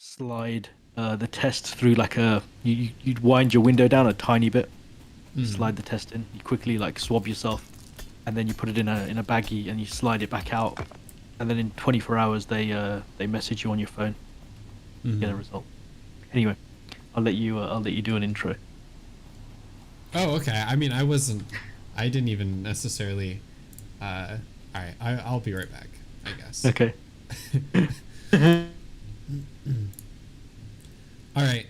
slide the test through like you'd wind your window down a tiny bit, slide the test in. You quickly like swab yourself, and then you put it in a baggie and you slide it back out. And then in 24 hours they message you on your phone, get a result. Anyway, I'll let you do an intro. Oh, okay. I mean, I didn't even necessarily. All right, I'll be right back, I guess. Okay. All right.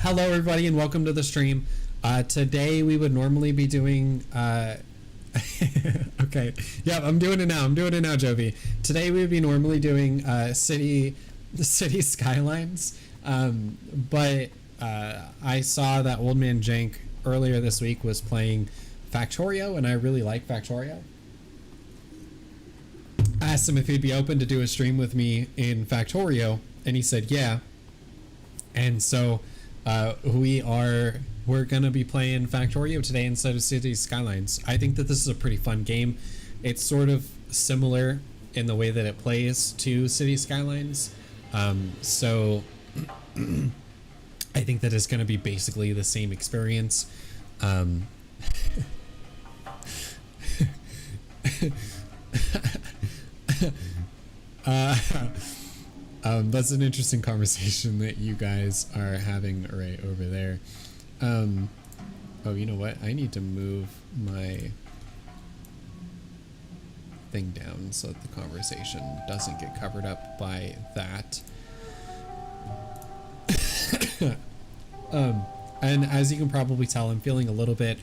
Hello, everybody, and welcome to the stream. Today we would normally be doing. Okay. Yeah, I'm doing it now. Jovi. Today we would be normally doing city skylines, but I saw that Oldman Jank earlier this week was playing Factorio, and I really like Factorio. I asked him if he'd be open to do a stream with me in Factorio, and he said yeah. And so we're gonna be playing Factorio today instead of City Skylines. I think that this is a pretty fun game. It's sort of similar in the way that it plays to City Skylines. So I think that it's gonna be basically the same experience. That's an interesting conversation that you guys are having right over there. Oh, you know what? I need to move my thing down so that the conversation doesn't get covered up by that. And as you can probably tell, I'm feeling a little bit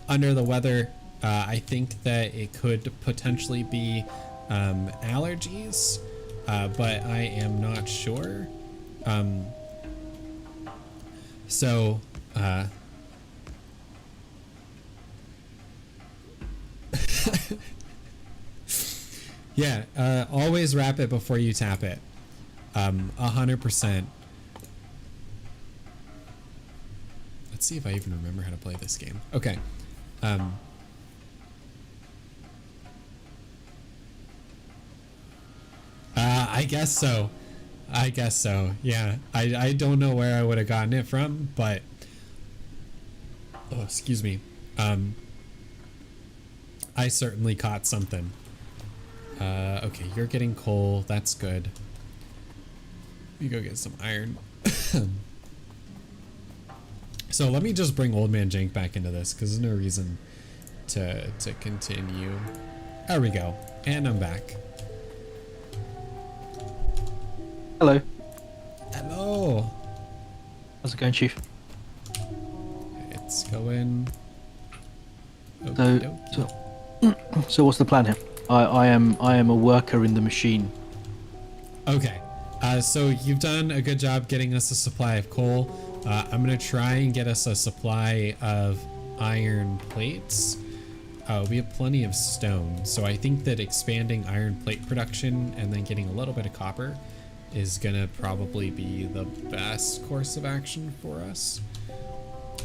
under the weather. I think that it could potentially be allergies, but I am not sure. So yeah, always wrap it before you tap it. 100%. Let's see if I even remember how to play this game. Okay. I guess so. Yeah. I don't know where I would have gotten it from, but oh, excuse me. I certainly caught something. Okay, you're getting coal. That's good. Let me go get some iron. So let me just bring Old Man Jank back into this because there's no reason to continue. There we go. And I'm back. Hello. Hello. How's it going, Chief? It's going. So what's the plan here? I am a worker in the machine. Okay. So you've done a good job getting us a supply of coal. I'm gonna try and get us a supply of iron plates. We have plenty of stone, so I think that expanding iron plate production and then getting a little bit of copper is gonna probably be the best course of action for us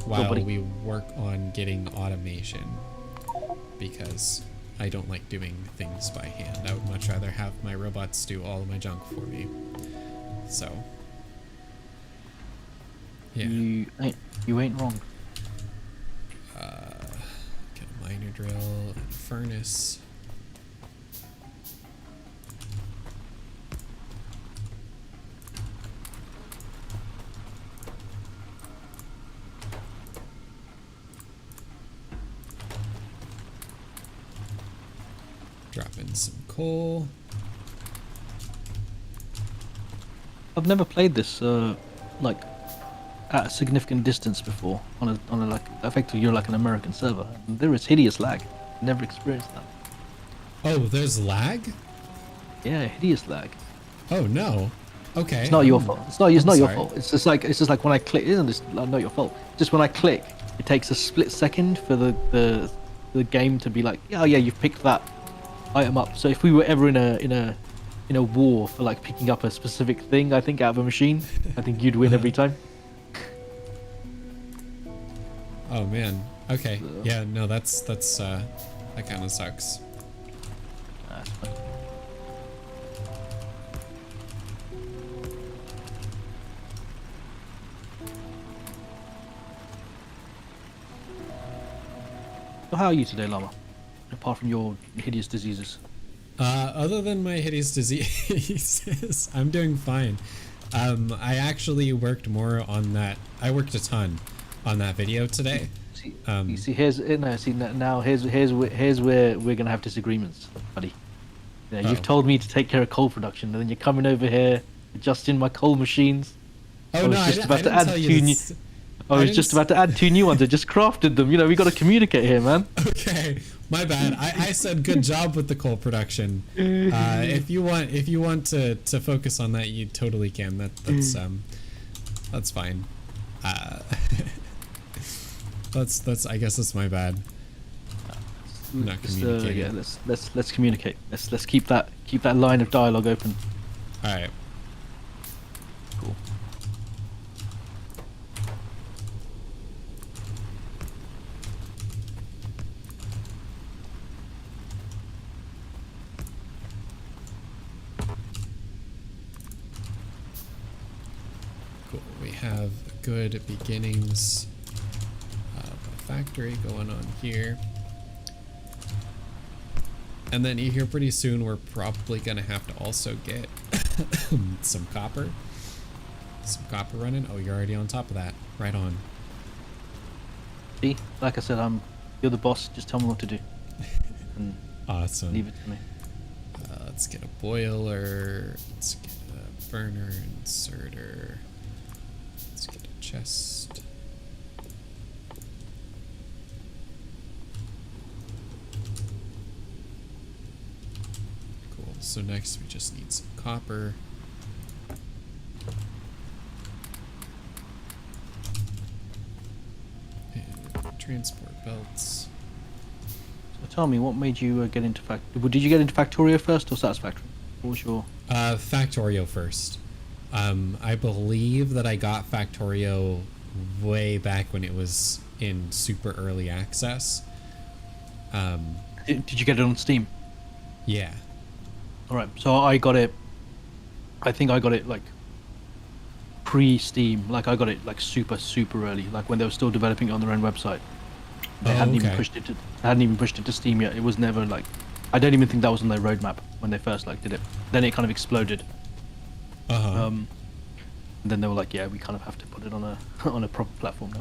while we work on getting automation, because I don't like doing things by hand. I would much rather have my robots do all of my junk for me. So yeah. You ain't wrong. Get a miner drill and a furnace. Drop in some coal. I've never played this like at a significant distance before on a like effectively you're like an American server. And there is hideous lag. Never experienced that. Oh, there's lag? Yeah, hideous lag. Oh no. Okay. It's not your fault. It's not your sorry. fault. It's just like when I click. Isn't this not your fault? Just when I click, it takes a split second for the game to be like, oh yeah, you've picked that item up. So if we were ever in a war for like picking up a specific thing, I think out of a machine, I think you'd win every time. Oh man. Okay. Yeah. No. That's that kind of sucks. Nah, it's fine. So how are you today, Llama? Apart from your hideous diseases. Other than my hideous diseases, I'm doing fine. I actually worked more on that. I worked a ton on that video today. See, here's no. See now, here's where we're gonna have disagreements, buddy. You know, you've told me to take care of coal production, and then you're coming over here adjusting my coal machines. Oh no, I didn't tell you this. I was just about to add 2 new ones. I just crafted them. You know, we got to communicate here, man. Okay, my bad. I said good job with the coal production. If you want to focus on that, you totally can. That's fine. That's I guess that's my bad. Not communicating. Yeah, let's communicate. Let's keep that line of dialogue open. All right. Cool. Cool. We have good beginnings of a factory going on here. And then here pretty soon we're probably gonna have to also get some copper. Some copper running. Oh, you're already on top of that. Right on. See, like I said, you're the boss. Just tell me what to do. And awesome. Leave it to me. Let's get a boiler. Let's get a burner inserter. Let's get a chest. Cool. So next we just need some copper. And transport belts. So tell me, what made you get into Did you get into Factorio first or Satisfactory? What was your... Factorio first. I believe that I got Factorio way back when it was in super early access. Did you get it on Steam? Yeah. Alright, so I got it... I think I got it, like, pre-Steam. Like, I got it, like, super early. Like, when they were still developing it on their own website. They hadn't even pushed it to Steam yet. It was never, like... I don't even think that was on their roadmap when they first, like, did it. Then it kind of exploded. And then they were like, yeah, we kind of have to put it on a on a proper platform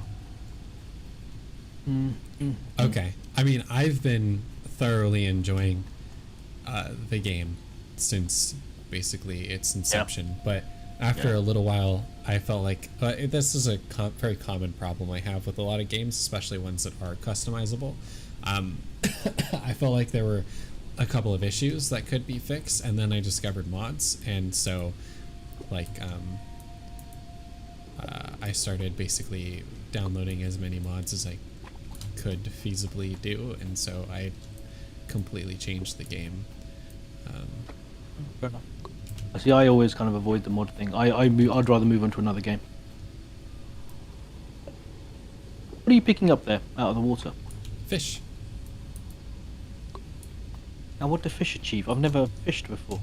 now. Okay. I mean, I've been thoroughly enjoying the game since basically its inception, but after a little while, I felt like this is a very common problem I have with a lot of games, especially ones that are customizable. I felt like there were a couple of issues that could be fixed, and then I discovered mods, and so like I started basically downloading as many mods as I could feasibly do, and so I completely changed the game. Fair enough. See, I always kind of avoid the mod thing. I'd rather move on to another game. What are you picking up there out of the water? Fish. Now, what do fish achieve? I've never fished before.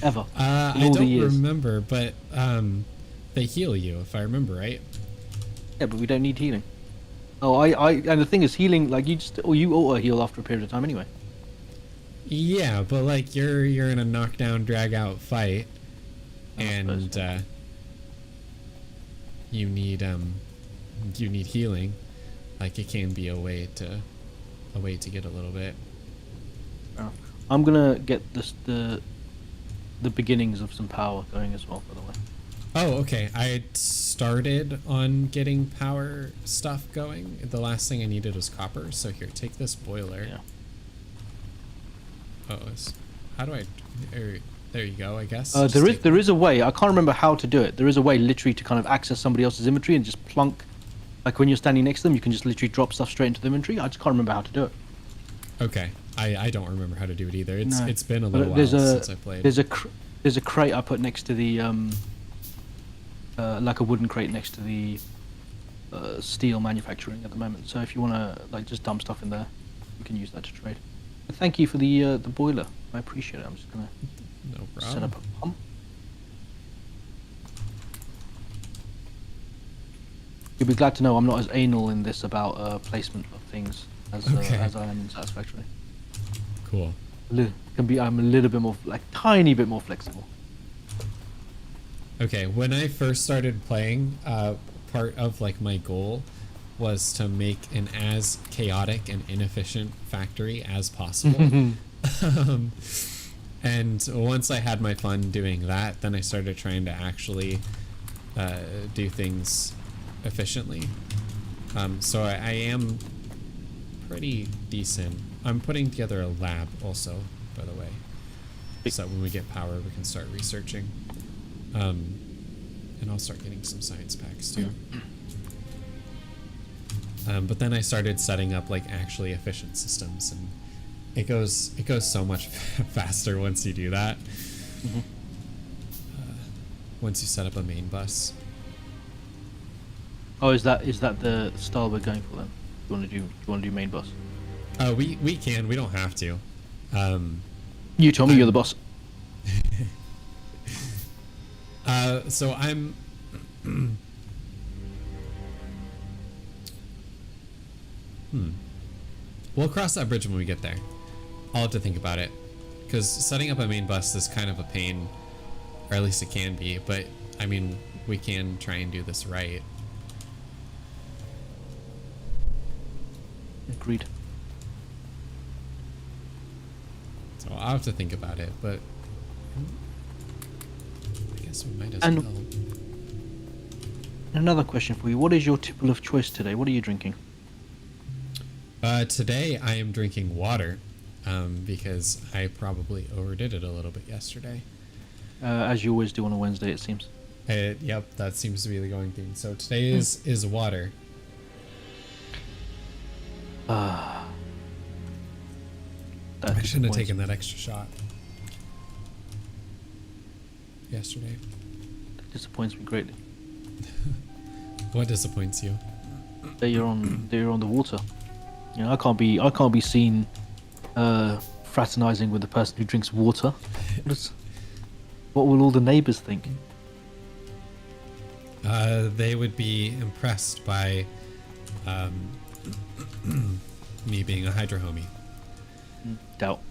Ever. I don't remember, but they heal you, if I remember right. Yeah, but we don't need healing. Oh, and the thing is, healing, like, you auto heal after a period of time anyway. Yeah, but like you're in a knockdown, drag out fight, and you need healing. Like, it can be a way to get a little bit. I'm gonna get the beginnings of some power going as well, by the way. Oh, okay. I started on getting power stuff going. The last thing I needed was copper, so here, take this boiler. Yeah. Oh, how do I... There you go, I guess. There is a way. I can't remember how to do it. There is a way, literally, to kind of access somebody else's inventory and just plunk. Like, when you're standing next to them, you can just literally drop stuff straight into the inventory. I just can't remember how to do it. Okay. I don't remember how to do it either. It's been a little while since I played. There's a crate I put next to the like a wooden crate next to the steel manufacturing at the moment. So if you want to like just dump stuff in there, you can use that to trade. But thank you for the boiler. I appreciate it. I'm just gonna set up a pump. You'll be glad to know I'm not as anal in this about placement of things Okay. as I am in Satisfactory. Cool. I'm a little bit more like tiny bit more flexible. Okay, when I first started playing, part of like my goal was to make an as chaotic and inefficient factory as possible. um, and once I had my fun doing that, then I started trying to actually do things efficiently. So I am pretty decent. I'm putting together a lab also, by the way, so that when we get power, we can start researching. And I'll start getting some science packs too. But then I started setting up like actually efficient systems, and it goes so much faster once you do that. Once you set up a main bus. Oh, is that the style we're going for then? Do you want to do main boss? We can. We don't have to. You tell me, you're the boss. So I'm. We'll cross that bridge when we get there. I'll have to think about it, because setting up a main bus is kind of a pain, or at least it can be. But I mean, we can try and do this right. Agreed. So I'll have to think about it, but I guess we might as And- well. Another question for you: what is your tipple of choice today? What are you drinking? Today I am drinking water, because I probably overdid it a little bit yesterday. As you always do on a Wednesday, it seems. Yep, that seems to be the going theme. So today is water. That I shouldn't have disappoints taken me. that extra shot yesterday. Disappoints me greatly. What disappoints you? That you're on the water. You know, I can't be seen fraternizing with the person who drinks water. What will all the neighbors think? They would be impressed by me being a hydro homie. Doubt.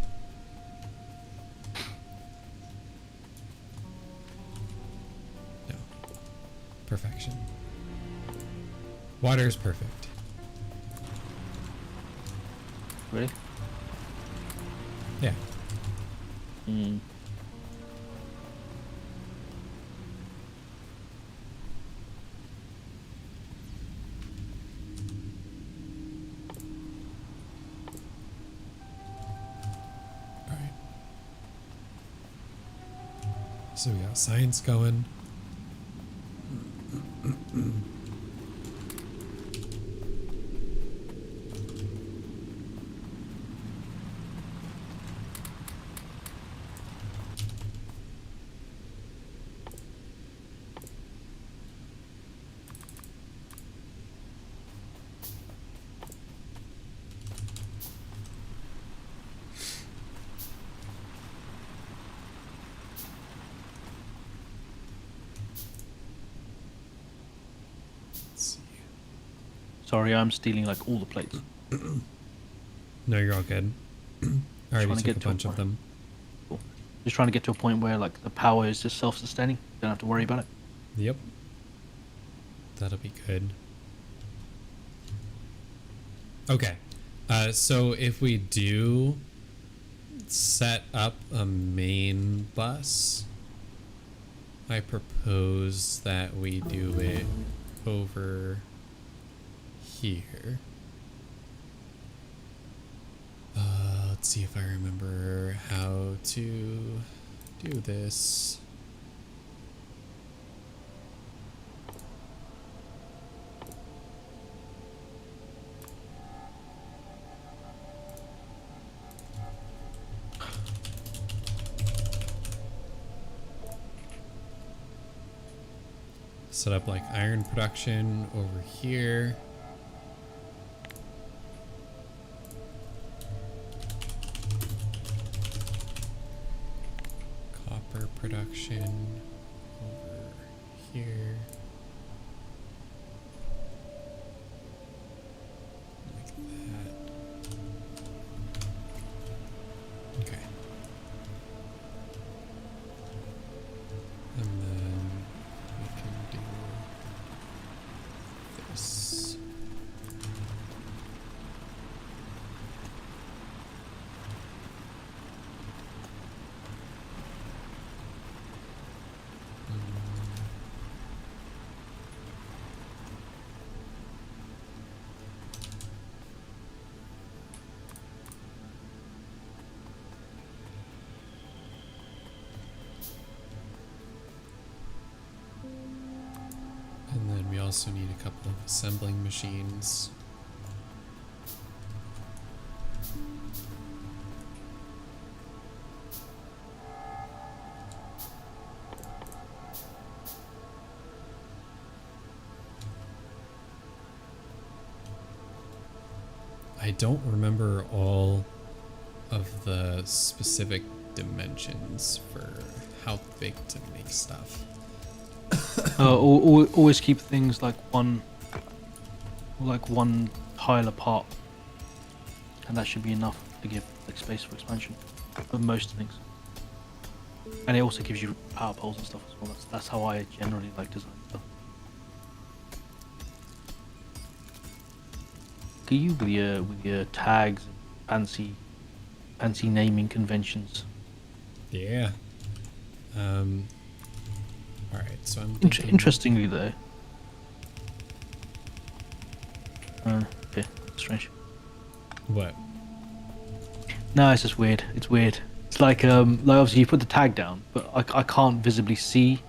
No. Perfection. Water is perfect. Really? Yeah. Mm. All right. So we got science going. Let's see. Sorry, I'm stealing like all the plates. No, you're all good. I already Trying to took get a to a bunch of point. them. Cool. Just trying to get to a point where like the power is just self-sustaining. Don't have to worry about it. Yep. That'll be good. Okay. So if we do set up a main bus, I propose that we do it over here. Let's see if I remember how to do this. Set up like iron production over here. Copper production over here. Like that. also need a couple of assembling machines. I don't remember all of the specific dimensions for how big to make stuff. Always keep things like one tile apart, and that should be enough to give like space for expansion for most things. And it also gives you power poles and stuff as well. That's how I generally like design stuff. Look at you with your tags and fancy naming conventions. Yeah. All right, so I'm thinking... Interestingly though. Okay, strange. What? No, it's just weird. It's weird. It's like obviously you put the tag down, but I can't visibly see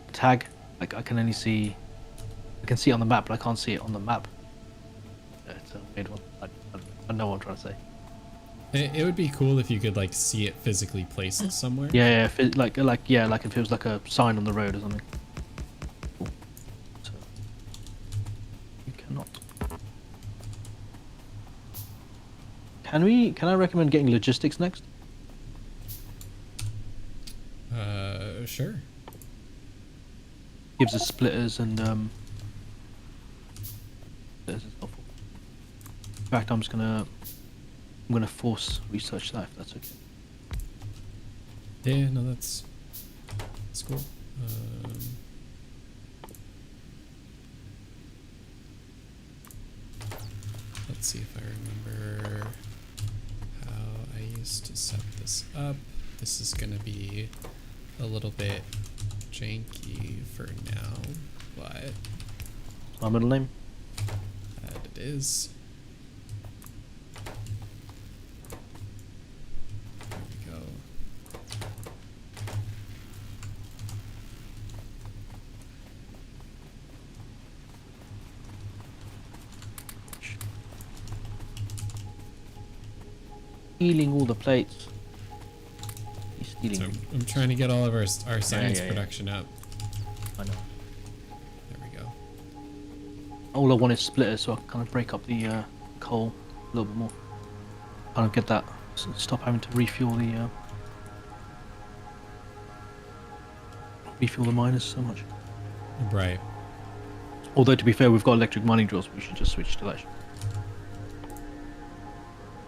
the tag. Like I can see it on the map, but I can't see it on the map. It's a weird one. I know what I'm trying to say. It would be cool if you could like see it physically placed somewhere. Yeah, if it, like if it was like a sign on the road or something. Cool. So you cannot. Can I recommend getting logistics next? Sure. Gives us splitters and splitters is helpful. In fact, I'm gonna force research that if that's okay. Yeah, no, that's cool. Let's see if I remember how I used to set this up. This is gonna be a little bit janky for now, but My middle name. that it is. There we go. Stealing all the plates. He's stealing. So I'm trying to get all of our science yeah. production up. I know. There we go. All I want is splitters, so I can kind of break up the coal a little bit more. Kind of get that. Stop having to refuel the miners so much. Right. Although to be fair, we've got electric mining drills. We should just switch to that.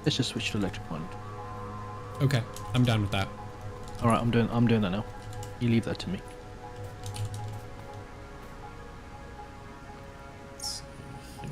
Let's just switch to electric mining drills. Okay, I'm done with that. All right, I'm doing that now. You leave that to me. Let's see here.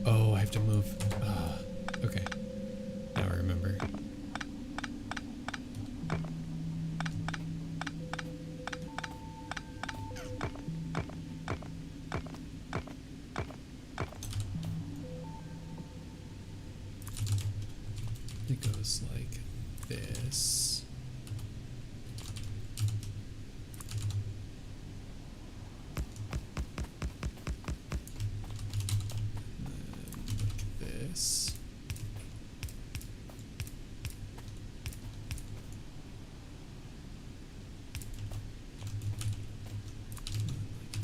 Oh, I have to move. Okay. Now I remember. It goes like this. And then like this.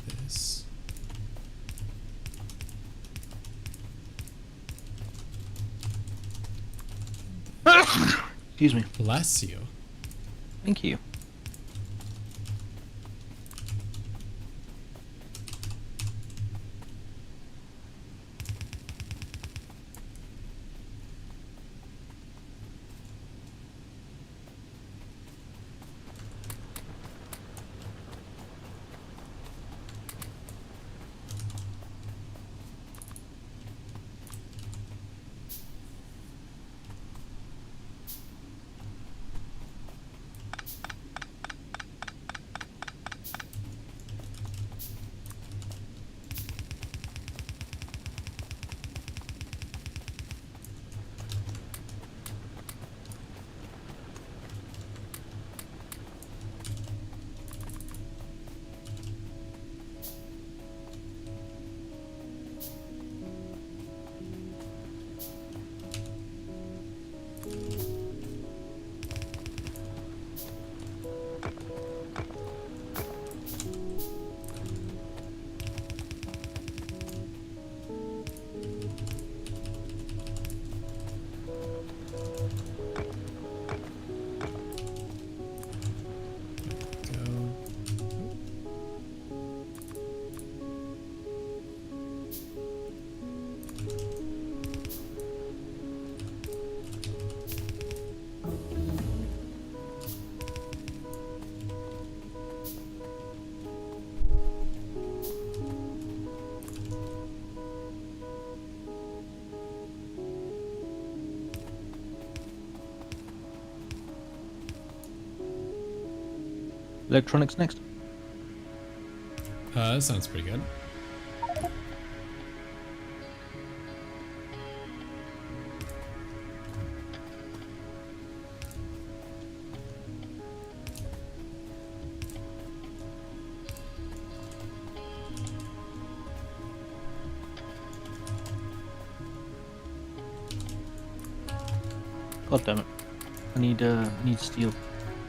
Like this. Excuse me. Bless you. Thank you. Go. Electronics next. That sounds pretty good. God damn it. I need steel.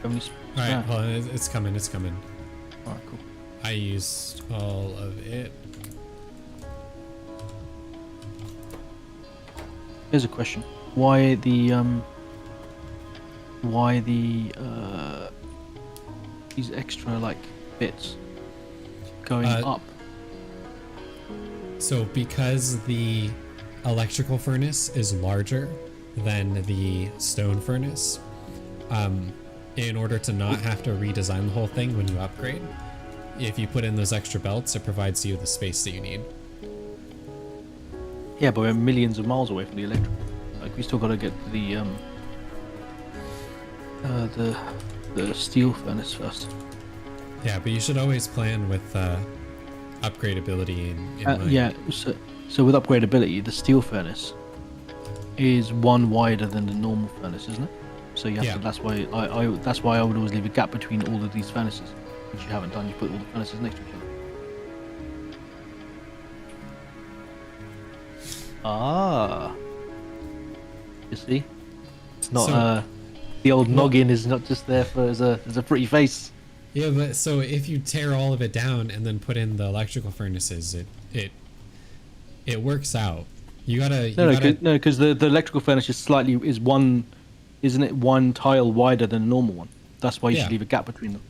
Can we All right, hold on. It's coming. It's coming. Alright, cool. I used all of it. Here's a question. Why the these extra like bits going up? So because the electrical furnace is larger than the stone furnace, in order to not have to redesign the whole thing when you upgrade, if you put in those extra belts, it provides you the space that you need. Yeah, but we're millions of miles away from the electric. Like we still gotta get the steel furnace first. Yeah, but you should always plan with upgradability in mind. Yeah, so with upgradability, the steel furnace is one wider than the normal furnace, isn't it? So you have Yeah. to, that's why I would always leave a gap between all of these furnaces, which you haven't done. You put all the furnaces next to each other. Ah, you see, it's not So- the old noggin is not just there for as a pretty face. Yeah, but so if you tear all of it down and then put in the electrical furnaces, it works out. You gotta No, because the electrical furnace is one, isn't it, one tile wider than a normal one? That's why you Yeah. should leave a gap between them.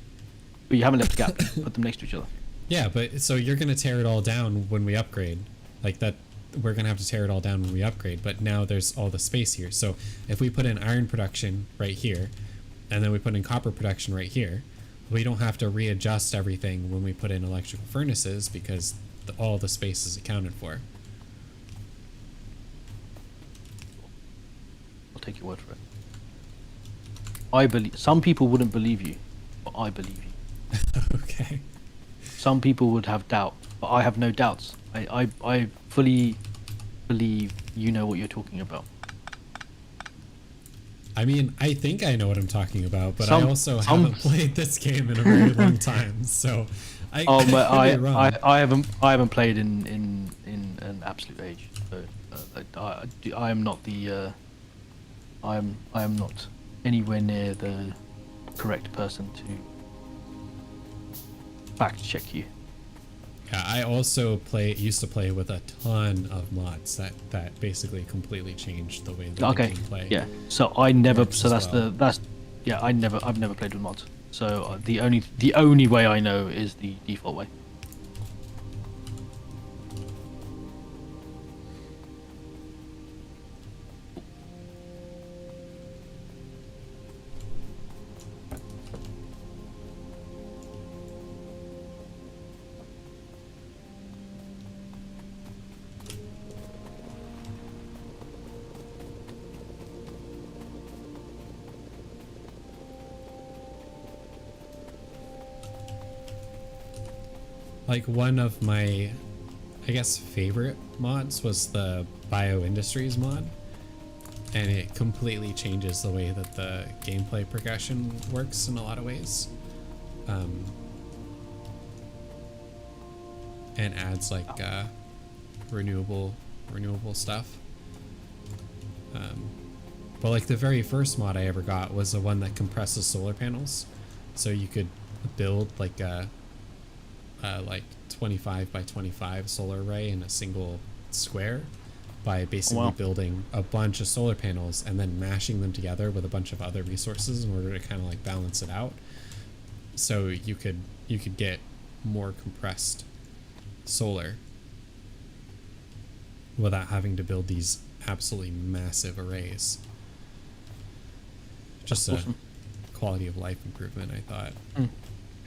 But you haven't left a gap. Put them next to each other. Yeah, but so you're gonna tear it all down when we upgrade, like that. We're gonna have to tear it all down when we upgrade. But now there's all the space here. So if we put in iron production right here, and then we put in copper production right here, we don't have to readjust everything when we put in electrical furnaces because all the space is accounted for. I'll take your word for it. I believe some people wouldn't believe you, but I believe you. Okay. Some people would have doubt, but I have no doubts. I fully believe you know what you're talking about. I mean, I think I know what I'm talking about, but I Some- also some- haven't played this game in a very long time, so I Oh, could but be wrong. I haven't played in an absolute age. So I am not the I am not anywhere near the correct person to fact check you. Yeah, I also used to play with a ton of mods that basically completely changed the way that the Okay, game play. yeah. So I never. works So as that's well. yeah. I've never played with mods. So the only way I know is the default way. Like one of my, I guess, favorite mods was the Bioindustries mod, and it completely changes the way that the gameplay progression works in a lot of ways, and adds like renewable stuff. But like the very first mod I ever got was the one that compresses solar panels, so you could build like a like 25 by 25 solar array in a single square by basically Wow. building a bunch of solar panels and then mashing them together with a bunch of other resources in order to kind of like balance it out. So you could get more compressed solar without having to build these absolutely massive arrays. Just a Awesome. quality of life improvement, I thought.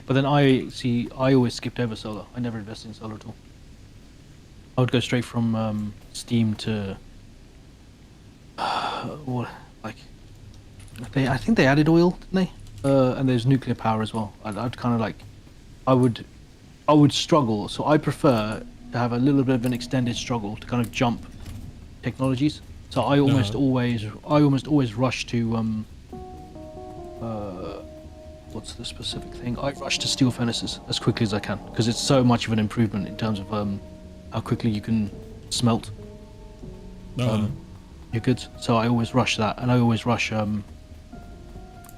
But then I always skipped over solar. I never invested in solar at all. I would go straight from steam to what like I think they added oil, didn't they? And there's nuclear power as well. I'd kind of like I would struggle. So I prefer to have a little bit of an extended struggle to kind of jump technologies. So I almost always rush to what's the specific thing? I rush to steel furnaces as quickly as I can because it's so much of an improvement in terms of how quickly you can smelt your goods. So I always rush that, and I always rush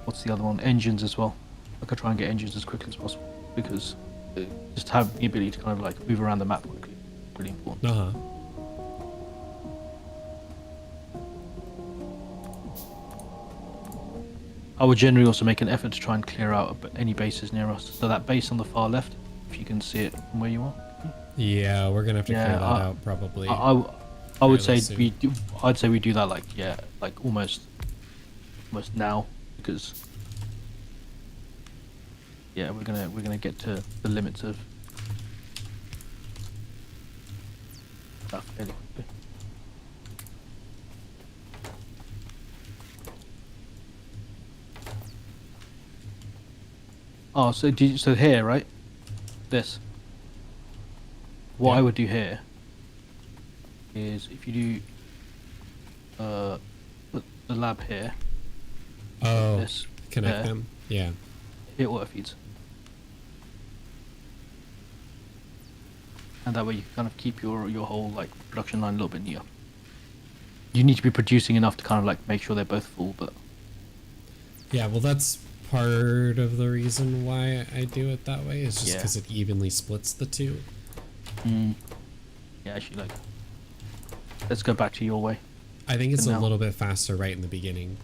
what's the other one? Engines as well. Like I try and get engines as quickly as possible because just have the ability to kind of like move around the map quickly. Really important. I would generally also make an effort to try and clear out any bases near us. So that base on the far left, if you can see it from where you are. Yeah, we're gonna have to Yeah, clear that out probably. I would say fairly soon. I'd say we do that like almost now because we're gonna get to the limits of stuff fairly quickly. Oh, so here, right? This. What Yeah. I would do here is if you do put the lab here, Oh, this connect there, them? Yeah. it auto feeds. And that way you can kind of keep your whole like production line a little bit neater. You need to be producing enough to kind of like make sure they're both full, but Yeah, well that's part of the reason why I do it that way, is just Yeah. because it evenly splits the two. yeah, actually like let's go back to your way. I think it's For a now. little bit faster right in the beginning.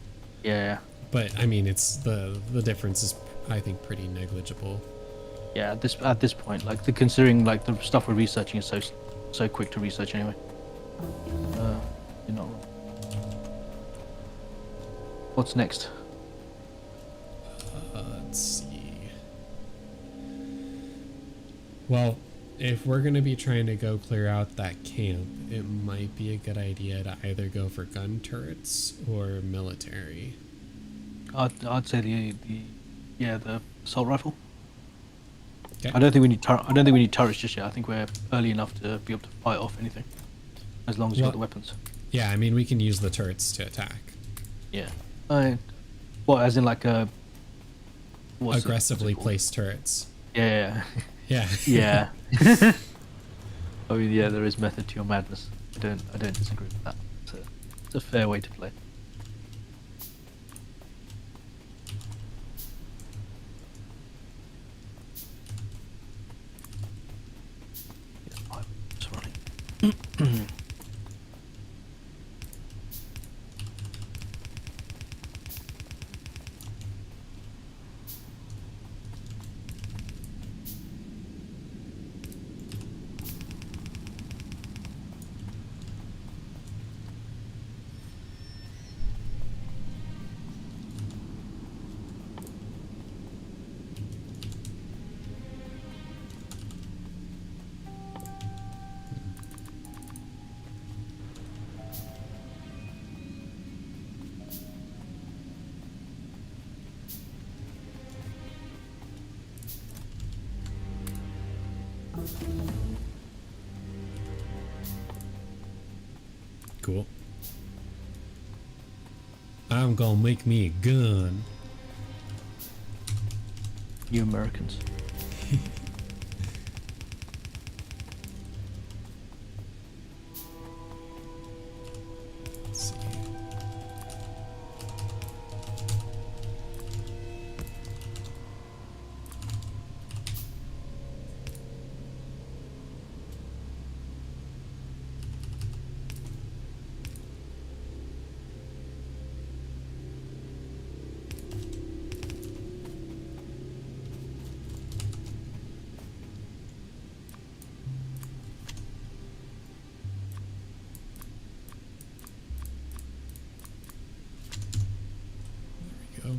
Yeah, But I mean it's the difference is I think pretty negligible. yeah. At this point, like considering like the stuff we're researching is so quick to research anyway. You're not wrong. What's next? Let's see. Well, if we're going to be trying to go clear out that camp, it might be a good idea to either go for gun turrets or military. I'd say the assault rifle. Okay. I don't think we need I don't think we need turrets just yet. I think we're early enough to be able to fight off anything, as long as you've got the Well- weapons. Yeah, I mean we can use the turrets to attack. Yeah. I, what, as in like a what's it Aggressively called? placed turrets. Yeah, Yeah. yeah. I mean, yeah, there is method to your madness. I don't disagree with that. It's a fair way to play. Yes, it's running. Cool. I'm gonna make me a gun. You Americans. Let's see. There we go.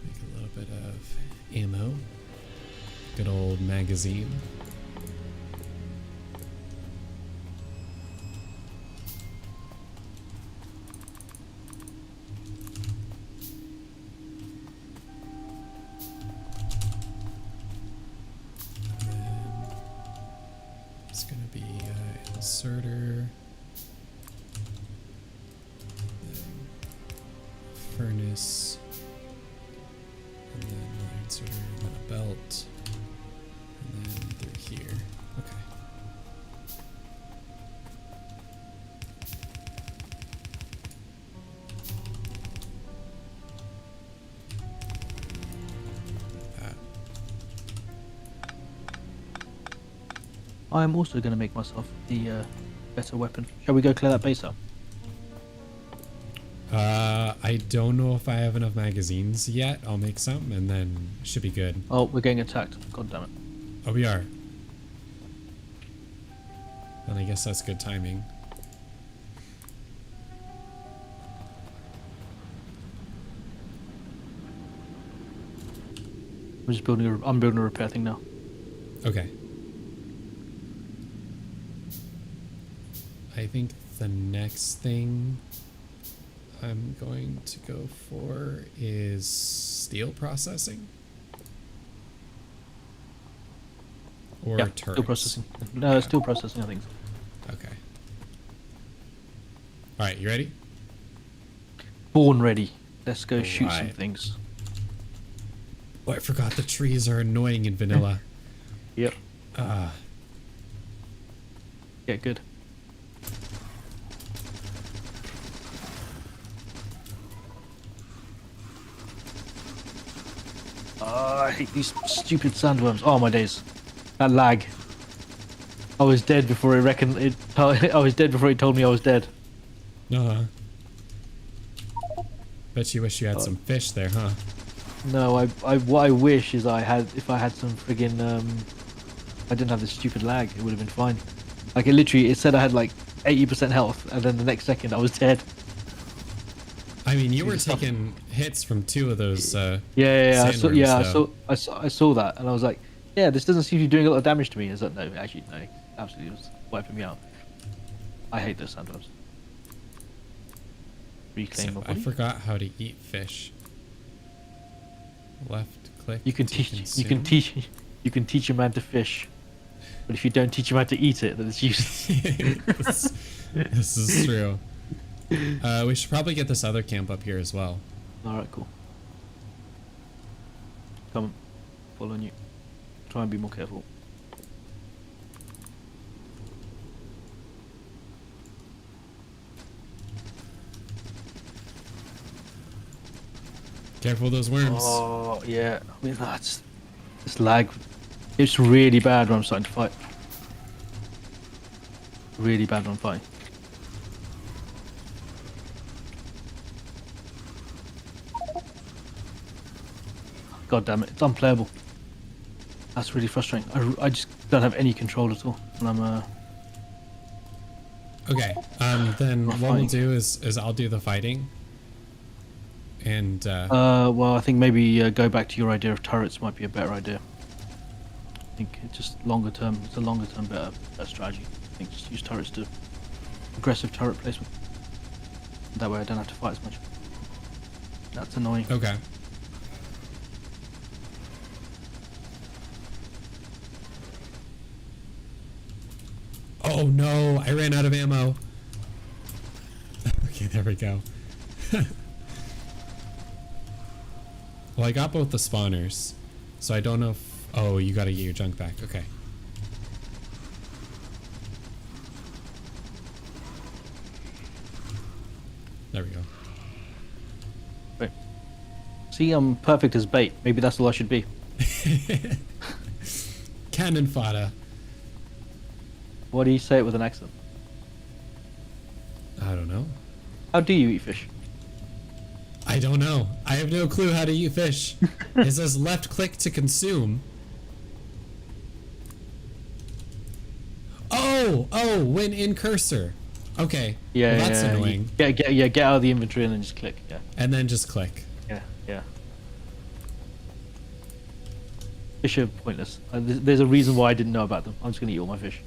Make a little bit of ammo. Good old magazine. It's gonna be inserter, then furnace, and then another inserter, and then a belt, and then through here. Okay. That. I'm also going to make myself the better weapon. Shall we go clear that base out? I don't know if I have enough magazines yet. I'll make some, and then should be good. Oh, we're getting attacked. God damn it. Oh, we are. And I guess that's good timing. We're just building I'm building a repair thing now. Okay. I think the next thing I'm going to go for is steel processing. Or Yeah, turrets. steel processing. No, steel processing, I think. Okay. Alright, you ready? Born ready. Let's go shoot some Right. things. Oh, I forgot the trees are annoying in vanilla. Yep. Ah. Yeah, good. I hate these stupid sandworms. Oh my days. That lag. I was dead before it reckoned it. I was dead before it told me I was dead. Uh-huh. Bet you wish you had some fish there, huh? No, what I wish is if I had some friggin' I didn't have this stupid lag, it would have been fine. Like it said I had like 80% health, and then the next second I was dead. I mean, you were Jesus. taking hits from two of those Yeah, sandworms, though. I saw that, and I was like, yeah, this doesn't seem to be doing a lot of damage to me. Is that no? Actually, no, absolutely, it was wiping me out. I hate those sandworms. Reclaim So my I body. forgot how to eat fish. Left click. You can to teach. You can consume. teach. You can teach a man to fish, but if you don't teach him how to eat it, then it's useless. this is true. We should probably get this other camp up here as well. All right, cool. Come on, following you. Try and be more careful. Careful of those worms. Oh yeah, I mean that's this lag. It's really bad when I'm starting to fight. Really bad when I'm fighting. God damn it, it's unplayable. That's really frustrating. I just don't have any control at all. And I'm Okay, then Not what we'll fighting. do is I'll do the fighting. And, well, I think maybe go back to your idea of turrets might be a better idea. I think it's just longer term. It's a longer term better strategy. I think just use turrets to aggressive turret placement. That way I don't have to fight as much. That's annoying. okay. Oh no, I ran out of ammo. Okay, there we go. Well, I got both the spawners, so I don't know if... Oh, you gotta get your junk back. Okay. There we go. Right. See, I'm perfect as bait. Maybe that's all I should be. Cannon fodder. What do you say it with an accent? I don't know. How do you eat fish? I don't know. I have no clue how to eat fish. It says left click to consume. Oh, when in cursor. Okay. Yeah, well, that's yeah, annoying. Get out of the inventory and then just click. Yeah, And then just click. yeah. Fish are pointless. There's a reason why I didn't know about them. I'm just gonna eat all my fish.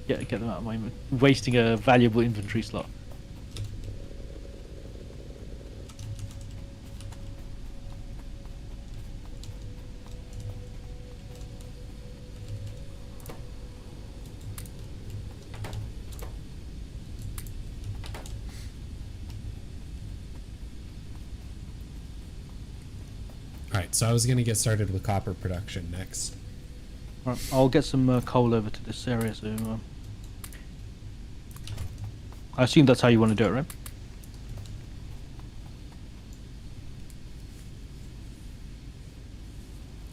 Get them out of my wasting a valuable inventory slot. Alright, so I was gonna get started with copper production next. Alright, I'll get some coal over to this area. So I assume that's how you want to do it, right?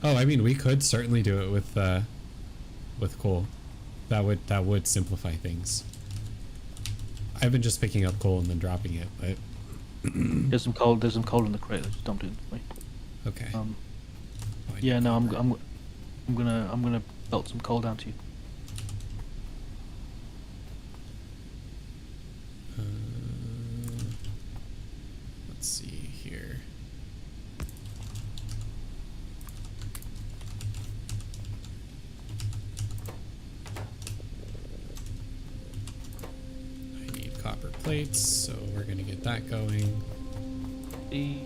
Oh, I mean, we could certainly do it with coal. That would simplify things. I've been just picking up coal and then dropping it, but There's some coal. There's some coal in the crate. Just dumped it for me. okay. Oh, I Yeah, need no, copper. I'm gonna belt some coal down to you. Let's see here. I need copper plates, so we're gonna get that going. The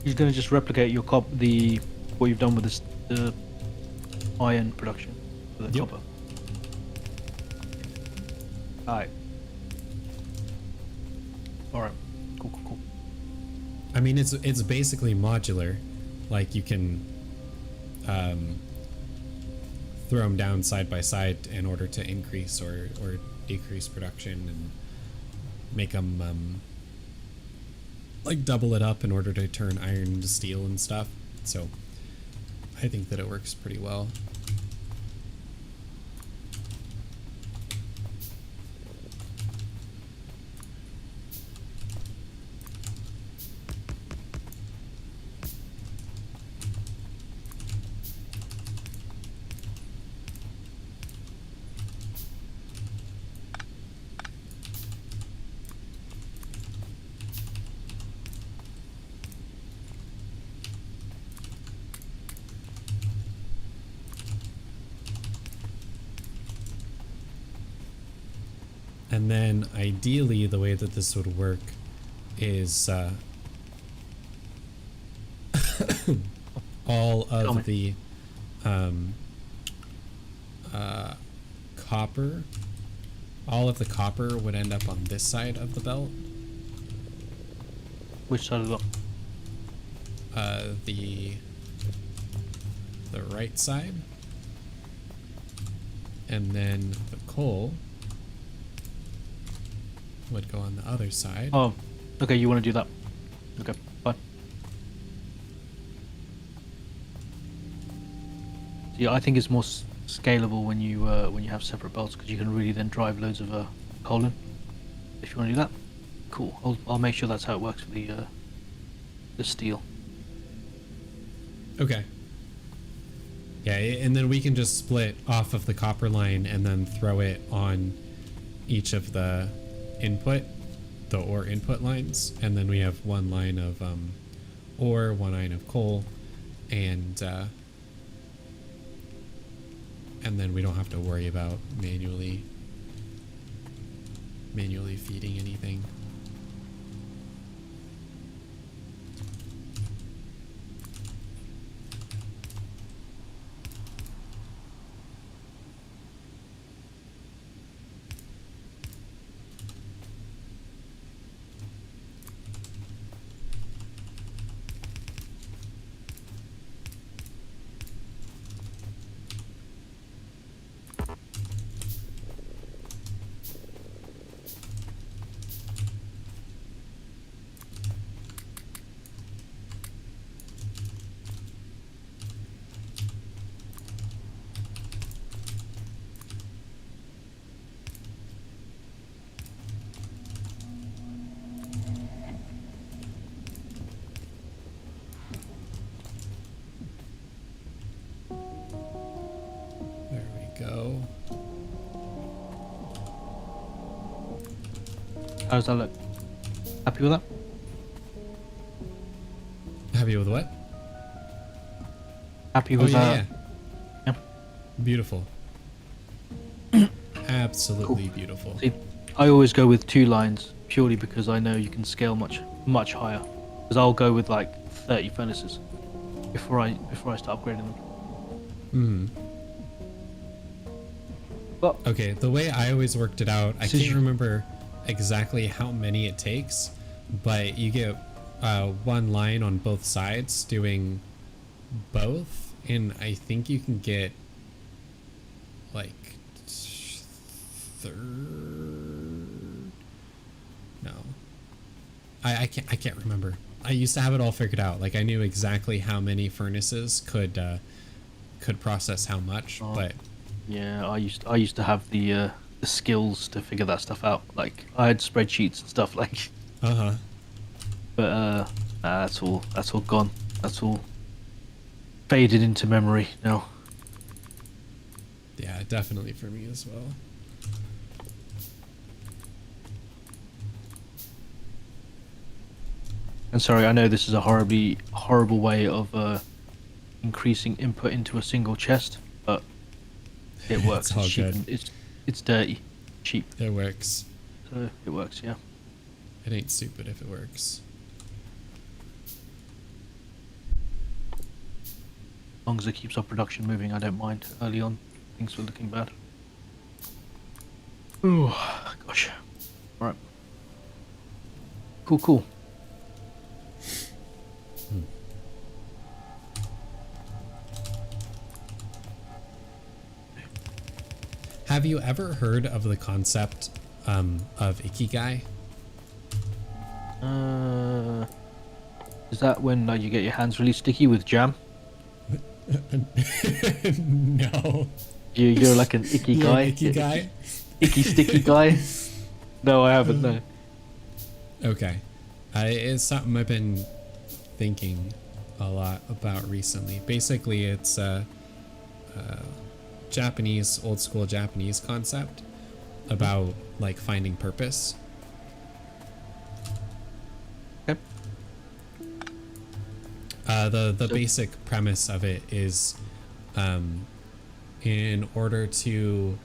He's gonna just replicate your what you've done with this the iron production for the Yep. copper. Alright. Alright. Cool. I mean, it's basically modular. Like you can throw them down side by side in order to increase or decrease production, and make them like double it up in order to turn iron into steel and stuff. So I think that it works pretty well. And then ideally the way that this would work is all of the copper, all of the copper would end up on this side of the belt. Which side of the The right side. And then the coal would go on the other side. Oh, okay, you want to do that. Okay, fine. Yeah, I think it's more scalable when you have separate belts, because you can really then drive loads of coal in. If you want to do that, cool. I'll make sure that's how it works for the steel. Okay. Yeah, and then we can just split off of the copper line and then throw it on each of the ore input lines, and then we have one line of ore, one line of coal, and then we don't have to worry about manually feeding anything. Go. How does that look? Happy with that? Happy with what? Happy with that? Yeah. Beautiful. Absolutely Cool. Beautiful. See, I always go with 2 lines purely because I know you can scale much higher. Because I'll go with like 30 furnaces before I start upgrading them. Hmm. But okay, the way I always worked it out, I can't remember exactly how many it takes, but you get one line on both sides doing both, and I think you can get like no, I can't remember. I used to have it all figured out. Like I knew exactly how many furnaces could process how much, but yeah, I used to have the skills to figure that stuff out. Like I had spreadsheets and stuff like. But that's all gone. That's all faded into memory now. Yeah, definitely for me as well. And sorry, I know this is a horrible way of increasing input into a single chest, but it works. It's all cheap. good. It's dirty, cheap. It works. So it works, yeah. It ain't stupid if it works. As long as it keeps our production moving, I don't mind. Early on, things were looking bad. Oh gosh. All right. Cool. Have you ever heard of the concept of ikigai? Uh, is that when you get your hands really sticky with jam? No. You're like an icky You're an guy. icky guy? Icky sticky guy. No, I haven't. No. Okay. It's something I've been thinking a lot about recently. Basically, it's a Japanese, old school Japanese concept about like finding purpose. Okay. The basic premise of it is, in order to,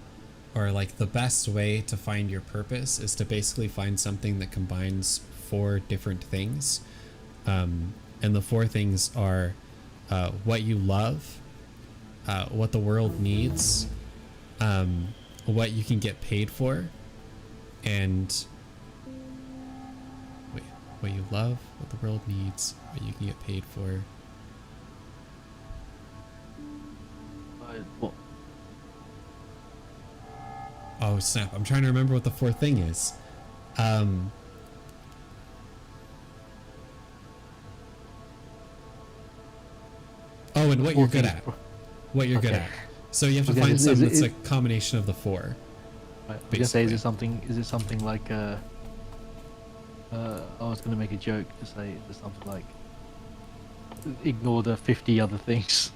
or like the best way to find your purpose is to basically find something that combines four different things. And the four things are what you love, what the world needs, what you can get paid for, and wait, what you love, what the world needs, what you can get paid for. What? Oh snap! I'm trying to remember what the fourth thing is. Oh, and what you're good at. What you're good Okay. at. So you have to Okay, find is something it- that's a combination of the four. Right. I was gonna say, is Basically. it something? Is it something like? I was gonna make a joke to say, is it something like? Ignore the 50 other things.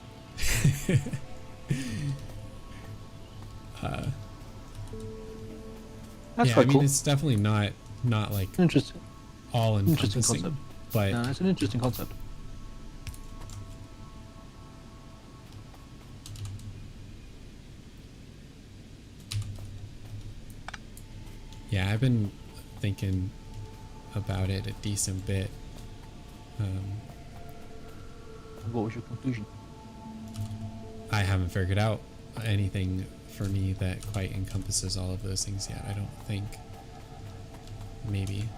That's Yeah, quite I mean cool. it's definitely not like Interesting. all Interesting encompassing, concept. but No, it's an interesting concept. yeah, I've been thinking about it a decent bit. What was your conclusion? I haven't figured out anything for me that quite encompasses all of those things yet. I don't think. Maybe.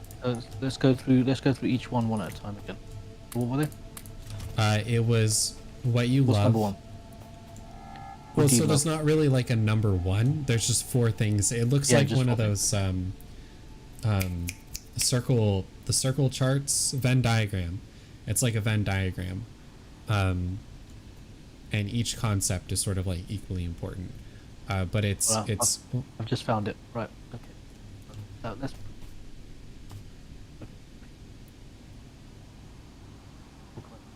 Let's go through. Let's go through each one at a time again. What were they? It was what you What's love. number one? Well, What do you so there's love? not really like a number one. There's just four things. It looks Yeah, like just one of four those the circle charts Venn diagram. It's like a Venn diagram, and each concept is sort of like equally important. But it's Well, it's I've just found it. Right. Okay. Let's.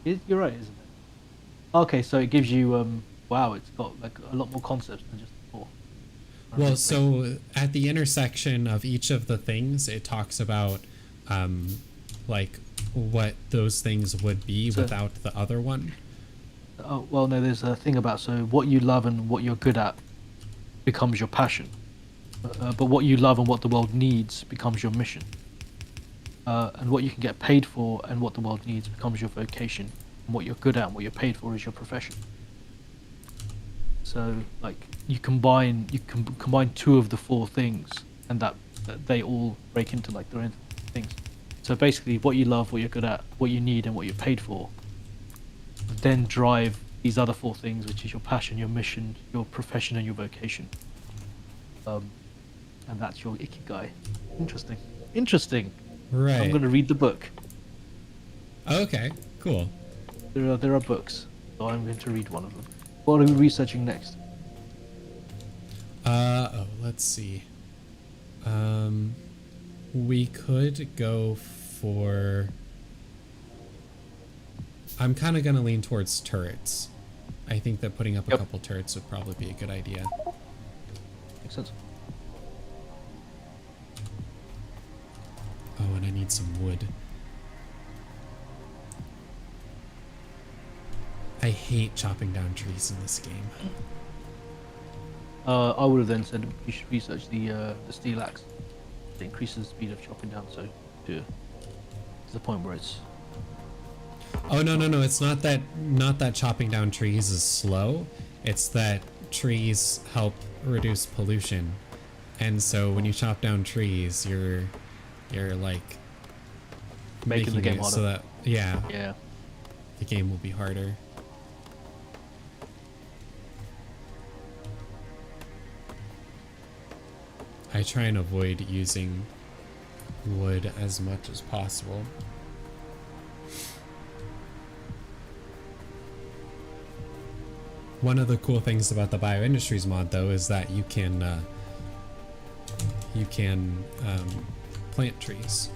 You're right, isn't it? Okay, so it gives you. Wow, it's got like a lot more concepts than just four. well. So at the intersection of each of the things, it talks about like what those things would be So- without the other one. Oh well, no. There's a thing about what you love and what you're good at becomes your passion, but what you love and what the world needs becomes your mission. And what you can get paid for and what the world needs becomes your vocation. And what you're good at and what you're paid for is your profession. So like you can combine two of the four things, and that they all break into like their own things. So basically, what you love, what you're good at, what you need, and what you're paid for, then drive these other four things, which is your passion, your mission, your profession, and your vocation. And that's your ikigai. Interesting. Interesting. Right. I'm going to read the book. Okay. Cool. There are books, so I'm going to read one of them. What are we researching next? Oh, let's see. We could go for. I'm kind of gonna lean towards turrets. I think that putting up a Yep. couple turrets would probably be a good idea. Makes sense. Oh, and I need some wood. I hate chopping down trees in this game. I would have then said you should research the steel axe. It increases the speed of chopping down, so to the point where it's. Oh no, it's not that chopping down trees is slow. It's that trees help reduce pollution. And so when you chop down trees, you're like Making the game it harder. so that yeah, Yeah. the game will be harder. I try and avoid using wood as much as possible. One of the cool things about the bioindustries mod, though, is that you can plant trees.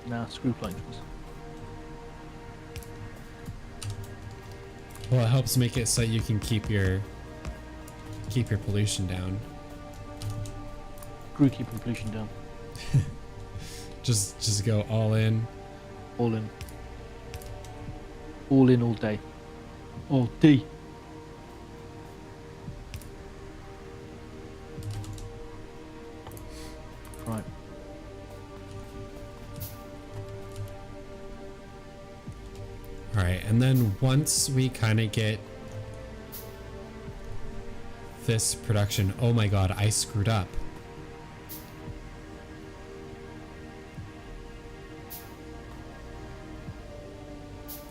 Nah, screw planks. Well, it helps make it so you can keep your pollution down. Screw keeping pollution down. Just go all in. All in. All in all day. All day. Right. All right, and then once we kind of get this production, oh my god, I screwed up.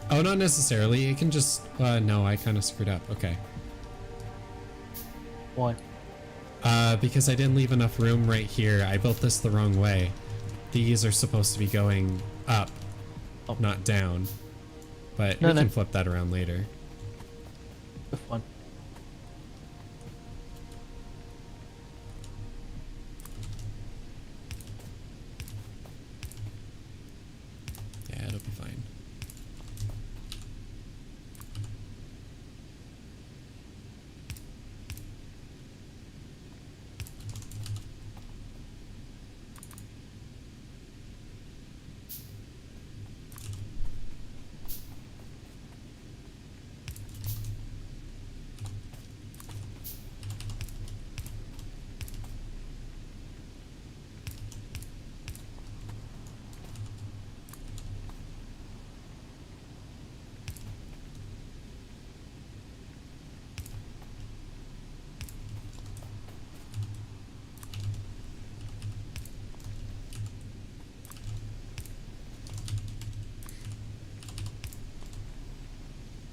Oh, not necessarily. It can just, no, I kind of screwed up. Okay. Why? Because I didn't leave enough room right here. I built this the wrong way. These are supposed to be going up, not down. But we can flip that around later. That's fine. Yeah, it'll be fine.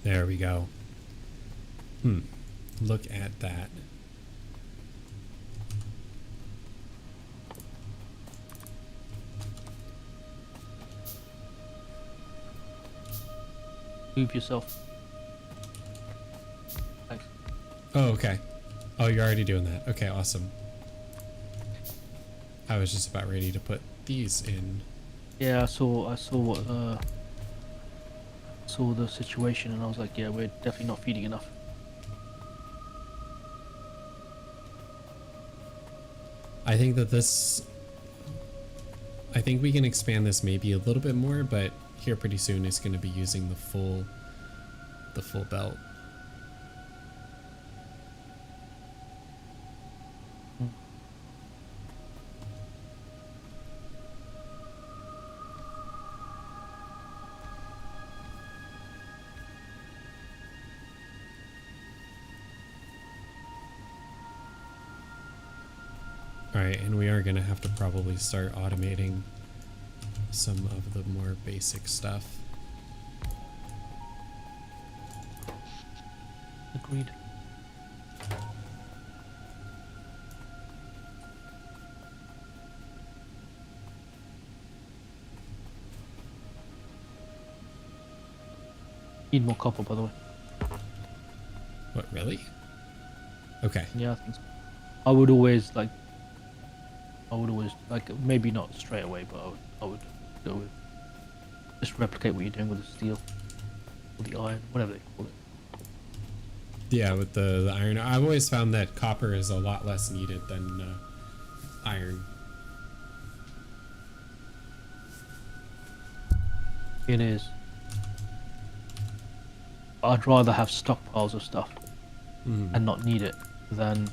There we go. Look at that. Move yourself. Thanks. Oh, okay. Oh, you're already doing that. Okay, awesome. I was just about ready to put these in. Yeah, I saw the situation and I was like, yeah, we're definitely not feeding enough. I think that I think we can expand this maybe a little bit more, but here pretty soon it's going to be using the full belt. Alright, and we are going to have to probably start automating some of the more basic stuff. Agreed. Need more copper, by the way. What, really? Okay. Yeah, I think so. I would always maybe not straight away, but I would go with just replicate what you're doing with the steel or the iron, whatever they call it. Yeah, with the iron. I've always found that copper is a lot less needed than iron. It is. I'd rather have stockpiles of stuff and not need it than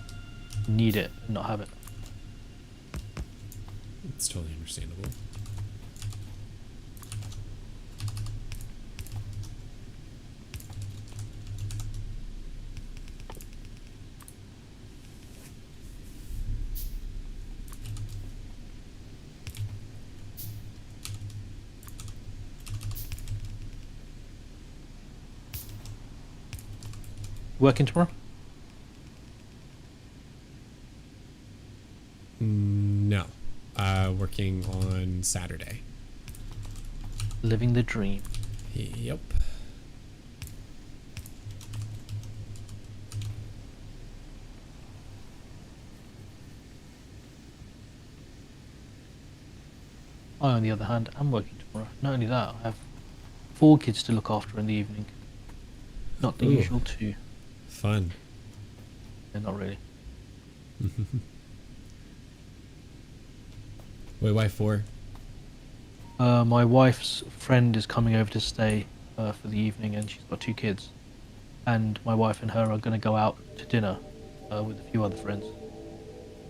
need it and not have it. It's totally understandable. Working tomorrow? working on Saturday. Living the dream. Yep. I, on the other hand, am working tomorrow. Not only that, I have 4 kids to look after in the evening. Not the Ooh. usual 2. Fun. Yeah, not really. Wait, why 4? My wife's friend is coming over to stay for the evening, and she's got 2 kids. And my wife and her are going to go out to dinner with a few other friends.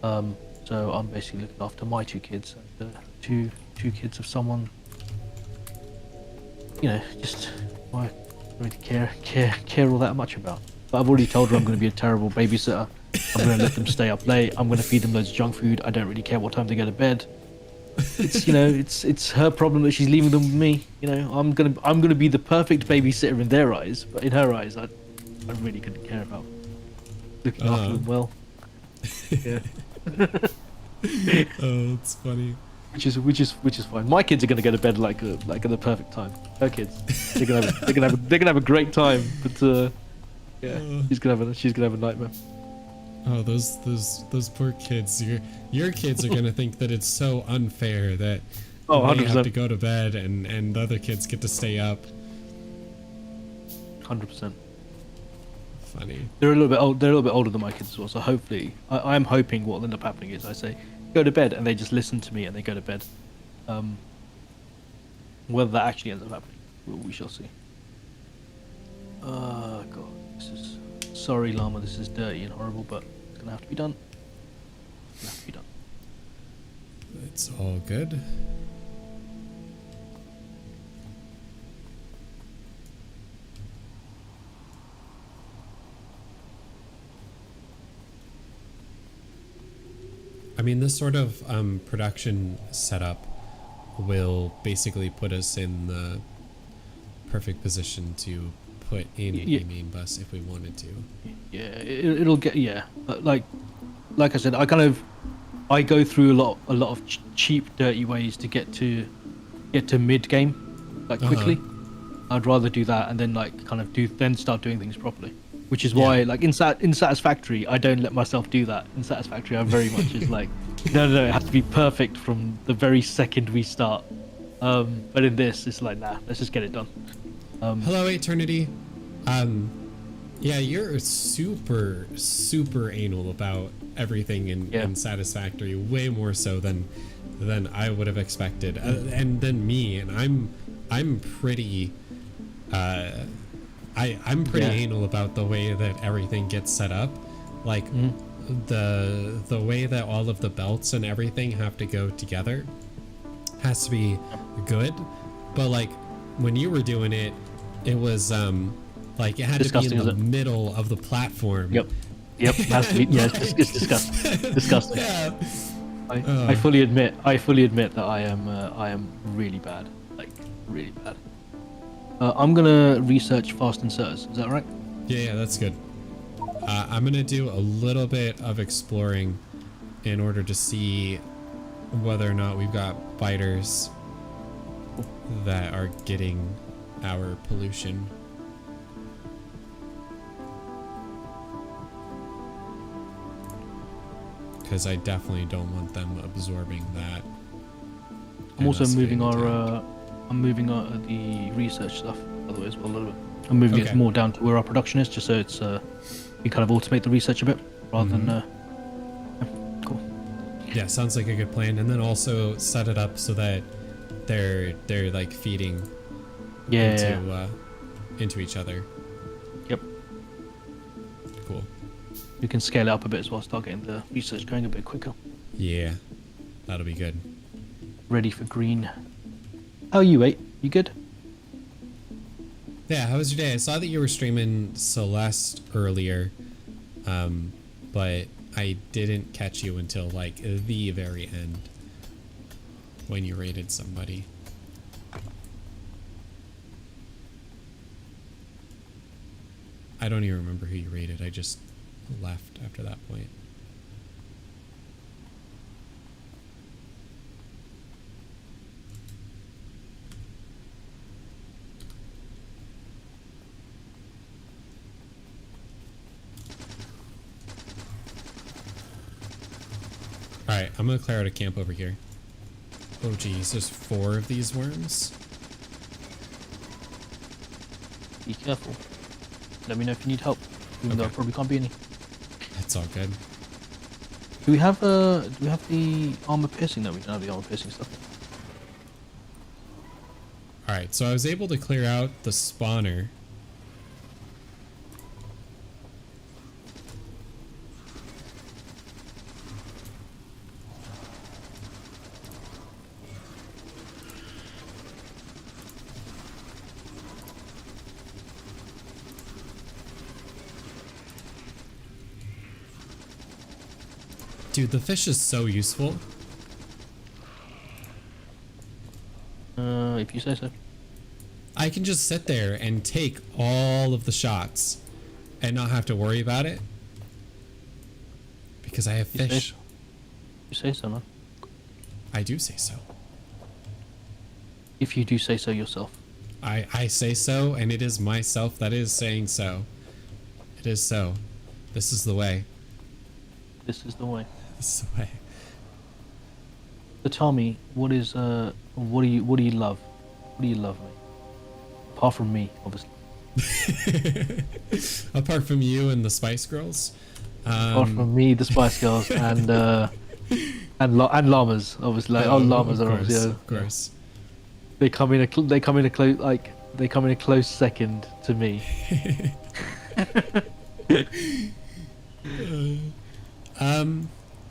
So I'm basically looking after my 2 kids and two kids of someone. You know, just I don't really care all that much about. But I've already told her I'm going to be a terrible babysitter. I'm going to let them stay up late. I'm going to feed them loads of junk food. I don't really care what time they go to bed. It's, you know, it's her problem that she's leaving them with me. You know, I'm gonna be the perfect babysitter in their eyes, but in her eyes, I really couldn't care about looking after them well. Yeah. Oh, it's funny. Which is fine. My kids are gonna go to bed like at the perfect time. Her kids, they're gonna have a great time. But yeah, she's gonna have a nightmare. Oh, those poor kids. Your kids are gonna think that it's so unfair that they 100%. have to go to bed and the other kids get to stay up. 100%. Funny. They're a little bit old. They're a little bit older than my kids as well. So hopefully, I'm hoping what will end up happening is I say go to bed, and they just listen to me and they go to bed. Whether that actually ends up happening, we shall see. God, sorry, llama. This is dirty and horrible, but it's gonna have to be done. It's gonna have to be done. It's all good. I mean, this sort of production setup will basically put us in the perfect position to put in a main bus if we wanted to. Yeah, it'll get like I said, I go through a lot of cheap, dirty ways to get to mid game, like quickly. I'd rather do that and then like kind of then start doing things properly. Which is why, like in Satisfactory, I don't let myself do that. In Satisfactory, I very much is like, no, it has to be perfect from the very second we start. But in this, it's like, nah, let's just get it done. Hello, Eternity. Yeah, you're super anal about everything in Satisfactory, way more so than I would have expected, and then me. And I'm pretty. I'm pretty anal about the way that everything gets set up, like the way that all of the belts and everything have to go together has to be good. But like when you were doing it, it was like it had disgusting, to be in the middle of the platform. Yep, it has to be. Yeah, it's disgusting. Disgusting. Yeah. I fully admit that I am really bad, like really bad. I'm gonna research fast inserters. Is that right? Yeah, that's good. I'm gonna do a little bit of exploring in order to see whether or not we've got biters that are getting our pollution. Because I definitely don't want them absorbing that. I'm also moving the research stuff, by the way, as well, a little bit. I'm moving it more down to where our production is, just so it's you kind of automate the research a bit rather than cool. Yeah, sounds like a good plan. And then also set it up so that they're like feeding into each other. Yep. Cool. We can scale it up a bit as well, start getting the research going a bit quicker. Yeah, that'll be good. Ready for green. How are you, 8? You good? Yeah, how was your day? I saw that you were streaming Celeste earlier, but I didn't catch you until like the very end when you raided somebody. I don't even remember who you raided. I just left after that point. Alright, I'm gonna clear out a camp over here. Oh geez, there's 4 of these worms. Be careful. Let me know if you need help. Even though I probably can't be any. That's all good. Do we have the armor piercing? No, we don't have the armor piercing stuff. Alright, so I was able to clear out the spawner. Dude, the fish is so useful. If you say so. I can just sit there and take all of the shots and not have to worry about it because I have fish. You say so, man. I do say so. If you do say so yourself. I say so, and it is myself that is saying so. It is so. This is the way. This is the way. This is the way. So tell me, what do you love? What do you love, mate? Apart from me, obviously. Apart from you and the Spice Girls. Apart from me, the Spice Girls, and llamas, obviously. Like, llamas are obviously. Of course. They come in a close second to me.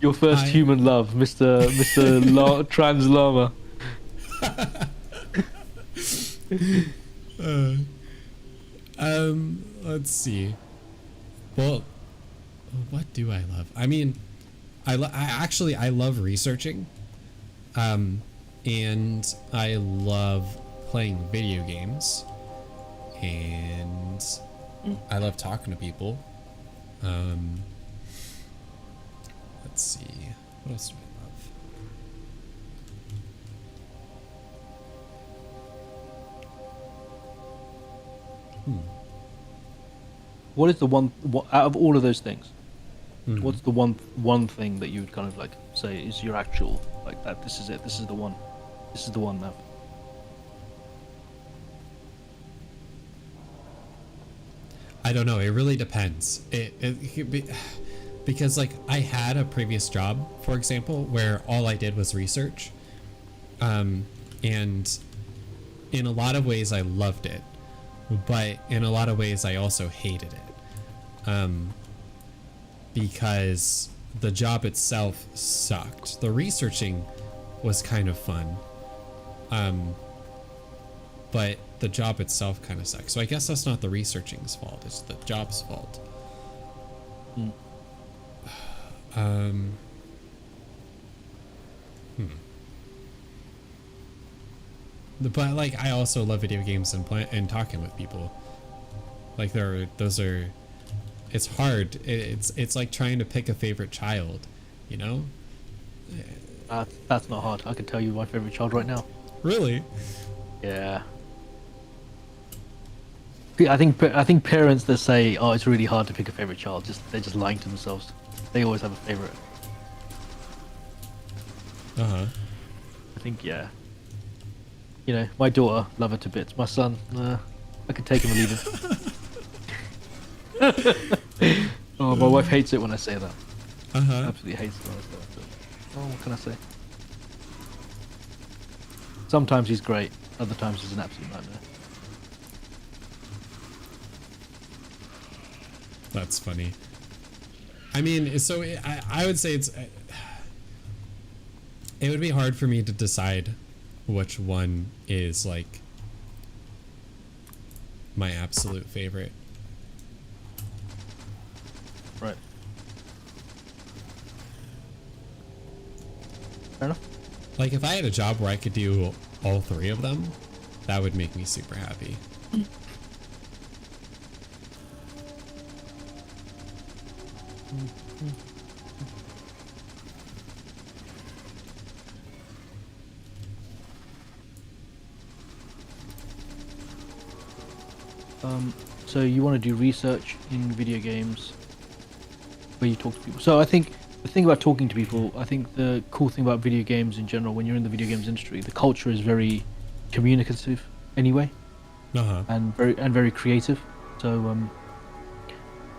Your first human love, Mr. Trans Llama. Let's see. Well, what do I love? I mean, I love researching. And I love playing video games. And I love talking to people. Let's see. What else do I love? What is the one out of all of those things? Mhm. What's the one thing that you would kind of like say is your actual like that? This is it. This is the one. This is the one now. I don't know. It really depends. Because like I had a previous job, for example, where all I did was research. And in a lot of ways I loved it, but in a lot of ways I also hated it. Because the job itself sucked. The researching was kind of fun. But the job itself kind of sucks. So I guess that's not the researching's fault. It's the job's fault. But like I also love video games and talking with people. Like it's hard. It's like trying to pick a favorite child, you know? That's not hard. I can tell you my favorite child right now. Really? Yeah. I think parents that say, "Oh, it's really hard to pick a favorite child," they're just lying to themselves. They always have a favorite. Uh-huh. I think, yeah. You know, my daughter, love her to bits. My son, I could take him or leave him. Oh, my wife hates it when I say that. Uh-huh. Absolutely hates it when I say that. But, oh, what can I say? Sometimes he's great. Other times he's an absolute nightmare. That's funny. I mean, so I would say it would be hard for me to decide which one is like my absolute favorite. Right. Fair enough. Like if I had a job where I could do all 3 of them, that would make me super happy. So you want to do research in video games where you talk to people. So I think the thing about talking to people, I think the cool thing about video games in general, when you're in the video games industry, the culture is very communicative anyway, Uh-huh. and very creative. So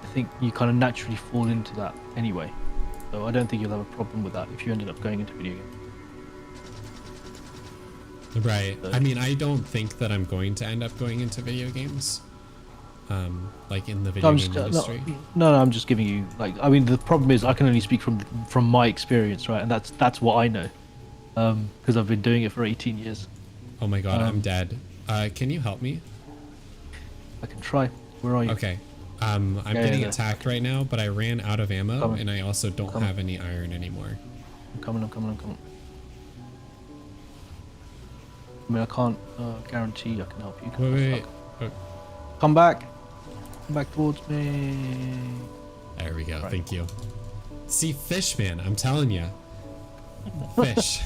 I think you kind of naturally fall into that anyway. So I don't think you'll have a problem with that if you ended up going into video games. Right. So, I mean, I don't think that I'm going to end up going into video games. Like in the video game industry. no, I'm just giving you like. I mean, the problem is I can only speak from my experience, right? And that's what I know, because I've been doing it for 18 years. Oh my god, I'm dead. Can you help me? I can try. Where are you? Okay. I'm getting attacked right now, but I ran out of ammo, Coming. and I also don't Coming. have any iron anymore. I'm coming. I mean, I can't guarantee I can help you. Wait. Oh, Come back. Come back towards me. there we go. Right. Thank you. See, fish, man. I'm telling you. Fish.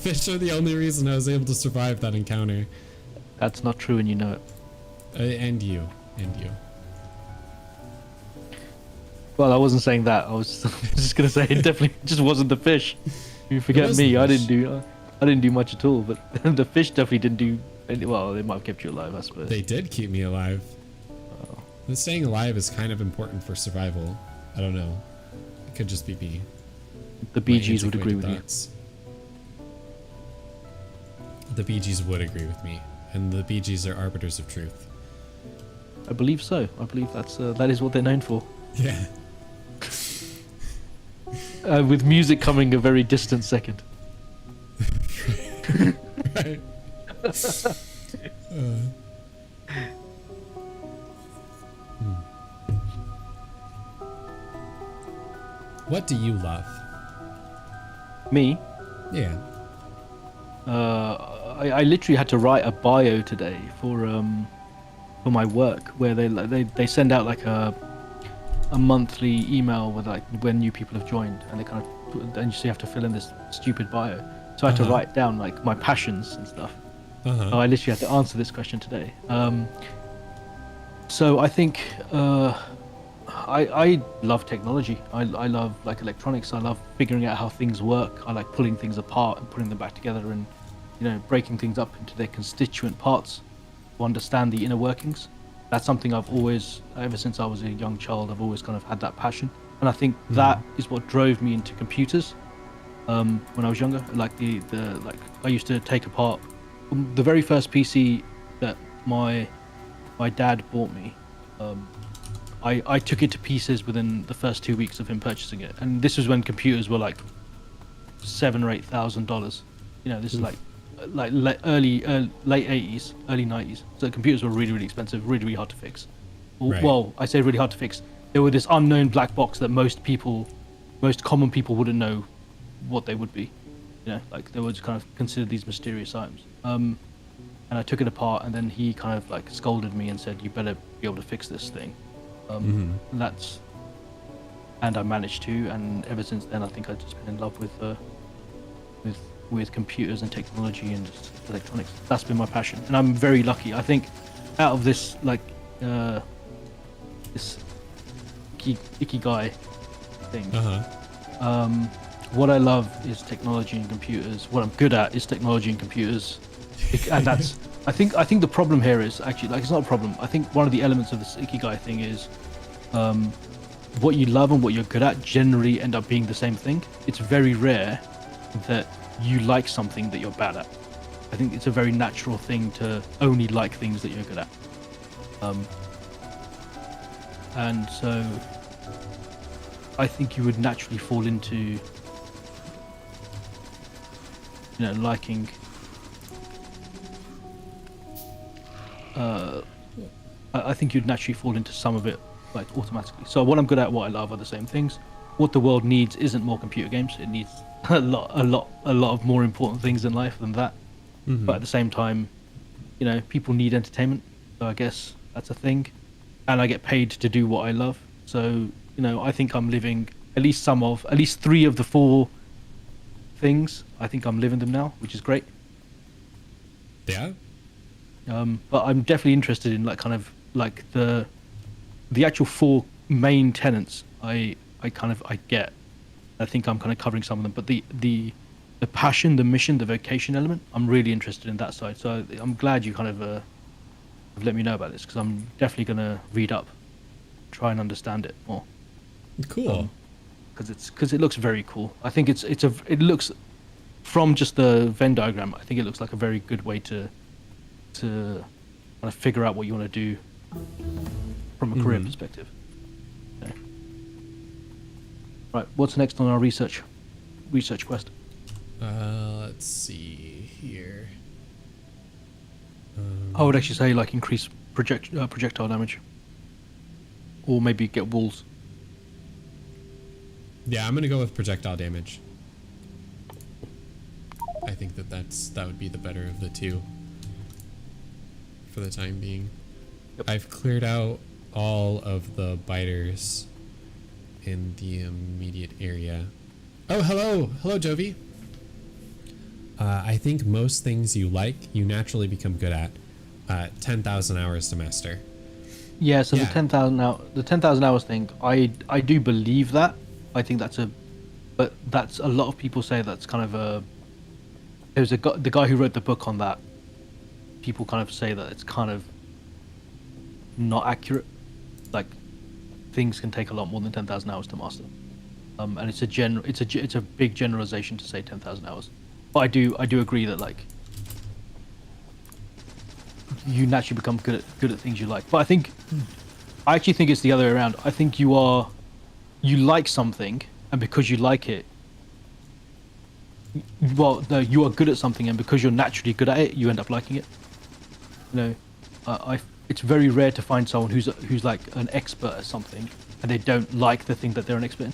Fish are the only reason I was able to survive that encounter. That's not true, and you know it. And you. Well, I wasn't saying that. I was just gonna say it definitely just wasn't the fish. You forget was me. the I fish. didn't do much at all. But the fish definitely didn't do. Well, they might have kept you alive, I suppose. They did keep me alive. And staying alive is kind of important for survival. I don't know. It could just be me. The My Bee Gees would agree antiquated with thoughts. The Bee Gees would agree with me, and the Bee Gees are arbiters of truth. you. I believe so. I believe that is what they're known for. Yeah. With music coming a very distant second. Right. What do you love? Me, Yeah. I literally had to write a bio today for my work, where they send out like a monthly email with like when new people have joined, and they kind of and you have to fill in this stupid bio. So I had to write down like my passions and stuff. Uh-huh. So I literally had to answer this question today. So I think I love technology. I love like electronics. I love figuring out how things work. I like pulling things apart and putting them back together, and breaking things up into their constituent parts to understand the inner workings. That's something I've always, ever since I was a young child, I've always kind of had that passion. And I think that is what drove me into computers when I was younger. Like like I used to take apart the very first PC that my dad bought me. I took it to pieces within the first 2 weeks of him purchasing it, and this was when computers were like $7,000 or $8,000. This is like late 80s, early 90s. So computers were really, really expensive, really, really hard to fix. Right. Well, I say really hard to fix. They were this unknown black box that most common people wouldn't know what they would be. Like they were just kind of considered these mysterious items. And I took it apart, and then he kind of like scolded me and said, "You better be able to fix this thing." And I managed to, and ever since then, I think I've just been in love with computers and technology and just electronics. That's been my passion, and I'm very lucky. I think out of this this ikigai thing, what I love is technology and computers. What I'm good at is technology and computers, and that's. I think the problem here is actually, like, it's not a problem. I think one of the elements of this ikigai thing is what you love and what you're good at generally end up being the same thing. It's very rare that you like something that you're bad at. I think it's a very natural thing to only like things that you're good at. And so I think you would naturally fall into liking I think you'd naturally fall into some of it, like, automatically. So what I'm good at, what I love, are the same things. What the world needs isn't more computer games. It needs a lot of more important things in life than that. But at the same time, people need entertainment. So I guess that's a thing. And I get paid to do what I love. So, I think I'm living at least three of the four things. I think I'm living them now, which is great. Yeah. But I'm definitely interested in the actual four main tenets. I get, I think I'm kind of covering some of them, but the passion, the mission, the vocation element, I'm really interested in that side. So I'm glad you kind of have let me know about this because I'm definitely gonna read up, try and understand it more. Cool. Because it looks very cool. I think it looks from just the Venn diagram. I think it looks like a very good way to kind of figure out what you want to do from a career perspective. Okay. Right, what's next on our research quest? Let's see here. I would actually say like increase projectile damage, or maybe get walls. Yeah, I'm gonna go with projectile damage. I think that would be the better of the two for the time being. Yep. I've cleared out all of the biters in the immediate area. Oh, hello, Jovi. I think most things you like, you naturally become good at. 10,000 hours to master. Yeah, so Yeah. the 10,000 hours thing, I do believe that. I think but that's a lot of people say that's kind of a. There's the guy who wrote the book on that. People kind of say that it's kind of not accurate. Like things can take a lot more than 10,000 hours to master. And it's a big generalization to say 10,000 hours. But I do agree that like you naturally become good at things you like. But I actually think it's the other way around. I think you like something, and because you like it, well, no, you are good at something, and because you're naturally good at it, you end up liking it. You know, it's very rare to find someone who's like an expert at something, and they don't like the thing that they're an expert in.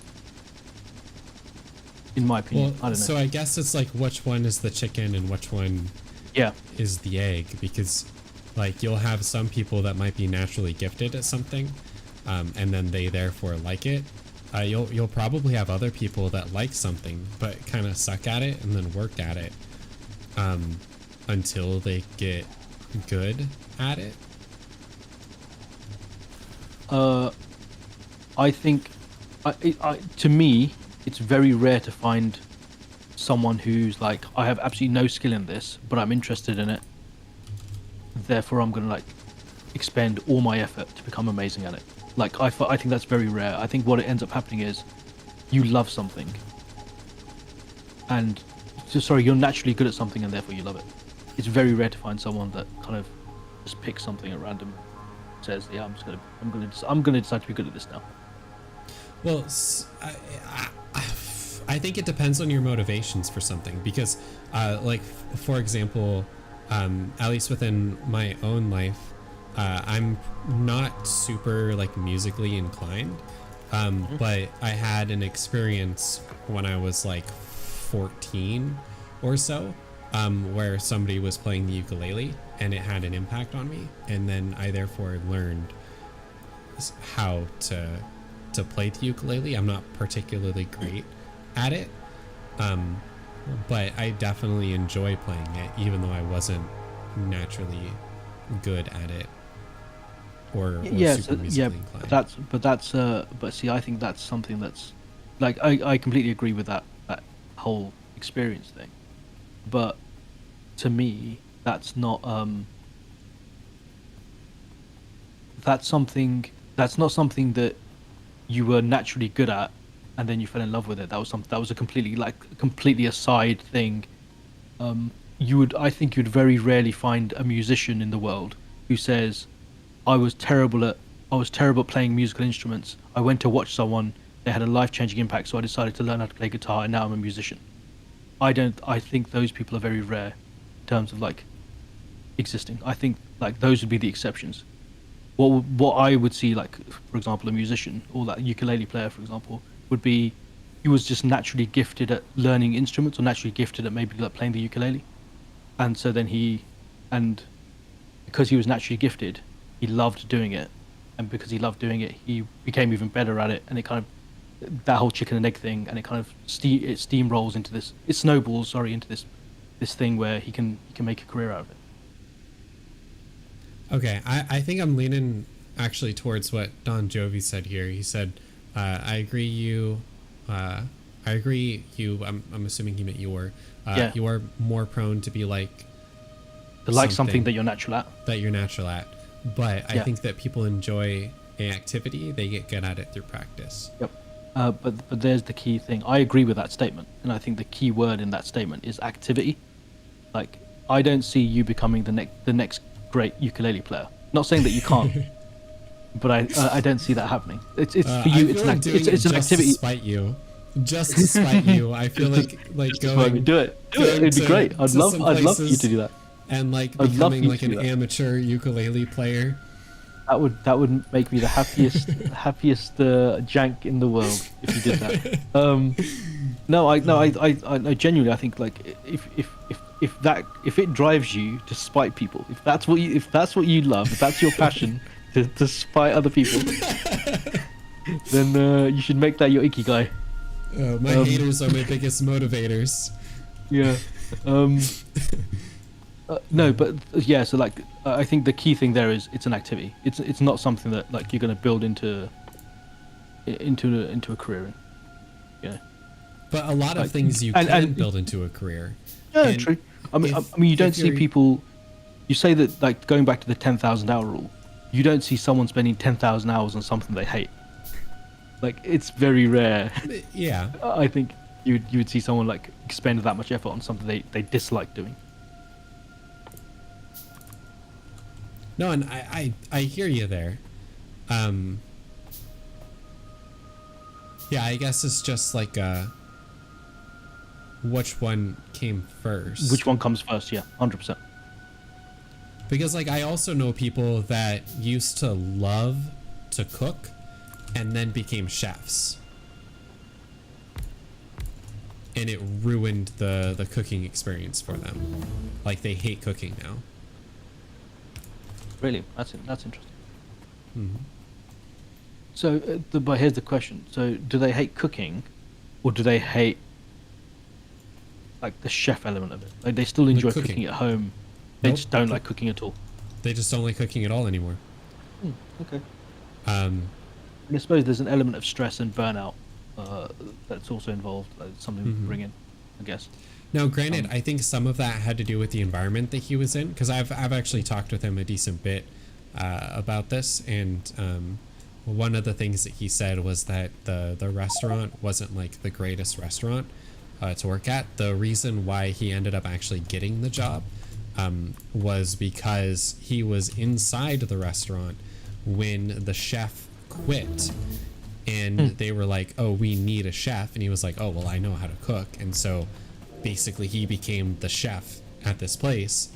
In my opinion, I don't know. So I guess it's like which one is the chicken and which one Yeah, is the egg, because like you'll have some people that might be naturally gifted at something, and then they therefore like it. You'll probably have other people that like something but kind of suck at it and then work at it until they get good at it. I think, to me, it's very rare to find someone who's like, I have absolutely no skill in this, but I'm interested in it. Therefore, I'm gonna like expend all my effort to become amazing at it. Like I think that's very rare. I think what it ends up happening is, you love something, and you're naturally good at something, and therefore you love it. It's very rare to find someone that kind of just picks something at random, says, "Yeah, I'm gonna decide to be good at this now." Well, I think it depends on your motivations for something, because like for example, at least within my own life, I'm not super like musically inclined, but I had an experience when I was like 14 or so, where somebody was playing the ukulele and it had an impact on me, and then I therefore learned how to play the ukulele. I'm not particularly great at it, but I definitely enjoy playing it, even though I wasn't naturally good at it or super musically inclined. But see, I think that's something that's like I completely agree with that whole experience thing. But to me, that's not that's not something that you were naturally good at and then you fell in love with it. That was a completely a side thing. I think you'd very rarely find a musician in the world who says, I was terrible at playing musical instruments. I went to watch someone, they had a life-changing impact, so I decided to learn how to play guitar, and now I'm a musician. I think those people are very rare in terms of like existing. I think like those would be the exceptions. What I would see, like for example, a musician or that ukulele player, for example, would be he was just naturally gifted at learning instruments, or naturally gifted at maybe like playing the ukulele, and so then because he was naturally gifted, he loved doing it, and because he loved doing it, he became even better at it, and it kind of that whole chicken and egg thing, and it kind of steamrolls into this, it snowballs, sorry, into this thing where he can make a career out of it. Okay, I think I'm leaning actually towards what Don Jovi said here. He said, I I agree. I'm assuming he meant you were. Yeah. You are more prone to be like To like something that you're natural at. But I Yeah. think that people enjoy an activity, they get good at it through practice. Yep. But there's the key thing. I agree with that statement, and I think the key word in that statement is activity. Like, I don't see you becoming the next great ukulele player. Not saying that you can't, but I don't see that happening. It's for you. It's an doing it's an just activity. to spite you. Just to spite you. I feel like going. Do it. It'd be great. I'd love for you to do that. And like I'd love becoming for you like to an do that. amateur ukulele player. That would make me the happiest jank in the world if you did that. I genuinely, I think, like, if it drives you to spite people, if that's what you love, if that's your passion to spite other people, then you should make that your ikigai. My haters are my biggest motivators. Yeah. No, but yeah. So like, I think the key thing there is it's an activity. It's not something that like you're going to build into a career in. Yeah. But a lot of Like, things you and- can and- build into a career. Yeah, And true. I mean, if- you don't if see you're- people. You say that, like, going back to the 10,000 hour rule, you don't see someone spending 10,000 hours on something they hate. Like, it's very rare. Yeah. I think you would see someone like expend that much effort on something they dislike doing. No, and I hear you there. Yeah, I guess it's just like which one came first. Which one comes first? Yeah, 100%. Because like I also know people that used to love to cook and then became chefs. And it ruined the cooking experience for them. Like they hate cooking now. Really, that's interesting. Mhm. So, but here's the question: so, do they hate cooking, or do they hate like the chef element of it? Like they still enjoy cooking. cooking at home, they Nope. just don't like cooking at all. They just don't like cooking at all anymore. Okay. Um, And I suppose there's an element of stress and burnout that's also involved. That's something we bring in, I guess. Now, granted, I think some of that had to do with the environment that he was in, because I've actually talked with him a decent bit about this, and one of the things that he said was that the restaurant wasn't like the greatest restaurant to work at. The reason why he ended up actually getting the job was because he was inside the restaurant when the chef quit. And they were like, oh, we need a chef. And he was like, oh, well, I know how to cook. And so basically he became the chef at this place.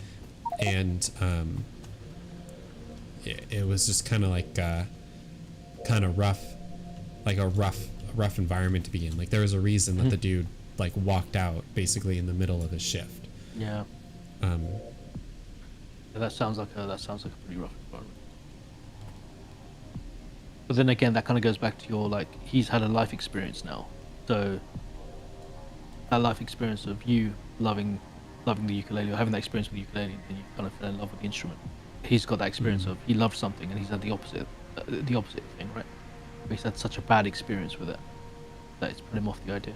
And it was just kind of like kind of rough, like a rough environment to be in. Like there was a reason that the dude like walked out basically in the middle of his shift. Yeah. Yeah, that sounds like a pretty rough environment. But then again, that kind of goes back to your like he's had a life experience now, so that life experience of you loving the ukulele or having that experience with the ukulele, and you kind of fell in love with the instrument. He's got that experience of he loved something and he's had the opposite thing, right? He's had such a bad experience with it that it's put him off the idea.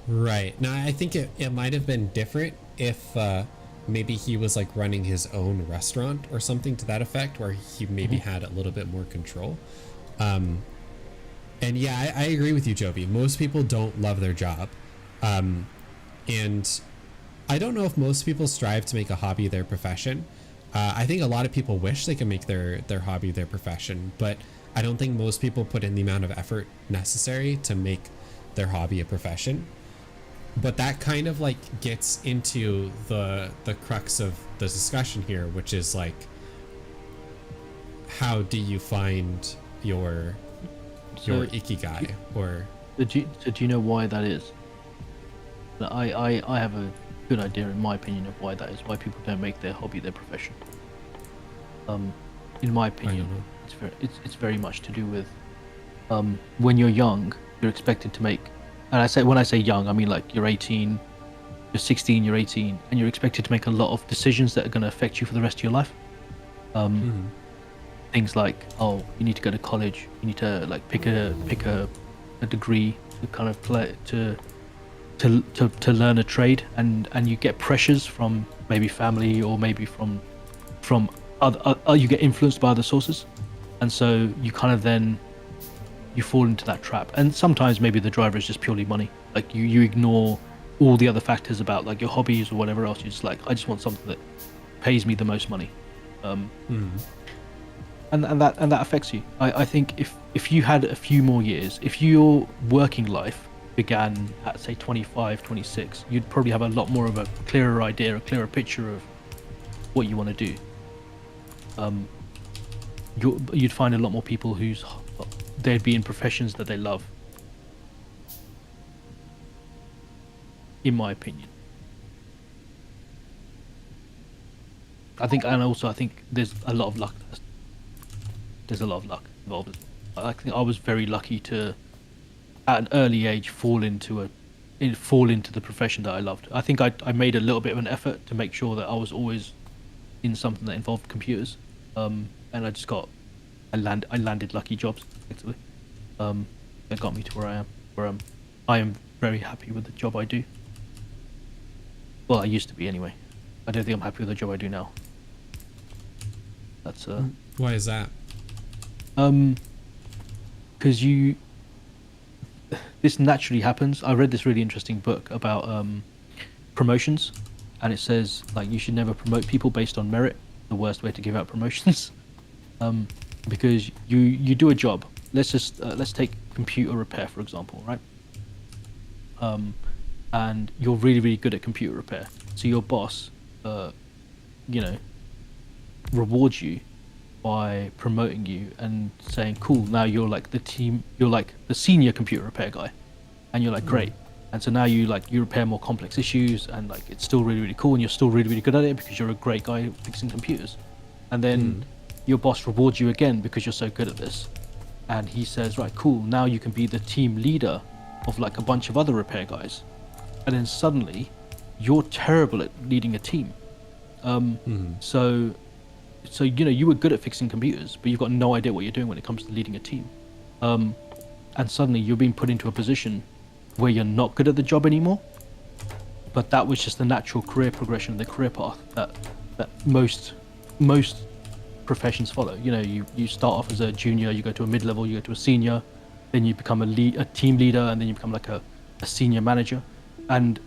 Right. Now, I think it might have been different if maybe he was like running his own restaurant or something to that effect, where he maybe had a little bit more control. And yeah, I agree with you, Jovi. Most people don't love their job. And I don't know if most people strive to make a hobby their profession. I think a lot of people wish they could make their hobby their profession, but I don't think most people put in the amount of effort necessary to make their hobby a profession. But that kind of like gets into the crux of the discussion here, which is like, how do you find your ikigai? Or Do you know why that is? I have a good idea, in my opinion, of why that is. Why people don't make their hobby their profession. In my opinion, it's very much to do with when you're young, you're expected to make. And when I say young, I mean like you're 18, you're 16, you're 18, and you're expected to make a lot of decisions that are going to affect you for the rest of your life. Things like, oh, you need to go to college, you need to like pick a a degree to kind of play to learn a trade, and you get pressures from maybe family or maybe from other you get influenced by other sources, and so you kind of then you fall into that trap. And sometimes maybe the driver is just purely money, like you ignore all the other factors about like your hobbies or whatever else. You're just like, I just want something that pays me the most money. And that affects you. I think if you had a few more years, if your working life began at say 25, 26, you'd probably have a lot more of a clearer idea, a clearer picture of what you want to do. You'd find a lot more people they'd be in professions that they love, in my opinion. I think there's a lot of luck. There's a lot of luck involved. I think I was very lucky to, at an early age, fall into the profession that I loved. I think I made a little bit of an effort to make sure that I was always in something that involved computers, and I landed lucky jobs, effectively. That got me to where I am. I am very happy with the job I do. Well, I used to be anyway. I don't think I'm happy with the job I do now. That's Why is that? Because this naturally happens. I read this really interesting book about promotions, and it says like you should never promote people based on merit. The worst way to give out promotions, because you do a job. Let's take computer repair for example, right? And you're really really good at computer repair, so your boss, rewards you by promoting you and saying, cool, now you're like the senior computer repair guy, and you're like, great. And so now you repair more complex issues, and like it's still really really cool, and you're still really really good at it because you're a great guy fixing computers. And then your boss rewards you again because you're so good at this, and he says, right, cool, now you can be the team leader of like a bunch of other repair guys. And then suddenly you're terrible at leading a team. So you were good at fixing computers, but you've got no idea what you're doing when it comes to leading a team. And suddenly you're being put into a position where you're not good at the job anymore. But that was just the natural career progression, the career path that most professions follow. You start off as a junior, you go to a mid-level, you go to a senior, then you become a team leader, and then you become like a senior manager. And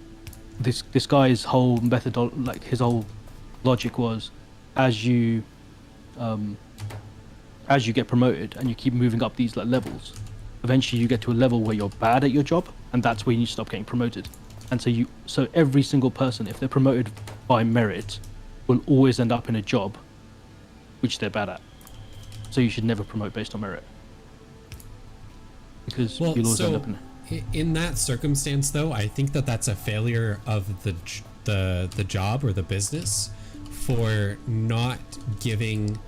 this guy's whole his whole logic was, as you get promoted and you keep moving up these like levels, eventually you get to a level where you're bad at your job, and that's when you stop getting promoted. And so every single person, if they're promoted by merit, will always end up in a job which they're bad at. So you should never promote based on merit, because you'll always end up in that circumstance, though, I think that's a failure of the job or the business for not giving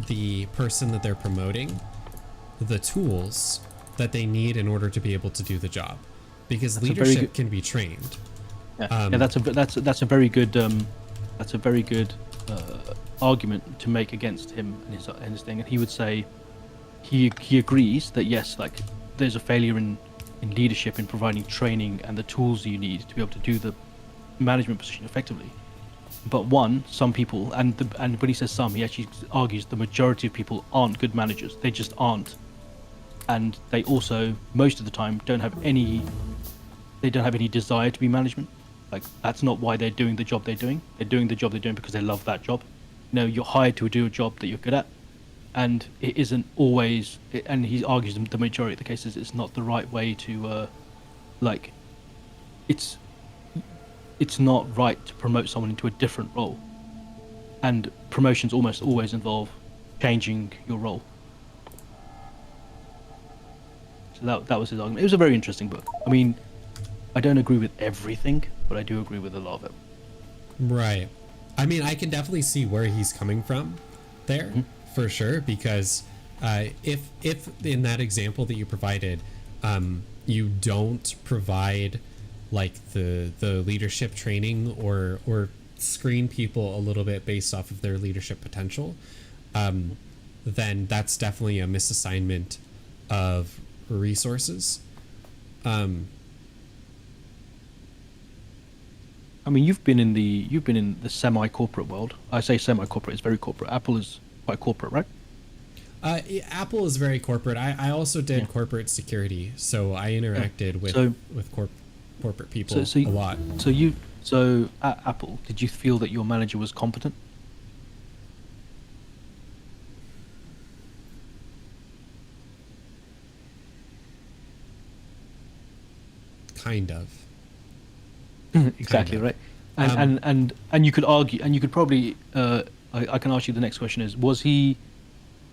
the person that they're promoting the tools that they need in order to be able to do the job, because leadership can be trained. That's a very good argument to make against him and his thing. And he would say he agrees that yes, like there's a failure in leadership, in providing training and the tools you need to be able to do the management position effectively. But some people, and when he says some, he actually argues the majority of people aren't good managers. They just aren't. And they also, most of the time, don't have any desire to be management. Like, that's not why they're doing the job they're doing. They're doing the job they're doing because they love that job. You're hired to do a job that you're good at, and it isn't always, and he argues the majority of the cases, it's not the right way to, it's not right to promote someone into a different role. And promotions almost always involve changing your role. So that was his argument. It was a very interesting book. I mean, I don't agree with everything, but I do agree with a lot of it. Right. I mean, I can definitely see where he's coming from there, for sure, because if in that example that you provided, you don't provide like the leadership training or screen people a little bit based off of their leadership potential, then that's definitely a misassignment of resources. Um, I mean, you've been in the semi-corporate world. I say semi-corporate; it's very corporate. Apple is quite corporate, right? Apple is very corporate. I also Yeah. did corporate security, so I interacted with So, corporate people so, so, a you- lot. so you, so at Apple, did you feel that your manager was competent? Kind of. Exactly of. right. And you could argue, and you could probably. I can ask you the next question: is was he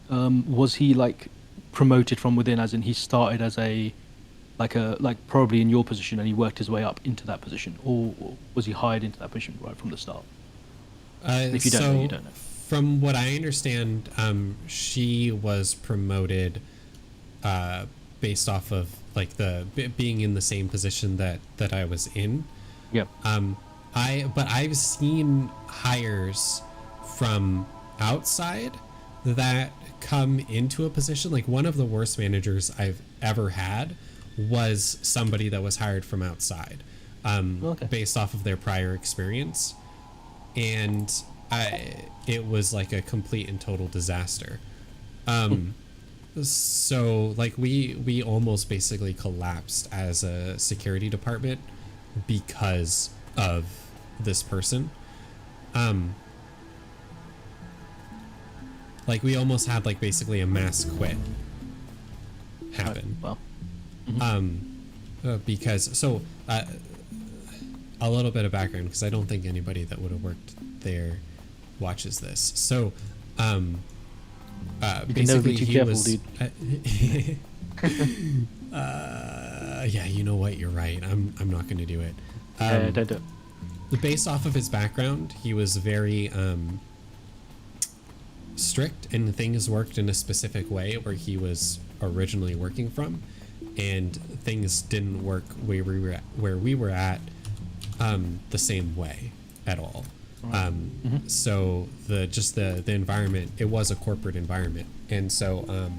like promoted from within, as in he started as a like probably in your position and he worked his way up into that position, or was he hired into that position right from the start? And if you don't know, So, you don't know. from what I understand, she was promoted based off of like being in the same position that I was in. Yeah. I've seen hires from outside that come into a position. Like, one of the worst managers I've ever had was somebody that was hired from outside, Okay. based off of their prior experience, and it was like a complete and total disaster. So like we almost basically collapsed as a security department because of this person. Like, we almost had like basically a mass quit happen. Well. Because so a little bit of background, because I don't think anybody that would have worked there watches this. So You can never be basically too he careful, was dude. yeah, you know what, you're right. I'm not going to do it. Yeah, don't do it. Based off of his background, he was very strict, and things worked in a specific way where he was originally working from, and things didn't work where we were at the same way at all. So the environment, it was a corporate environment, and so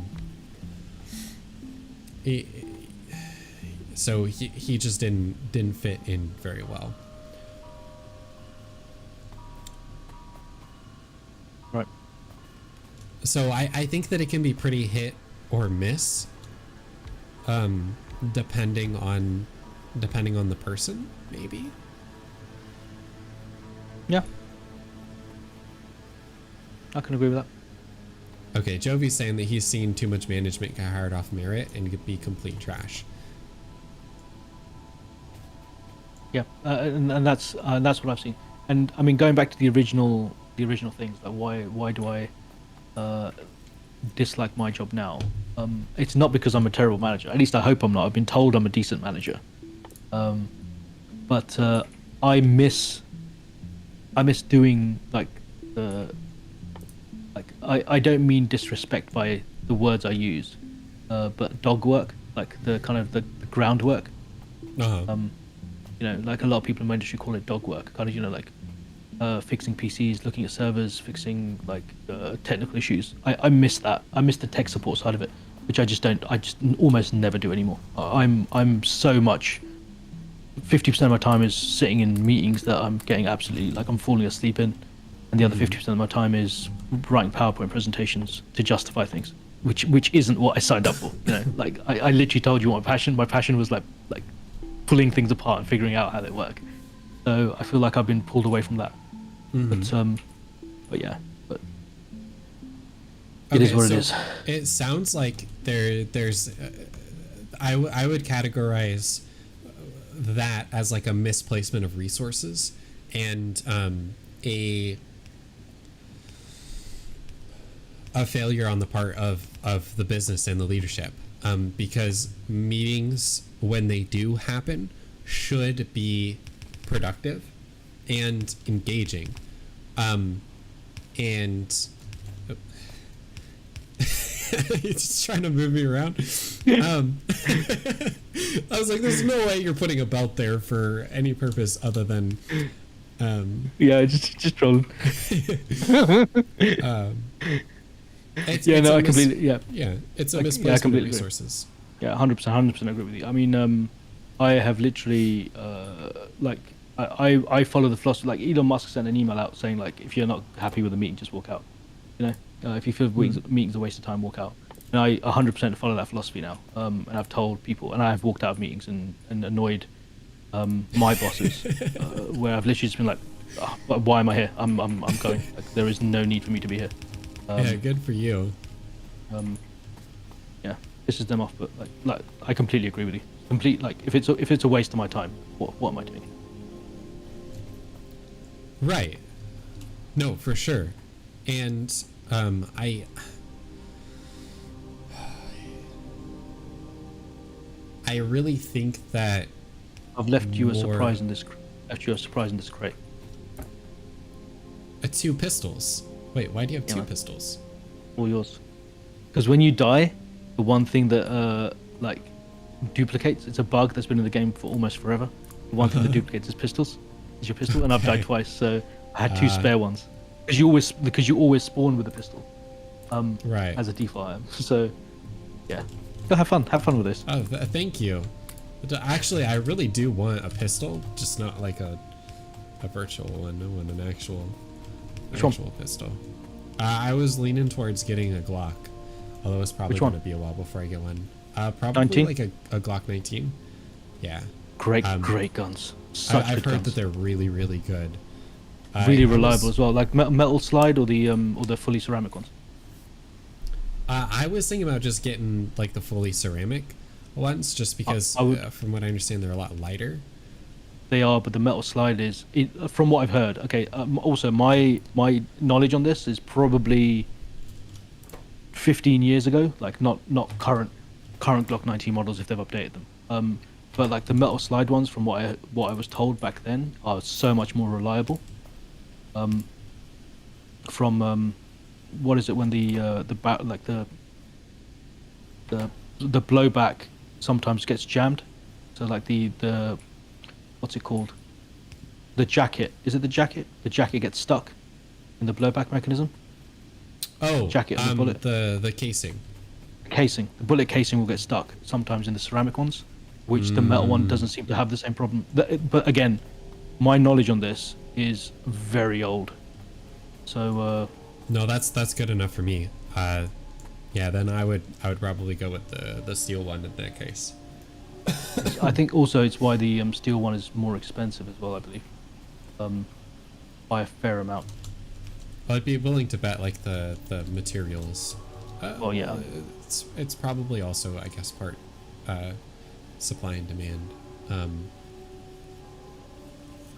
he just didn't fit in very well. Right. So I think that it can be pretty hit or miss, depending on the person, maybe. Yeah. I can agree with that. Okay, Jovi's saying that he's seen too much management get hired off merit and could be complete trash. Yeah, and that's what I've seen. And I mean, going back to the original things, like why do I dislike my job now? It's not because I'm a terrible manager. At least I hope I'm not. I've been told I'm a decent manager. But I miss doing like I don't mean disrespect by the words I use, but dog work, like the kind of the groundwork. Uh-huh. You know, like a lot of people in my industry call it dog work, kind of, you know, like fixing PCs, looking at servers, fixing like technical issues. I miss that. I miss the tech support side of it, which I just almost never do anymore. I'm so much. 50% of my time is sitting in meetings that I'm getting absolutely, like, I'm falling asleep in, and the other 50% of my time is writing PowerPoint presentations to justify things, which isn't what I signed up for. You know, like I literally told you what my passion was, like pulling things apart and figuring out how they work. So I feel like I've been pulled away from that. But yeah, but it is what it is. It sounds like there's I would categorize that as like a misplacement of resources, and a failure on the part of the business and the leadership, because meetings, when they do happen, should be productive and engaging, and he's just trying to move me around. I was like, there's no way you're putting a belt there for any purpose other than Yeah, just trolling. it's Yeah, no, a I completely, yeah. yeah, it's a Yeah, I misplacement of completely agree. resources. Yeah, 100%, 100% agree with you. I mean, I have literally like I follow the philosophy. Like Elon Musk sent an email out saying like if you're not happy with a meeting, just walk out. You know, if you feel meetings are a waste of time, walk out. And I 100% follow that philosophy now. And I've told people, and I have walked out of meetings and annoyed my bosses, where I've literally just been like, oh, why am I here? I'm going. Like, there is no need for me to be here. Yeah, good for you. Yeah, pisses them off, but like I completely agree with you. Like if it's a waste of my time, what am I doing? Right. No, for sure. And I really think that I've left you a more- surprise in this. Left you a surprise in this crate. two pistols. Wait, why do you have two man. pistols? All yours. Because when you die, the one thing that like duplicates, it's a bug that's been in the game for almost forever. The one thing that duplicates is pistols. Is your pistol, and I've died Okay. twice, so I had two spare ones. Because you always spawn with a pistol. Right. As a default. So yeah, go have fun. Have fun with this. Oh, thank you. But actually, I really do want a pistol, just not like a virtual one. I want an actual pistol. I was leaning towards getting a Glock, although it's probably Which one? going to be a while before I get one. Probably 19? like a Glock 19. Yeah. Great guns. Such I've good heard guns. that they're really, really good. Really I reliable was- as well. Like metal slide or the fully ceramic ones. I was thinking about just getting like the fully ceramic ones, just because I would- from what I understand, they're a lot lighter. They are, but the metal slide is, from what I've heard. Okay. Also, my knowledge on this is probably 15 years ago. Like not current Glock 19 models if they've updated them. But like the metal slide ones, from what I was told back then, are so much more reliable. From what is it when the blowback sometimes gets jammed, so like the what's it called, the jacket, is it the jacket gets stuck in the blowback mechanism. Oh, Jacket of the bullet. the casing. The bullet casing will get stuck sometimes in the ceramic ones, which the metal one doesn't seem to have the same problem. But again, my knowledge on this is very old, so No, that's good enough for me. Yeah, then I would probably go with the steel one in that case. I think also it's why the steel one is more expensive as well, I believe, by a fair amount. I'd be willing to bet like the materials. Well, yeah. It's probably also, I guess, part supply and demand.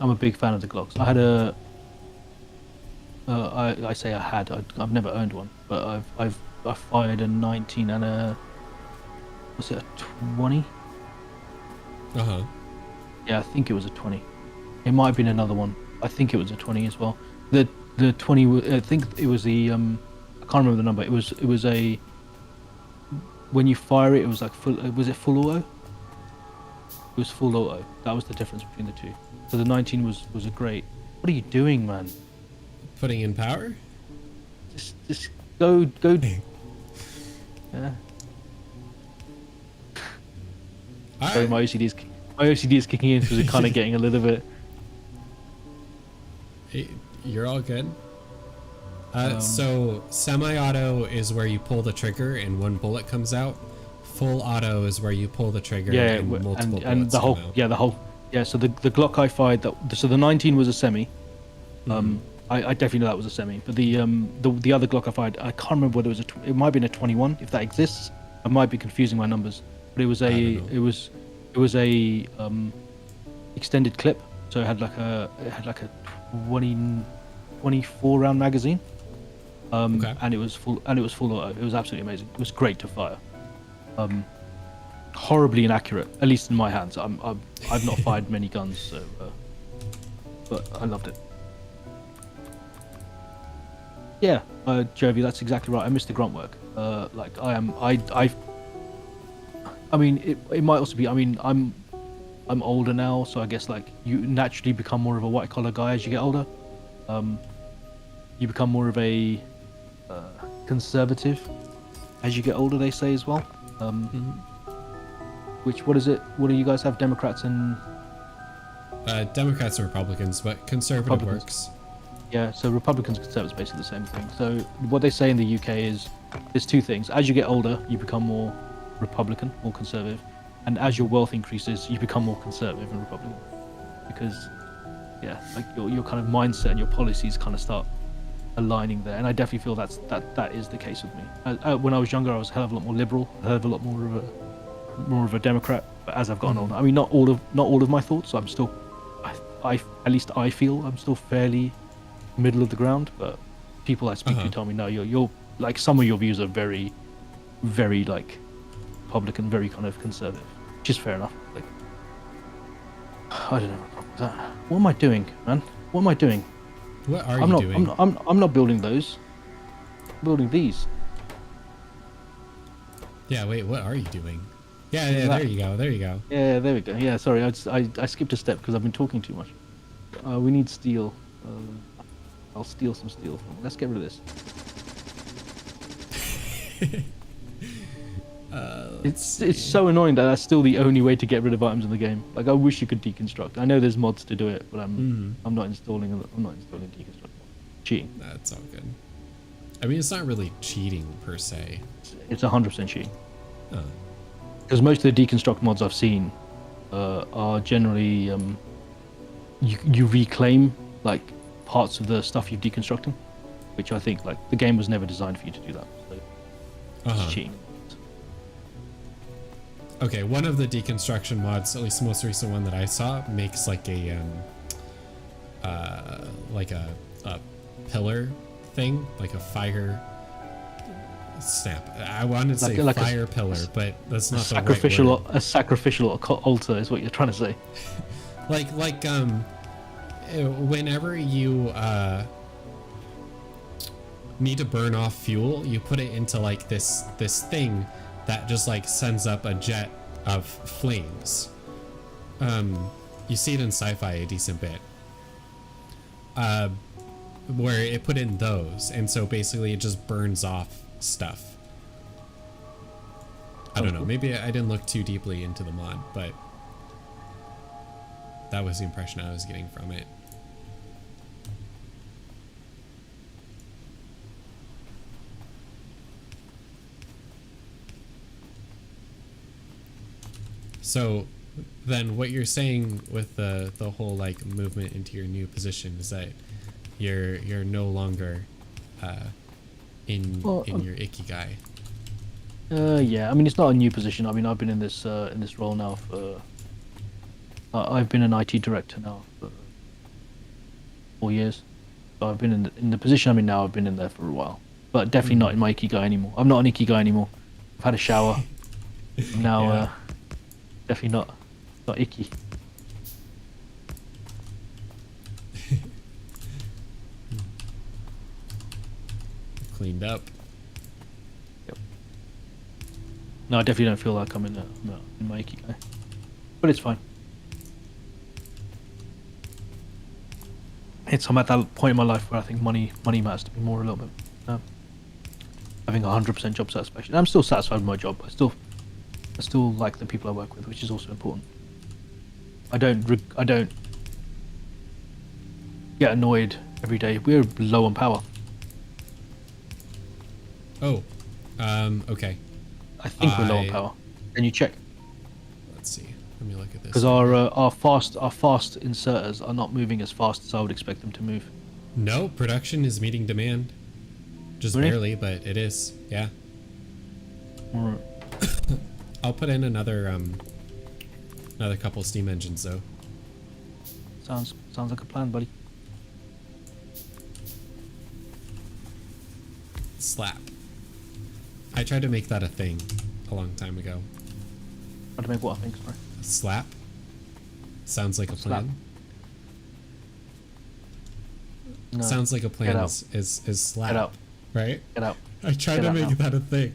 I'm a big fan of the Glocks. I had I say I had. I've never owned one, but I fired a 19 and a, was it a 20? Uh-huh. Yeah, I think it was a 20. It might have been another one. I think it was a 20 as well. The 20. I think it was the I can't remember the number. It was a, when you fire it, it was like full. Was it full auto? It was full auto. That was the difference between the two. So the 19 was a great. What are you doing, man? Putting in power? Just go. Yeah. Sorry, my OCD is kicking in because we're kind of getting a little bit. You're all good. So semi-auto is where you pull the trigger and one bullet comes out. Full auto is where you pull the trigger Yeah, and multiple and bullets the whole come out. So the Glock I fired, so the 19 was a semi. I definitely know that was a semi. But the other Glock I fired, I can't remember whether it might have been a 21 if that exists. I might be confusing my numbers, but it was a extended clip. So it had like a 24 round magazine. Okay. And it was full auto. It was absolutely amazing. It was great to fire. Horribly inaccurate, at least in my hands. I've not fired many guns, so but I loved it. Yeah, Jovi, that's exactly right. I miss the grunt work. Like I mean, it might also be. I mean, I'm older now, so I guess like you naturally become more of a white collar guy as you get older. You become more of a conservative as you get older. They say as well. What is it? What do you guys have? Democrats and Democrats and Republicans, but conservative Republicans. works. Yeah, so Republicans and Conservatives basically the same thing. So what they say in the UK is there's two things. As you get older, you become more Republican, more conservative, and as your wealth increases, you become more conservative and Republican. Because yeah, like your kind of mindset and your policies kind of start aligning there. And I definitely feel that is the case with me. When I was younger, I was a hell of a lot more liberal, a hell of a lot more of a Democrat. But as I've gotten older, I mean, not all of my thoughts. I'm still, I at least I feel I'm still fairly middle of the ground, but people I speak to tell me no, you're like some of your views are very, very like Republican, very kind of conservative, which is fair enough. Like, I don't know what's wrong with that. What am I doing, man? What am I doing? What are you doing? I'm not building those. I'm building these. Yeah, wait, what are you doing? Yeah, there you go, there you go. Yeah, there we go. Yeah, sorry, I skipped a step because I've been talking too much. We need steel. I'll steal some steel from. Let's get rid of this. It's so annoying that that's still the only way to get rid of items in the game. Like I wish you could deconstruct. I know there's mods to do it, but I'm not installing deconstruct. Cheating. That's all good. I mean, it's not really cheating per se. It's 100% cheating. Oh. Because most of the deconstruct mods I've seen are generally you reclaim like parts of the stuff you've deconstructing, which I think like the game was never designed for you to do that. So it's cheating. Okay, one of the deconstruction mods, at least the most recent one that I saw, makes like a pillar thing, like a fire snap. I wanted to say like fire pillar, but that's not the sacrificial. right word. A sacrificial altar is what you're trying to say. like whenever you need to burn off fuel, you put it into like this thing that just like sends up a jet of flames. You see it in sci-fi a decent bit, where it put in those, and so basically it just burns off stuff. I don't know, maybe I didn't look too deeply into the mod, but that was the impression I was getting from it. So then what you're saying with the whole like movement into your new position is that you're no longer in your ikigai. Yeah, I mean it's not a new position. I mean I've been in this role now for I've been an IT director now for 4 years. So I've been in the position I'm in now. I've been in there for a while, but definitely not in my ikigai anymore. I'm not an ikigai anymore. I've had a shower. I'm now Yeah. Definitely not icky. Cleaned up. Yep. No, I definitely don't feel like I'm in my ikigai, but it's fine. I'm at that point in my life where I think money matters to me more a little bit. Having 100% job satisfaction. I'm still satisfied with my job. I still like the people I work with, which is also important. I don't get annoyed every day. We're low on power. Oh, okay. I think we're low on power. Can you check? Let's see. Let me look at this. Because our fast inserters are not moving as fast as I would expect them to move. No, production is meeting demand. Just Really? barely, but it is. Yeah. Alright. I'll put in another couple steam engines though. Sounds like a plan, buddy. Slap. I tried to make that a thing a long time ago. Trying to make what I think, sorry. Slap. Sounds like a Slap. plan. No, Sounds like a plan Get out. is slap. Get out. Right? Get out. I tried Get to out make now. that a thing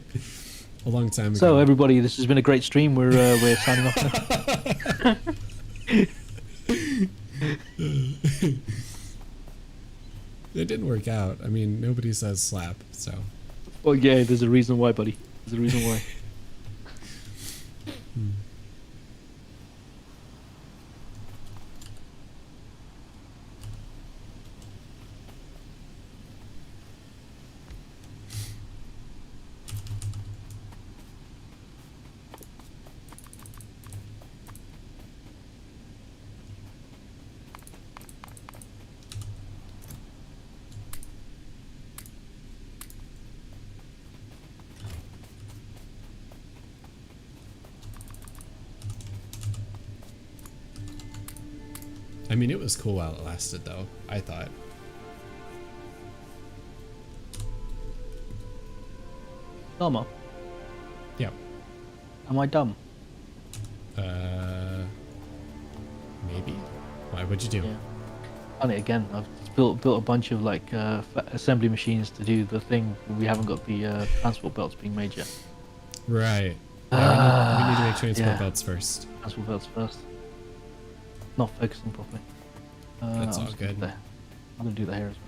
a long time ago. So everybody, this has been a great stream. We're signing off now. It didn't work out. I mean, nobody says slap, so. Well, yeah, there's a reason why, buddy. There's a reason why. I mean, it was cool while it lasted, though, I thought. Llama, Yeah. am I dumb? Maybe. Why would you do? Yeah. Done it again. I've built a bunch of like assembly machines to do the thing. We haven't got the transport belts being made yet. Right. Yeah, we need to make transport yeah. belts first. Transport belts first. Not focusing properly. That's I'm all just gonna good. do that. I'm gonna do that here as well.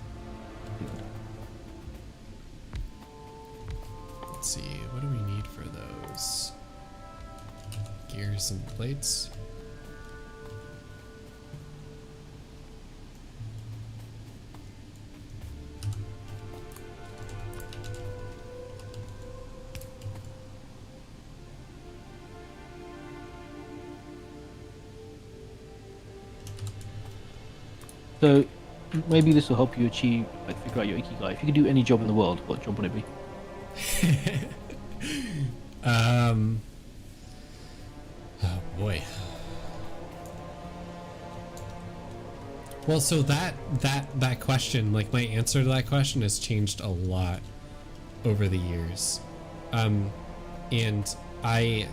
Let's see. What do we need for those? Gears and plates. So maybe this will help you achieve, like, figure out your ikigai. If you could do any job in the world, what job would it be? Oh boy. Well, so that question, like my answer to that question has changed a lot over the years. And I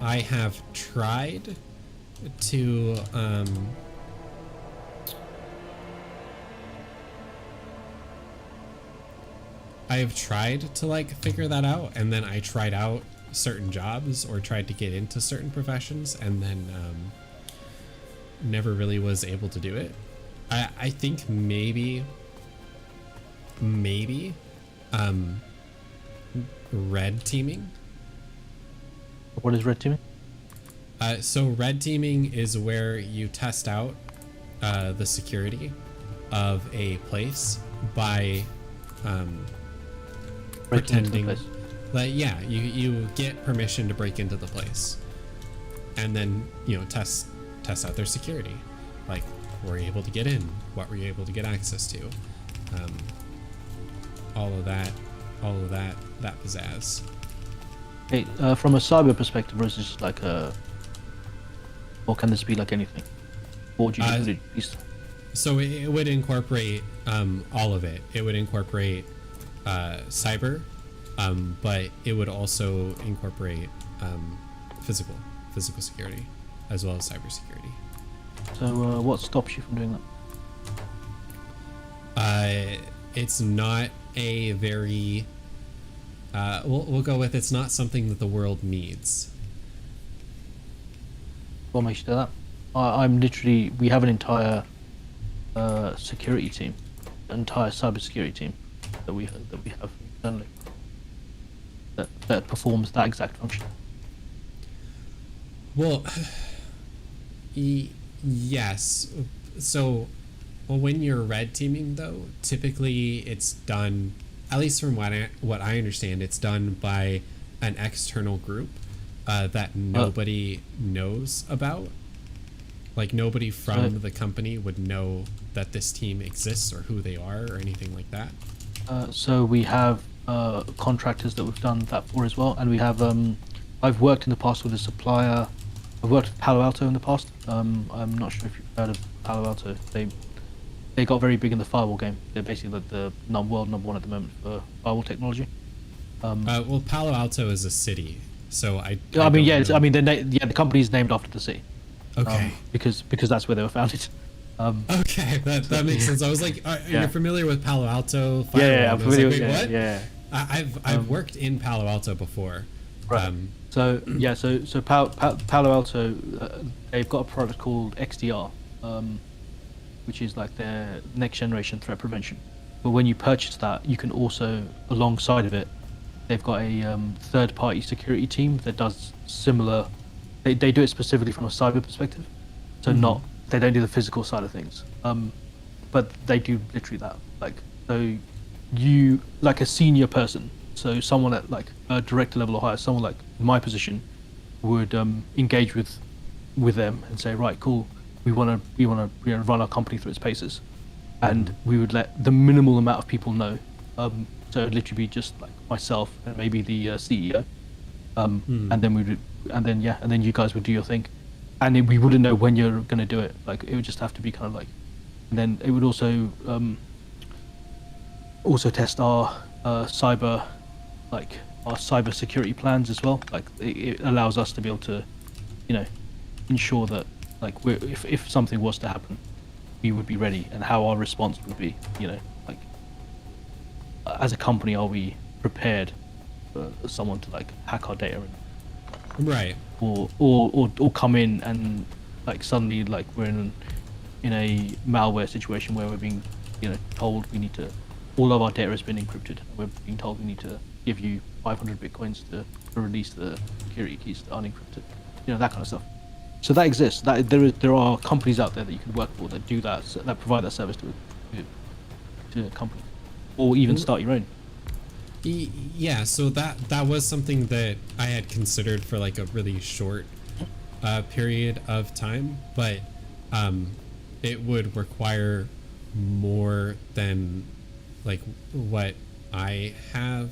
have tried to I have tried to like figure that out, and then I tried out certain jobs or tried to get into certain professions, and then never really was able to do it. I think maybe red teaming. What is red teaming? So red teaming is where you test out the security of a place by pretending that, yeah, you get permission to break into the place, and then, you know, test out their security. Like, were you able to get in? What were you able to get access to? All of that pizzazz. Hey, from a cyber perspective, or is this like a, or can this be like anything? What would you do? So it would incorporate all of it. It would incorporate cyber, but it would also incorporate physical security as well as cyber security. So what stops you from doing that? It's not a very we'll go with, it's not something that the world needs. What makes you do that? I'm literally, we have an entire security team, an entire cybersecurity team that we have internally that performs that exact function. Well, yes. So, well, when you're red teaming, though, typically it's done, at least from what I understand, it's done by an external group that nobody knows about. Like, nobody from the company would know that this team exists or who they are or anything like that. So we have contractors that we've done that for as well, and we have I've worked in the past with a supplier. I've worked with Palo Alto in the past. I'm not sure if you've heard of Palo Alto. They got very big in the firewall game. They're basically like the world number one at the moment for firewall technology. Well, Palo Alto is a city, so I mean, yeah, the company's named after the city. Okay. Because that's where they were founded. Okay, that makes sense. I was like, you're familiar with Palo Alto? Firewall? Yeah, I'm familiar with what? Yeah. I've worked in Palo Alto before. Right. So Palo Alto, they've got a product called XDR, which is like their next generation threat prevention. But when you purchase that, you can also, alongside of it, they've got a third-party security team that does similar. They do it specifically from a cyber perspective, so they don't do the physical side of things. But they do literally that. Like, so you, like a senior person, so someone at like a director level or higher, someone like my position, would engage with them and say, right, cool, we want to run our company through its paces, and we would let the minimal amount of people know. So it'd literally be just like myself and maybe the CEO, and then and then you guys would do your thing. and we wouldn't know when you're going to do it. Like it would just have to be kind of like, and then it would also test our cyber, like our cyber security plans as well. Like it allows us to be able to, you know, ensure that like if something was to happen, we would be ready, and how our response would be. You know, like as a company, are we prepared for someone to like hack our data and Right. or come in and like suddenly like we're in a malware situation where we're being, you know, told we need to, all of our data has been encrypted. We're being told we need to give you 500 bitcoins to release the security keys to unencrypt it. You know, that kind of stuff. So that exists. That there are companies out there that you can work for that do that, that provide that service to a company, or even start your own. Yeah, so that was something that I had considered for like a really short period of time, but it would require more than like what I have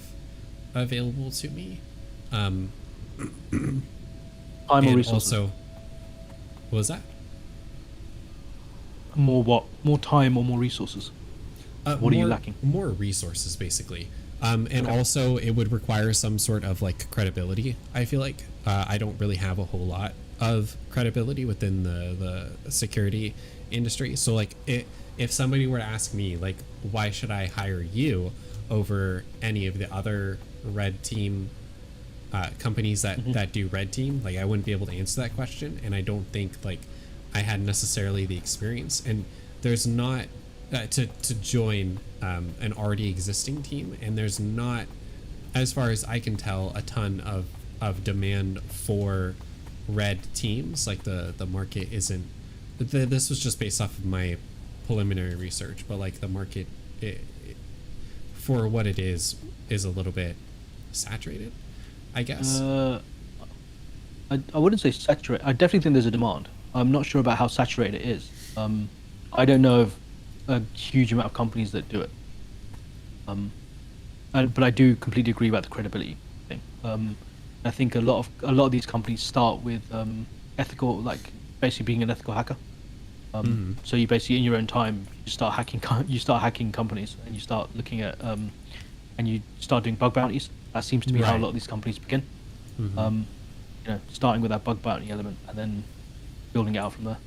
available to me. Time or And resources. also, what was that? More what? More time or more resources? What are you More lacking? more resources, basically. And Okay. also, it would require some sort of like credibility. I feel like I don't really have a whole lot of credibility within the security industry. So like, if somebody were to ask me like, why should I hire you over any of the other red team companies that do red team, like I wouldn't be able to answer that question, and I don't think like I had necessarily the experience, and there's not to join an already existing team, and there's not, as far as I can tell, a ton of demand for red teams. Like the market isn't, this was just based off of my preliminary research, but like the market for what it is a little bit saturated, I guess. I wouldn't say saturated. I definitely think there's a demand. I'm not sure about how saturated it is. I don't know of a huge amount of companies that do it. But I do completely agree about the credibility thing. I think a lot of these companies start with ethical, like basically being an ethical hacker. So you basically in your own time you start hacking you start hacking companies, and you start looking at and you start doing bug bounties. That seems to be how a Right. lot of these companies begin. Um, you know, starting with that bug bounty element and then building it out from there.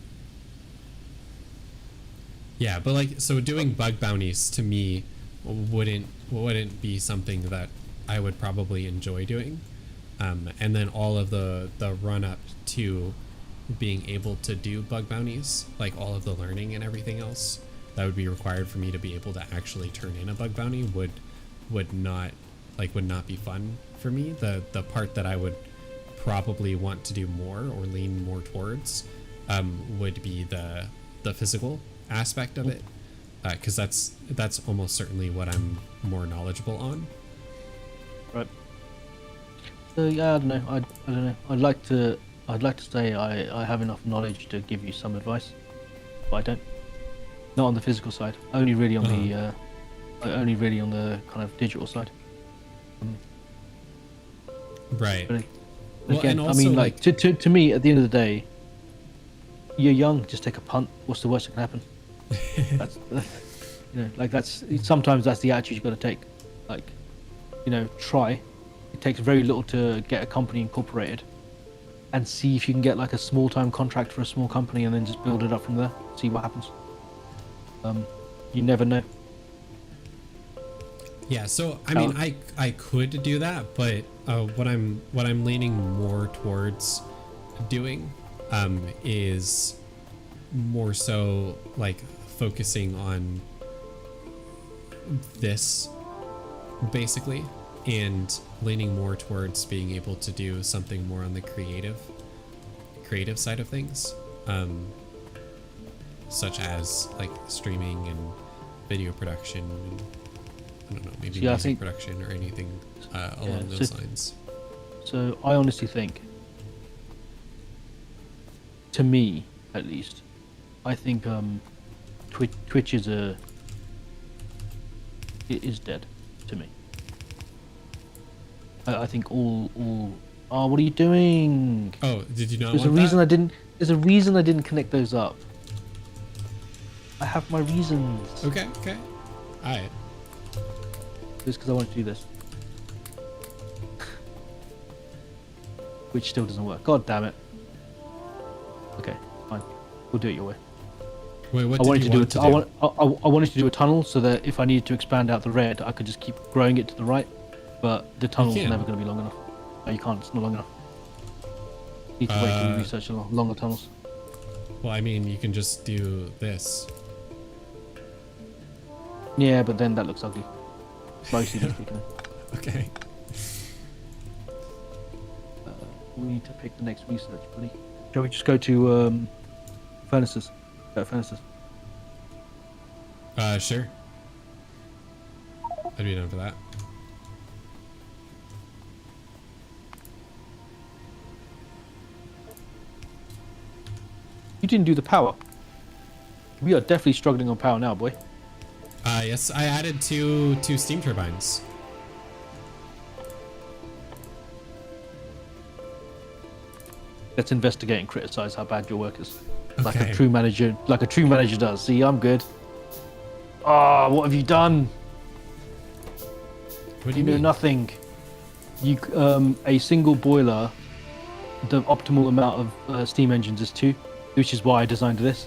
Yeah, but like, so doing bug bounties to me wouldn't be something that I would probably enjoy doing. And then all of the run up to being able to do bug bounties, like all of the learning and everything else that would be required for me to be able to actually turn in a bug bounty would not be fun for me. The part that I would probably want to do more or lean more towards would be the physical aspect of it, because that's almost certainly what I'm more knowledgeable on. Right. So yeah, I don't know. I don't know. I'd like to say I have enough knowledge to give you some advice, but I don't. Not on the physical side. Only really on only really on the kind of digital side. Right. But Well, again, and I also mean, like to me, at the end of the day, you're young. Just take a punt. What's the worst that can happen? That's you know, like that's sometimes that's the attitude you got to take. Like, you know, try. It takes very little to get a company incorporated, and see if you can get like a small time contract for a small company, and then just build it up from there. See what happens. You never know. Yeah, so I mean, I could do that, but what I'm leaning more towards doing is more so like focusing on this basically, and leaning more towards being able to do something more on the creative side of things, such as like streaming and video production and, I don't know, maybe Yeah, I music think- production or anything along Yeah, those so- lines. So I honestly think, to me at least, I think Twitch is it is dead to me. I think all Oh, what are you doing? Oh, did you not There's a want reason that? I didn't. There's a reason I didn't connect those up. I have my reasons. Okay, okay. Alright. Just because I wanted to do this, which still doesn't work. God damn it. Okay, fine. We'll do it your way. Wait, what I did wanted you to do want it. to I do? want. I wanted to do a tunnel so that if I needed to expand out the red, I could just keep growing it to the right. But the tunnel's can. never going to be long enough. No, you can't. It's not long enough. Need to wait till we research longer tunnels. Well, I mean, you can just do this. Yeah, but then that looks ugly. Mostly speaking. Okay. We need to pick the next research, buddy. Shall we just go to furnaces? Furnaces. Sure. I'd be down for that. You didn't do the power. We are definitely struggling on power now, boy. Yes, I added two steam turbines. Let's investigate and criticize how bad your work is. Like Okay. a true manager does. See, I'm good. Ah, what have you done? What do You you know mean? nothing. You a single boiler, the optimal amount of steam engines is 2, which is why I designed this.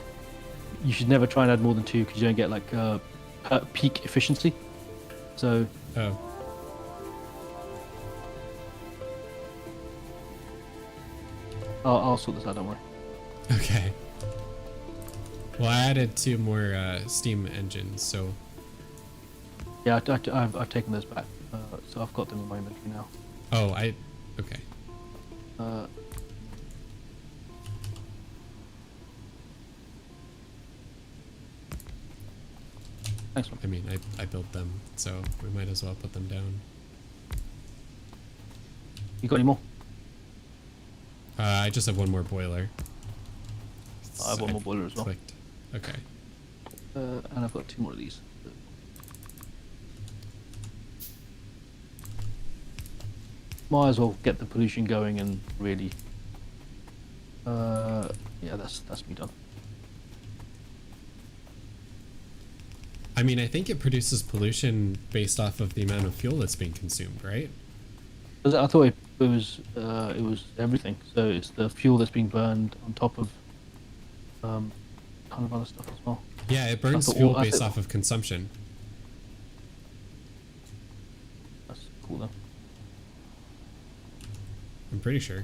You should never try and add more than 2 because you don't get like peak efficiency. So Oh. I'll sort this out. Don't worry. Okay. Well, I added 2 more steam engines, so Yeah, I've taken those back, so I've got them in my inventory now. okay. Uh, Thanks, man. I mean, I built them, so we might as well put them down. You got any more? I just have 1 more boiler. I have one more boiler as well. Clicked. Okay. And I've got 2 more of these. Might as well get the pollution going and really. Yeah, that's me done. I mean, I think it produces pollution based off of the amount of fuel that's being consumed, right? I thought it was everything. So it's the fuel that's being burned on top of ton of other stuff as well. Yeah, it burns thought fuel I based thought- off of consumption. That's cool though. I'm pretty sure.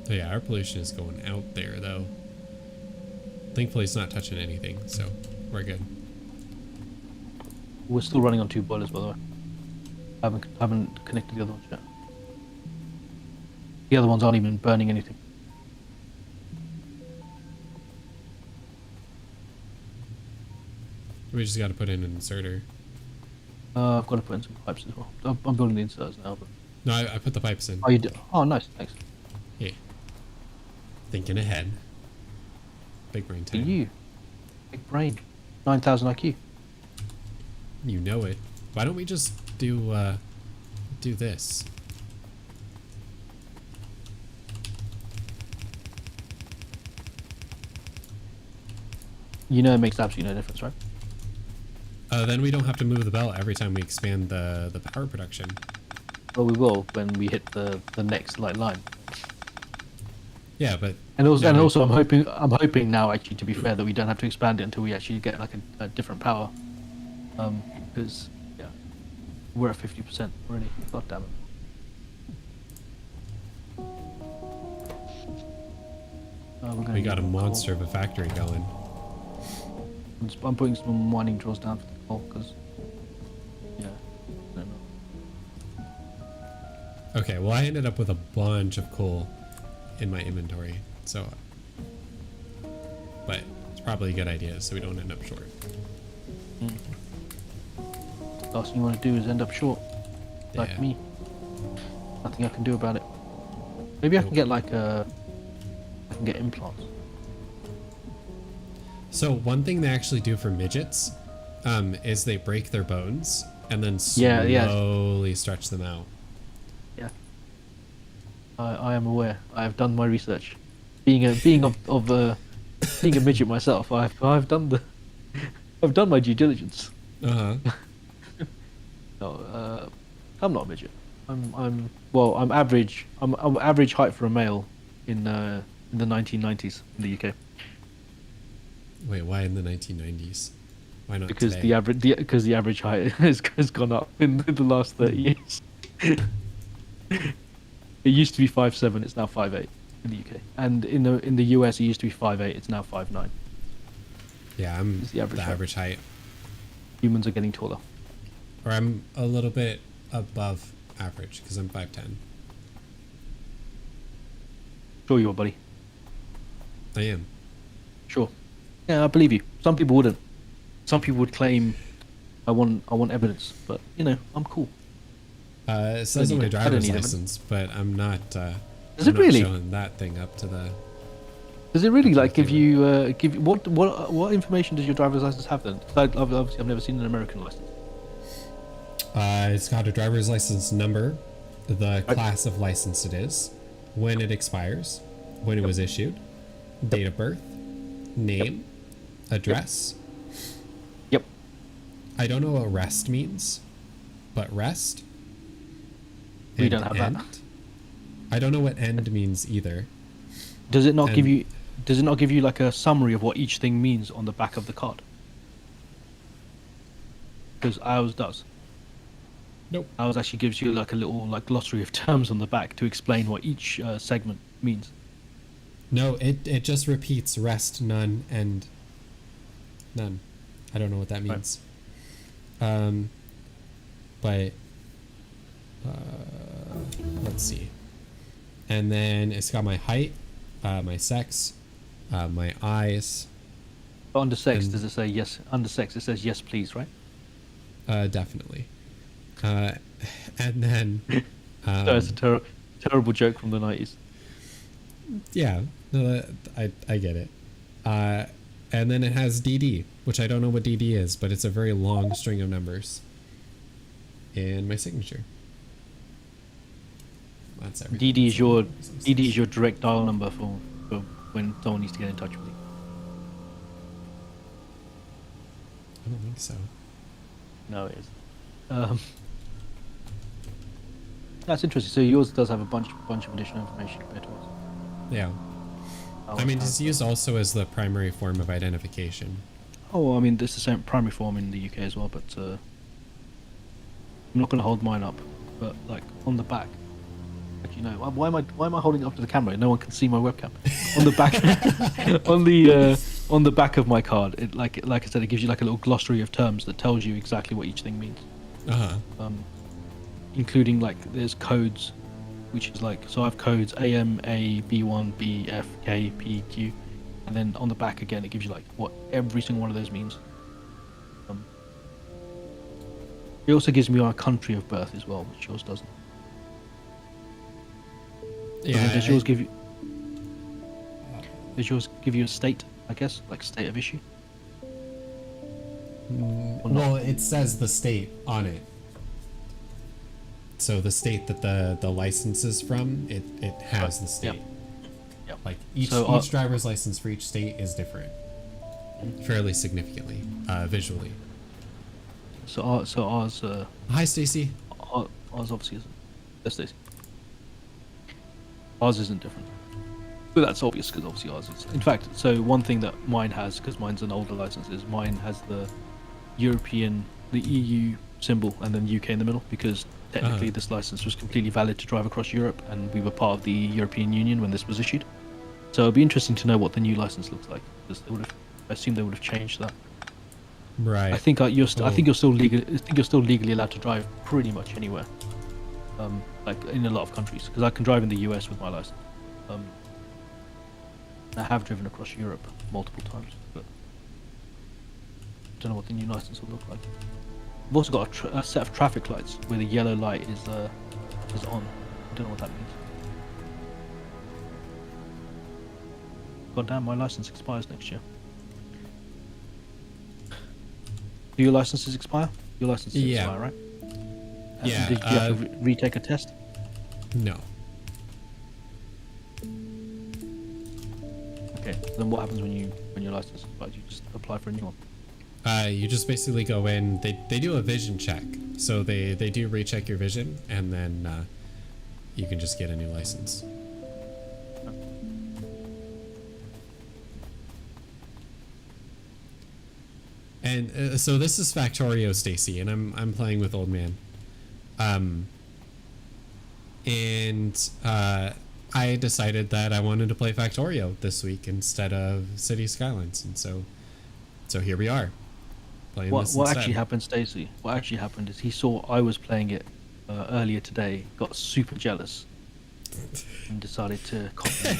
So yeah, our pollution is going out there though. Thankfully it's not touching anything, so we're good. We're still running on 2 boilers, by the way. Haven't connected the other ones yet. The other ones aren't even burning anything. We just got to put in an inserter. I've got to put in some pipes as well. I'm building the inserters now, but. No, I put the pipes in. Oh, you do? Oh, nice. Thanks. Yeah. Thinking ahead. Big brain For time. you, big brain, 9,000 IQ. You know it. Why don't we just do this? You know it makes absolutely no difference, right? Then we don't have to move the belt every time we expand the power production. Well, we will when we hit the next line. Yeah, but And also, Yeah, we- I'm hoping now, actually, to be fair, that we don't have to expand it until we actually get like a different power. Because yeah, we're at 50% already. God damn it. We're gonna we need got a more coal. monster of a factory going. I'm putting some mining drills down for the coal because yeah, I don't know. Okay, well I ended up with a bunch of coal in my inventory, so but it's probably a good idea so we don't end up short. Last thing you want to do is end up short, like Yeah. me. Nothing I can do about it. Maybe I can get like I can get implants. So one thing they actually do for midgets is they break their bones and then Yeah, yeah. slowly stretch them out. Yeah. I am aware. I have done my research. Being a midget myself, I've done the I've done my due diligence. Uh-huh. No, I'm not a midget. I'm average. I'm average height for a male in the 1990s in the UK. Wait, why in the 1990s? Why not Because today? because the average height has gone up in the last 30 years. It used to be 5'7", it's now 5'8" in the UK, and in the US it used to be 5'8", it's now 5'9". Yeah, I'm It's the average the height. average height. Humans are getting taller. Or I'm a little bit above average because I'm 5'10". Sure you are, buddy. I am. Sure. Yeah, I believe you. Some people wouldn't. Some people would claim, I want evidence, but I'm cool. It says on my I don't driver's need license, but I'm not. Does I'm it not really? showing that thing up to the. Does it really Up to like the give you what information does your driver's license have then? 'Cause obviously I've never seen an American license. It's got a driver's license number, the class of license it is, when it expires, when it was issued, date of birth, name, address. Yep. I don't know what rest means, but rest. We and don't have that. end. I don't know what end means either. Does it not give And- you? Does it not give you like a summary of what each thing means on the back of the card? Because ours does. Nope. Ours actually gives you like a little like glossary of terms on the back to explain what each segment means. No, it just repeats rest, none, and none. I don't know what that means. But let's see. And then it's got my height, my sex, my eyes, But under sex, And- does it say yes? Under sex, it says yes, please, right? definitely. And then, So it's a terrible joke from the 90s. yeah, no, I get it. And then it has DD, which I don't know what DD is, but it's a very long string of numbers. And my signature. That's everything. DD is your direct dial number for when someone needs to get in touch with you. I don't think so. No, it is. That's interesting. So yours does have a bunch of additional information compared to us. Yeah. I mean, it's used also as the primary form of identification. Oh, I mean, it's the same primary form in the UK as well, but I'm not going to hold mine up. But like on the back, like, why am I holding it up to the camera? No one can see my webcam. On the back, on the back of my card, it like I said, it gives you like a little glossary of terms that tells you exactly what each thing means. Including like there's codes, which is like, so I have codes AM, A, B1, B, F, K, P, Q, and then on the back again it gives you like what every single one of those means. It also gives me our country of birth as well, which yours doesn't. Yeah. Does yours give you a state, I guess, like state of issue? Or not? Well, it says the state on it. So the state that the license is from, it has the state. Yep. Like each driver's license for each state is different, fairly significantly, visually. So ours. Hi, Stacy. Ours obviously isn't. Yes, Stacey. Ours isn't different. But that's obvious because obviously ours is. In fact, so one thing that mine has, because mine's an older license, is mine has the EU symbol and then UK in the middle, because technically this license was completely valid to drive across Europe, and we were part of the European Union when this was issued. So it'd be interesting to know what the new license looks like, because I assume they would have changed that. Right. I think you're still legally allowed to drive pretty much anywhere, like in a lot of countries. Because I can drive in the US with my license. I have driven across Europe multiple times, but I don't know what the new license will look like. I've also got a set of traffic lights where the yellow light is on. I don't know what that means. God damn, my license expires next year. Do your licenses expire? Your licenses Yeah. expire, right? Yeah, Did you have to retake a test? No. Okay. So then what happens when your license expires? You just apply for a new one. You just basically go in. They do a vision check, so they do recheck your vision, and then you can just get a new license. And so this is Factorio, Stacy, and I'm playing with Oldman. I decided that I wanted to play Factorio this week instead of City Skylines, and so here we are. Playing What this what instead. actually happened, Stacey? What actually happened is he saw I was playing it earlier today, got super jealous, and decided to copy me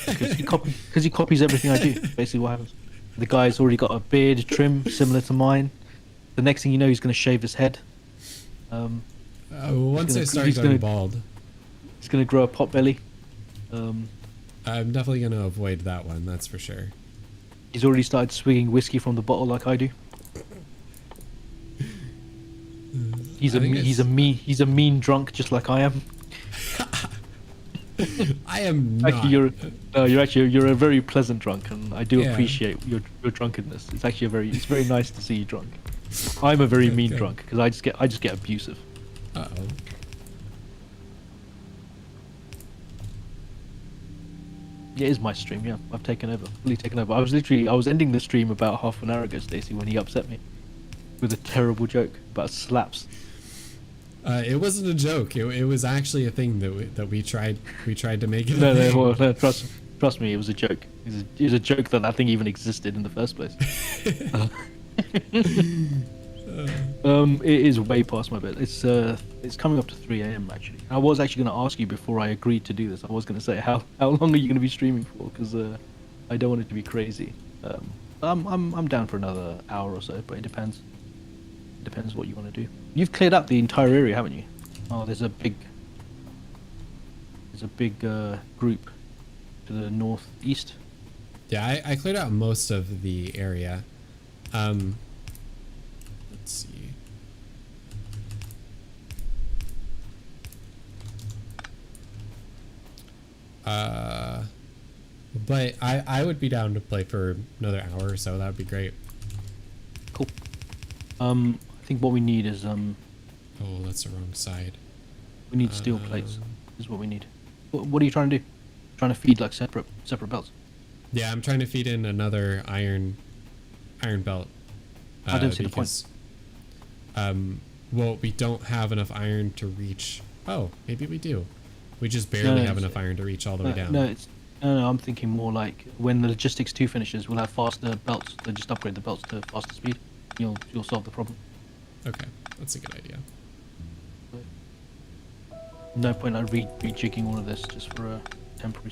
because he copies everything I do. Basically, what happens? The guy's already got a beard trim similar to mine. The next thing you know, he's going to shave his head. Once I start he's going gonna- bald, He's going to grow a pot belly. I'm definitely going to avoid that one. That's for sure. He's already started swigging whiskey from the bottle like I do. He's I a think he's a mean drunk just like I am. I am not. Actually you're a very pleasant drunk, and I do Yeah. appreciate your drunkenness. It's actually it's very nice to see you drunk. I'm a very Good, mean good. drunk because I just get abusive. Uh-oh. Yeah, it is my stream. Yeah, I've taken over, fully taken over. I was ending the stream about half an hour ago, Stacey, when he upset me with a terrible joke about slaps. It wasn't a joke. It was actually a thing that we tried to make it. No, a thing. no, trust me, it was a joke. It was a joke that thing even existed in the first place. It is way past my bed. It's coming up to 3 a.m. actually. I was actually going to ask you before I agreed to do this. I was going to say how long are you going to be streaming for? Because I don't want it to be crazy. I'm down for another hour or so, but it depends. It depends what you want to do. You've cleared up the entire area, haven't you? Oh, there's a big group to the northeast. Yeah, I cleared out most of the area. Let's see. But I would be down to play for another hour or so. That would be great. Cool. I think what we need is Oh, that's the wrong side. we need steel plates. Is what we need. What are you trying to do? Trying to feed like separate belts? Yeah, I'm trying to feed in another iron belt. I don't see the point. Well, we don't have enough iron to reach. Oh, maybe we do. We just barely have enough iron to reach all the way down. No, I'm thinking more like when the Logistics 2 finishes, we'll have faster belts. They'll just upgrade the belts to faster speed. You'll solve the problem. Okay, that's a good idea. No point in rejigging all of this just for a temporary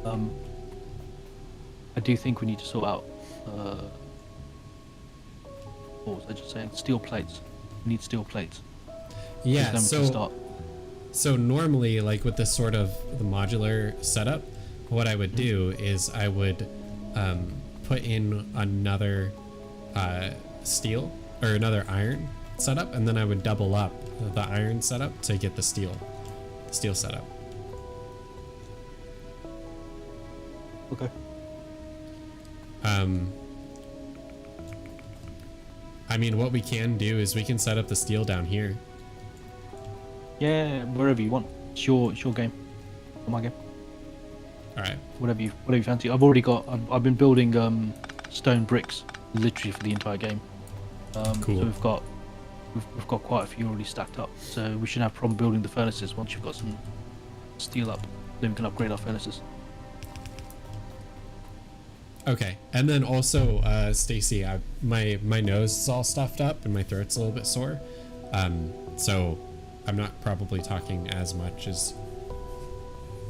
solution. I do think we need to sort out. What was I just saying? Steel plates. We need steel plates. Yeah, Then we can start. so normally, like with this sort of the modular setup, what I would do is I would put in another steel or another iron setup, and then I would double up the iron setup to get the steel setup. Okay. I mean, what we can do is we can set up the steel down here. Yeah, wherever you want. It's your game. Not my game. All right. Whatever you fancy. I've been building stone bricks literally for the entire game. Cool. So we've got quite a few already stacked up. So we shouldn't have a problem building the furnaces once you've got some steel up. Then we can upgrade our furnaces. Okay, and then also, Stacy, my nose is all stuffed up and my throat's a little bit sore, so I'm not probably talking as much as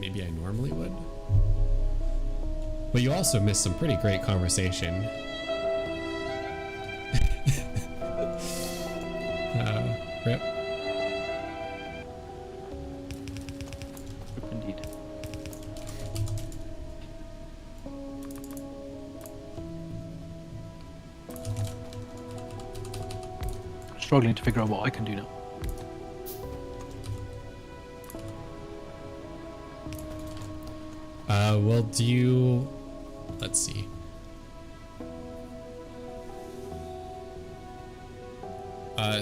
maybe I normally would. But you also missed some pretty great conversation. Rip. Indeed. struggling to figure out what I can do now. Well, do you... Let's see.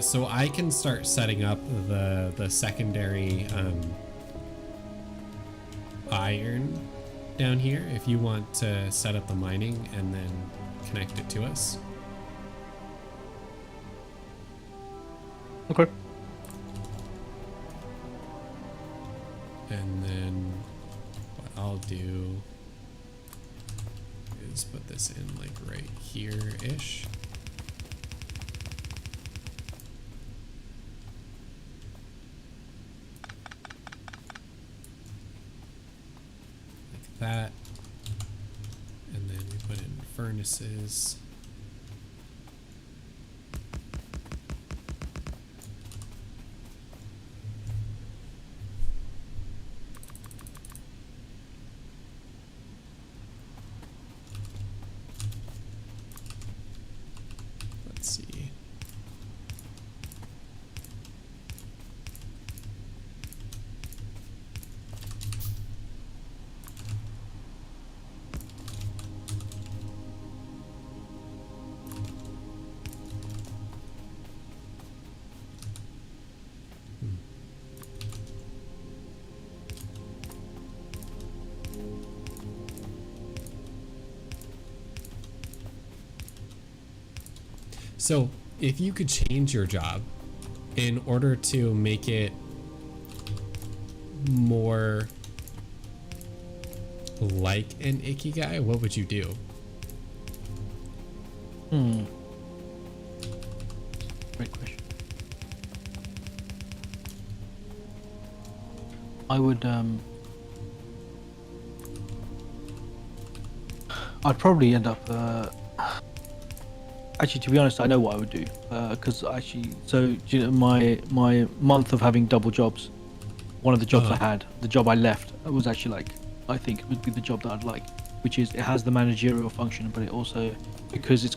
So I can start setting up the secondary iron down here if you want to set up the mining and then connect it to us. Okay. And then what I'll do is put this in like right here-ish. Like that. And then we put in furnaces. Let's see. So if you could change your job in order to make it more like an ikigai, what would you do? Great question. I would I'd probably end up actually, to be honest, I know what I would do, because actually, so you know, my month of having double jobs, one of the jobs I had, the job I left, was actually like, I think it would be the job that I'd like, which is it has the managerial function, but it also, because it's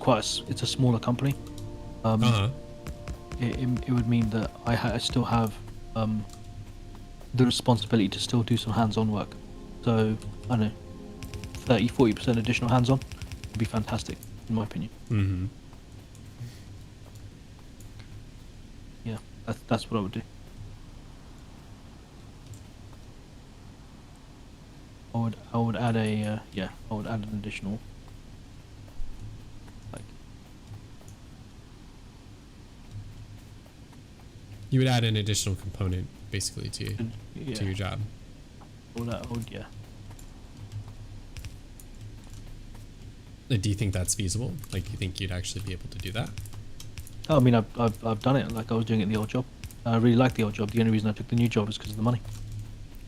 it's a smaller company, it would mean that I still have the responsibility to still do some hands-on work. So I don't know, 30-40% additional hands-on would be fantastic, in my opinion. Mm-hmm. Yeah, that's what I would do. I would add a yeah, I would add an additional, like, You would add an additional component basically to yeah, your job. I would, yeah. Do you think that's feasible? Like, you think you'd actually be able to do that? I mean, I've done it. Like I was doing it in the old job. I really liked the old job. The only reason I took the new job is because of the money.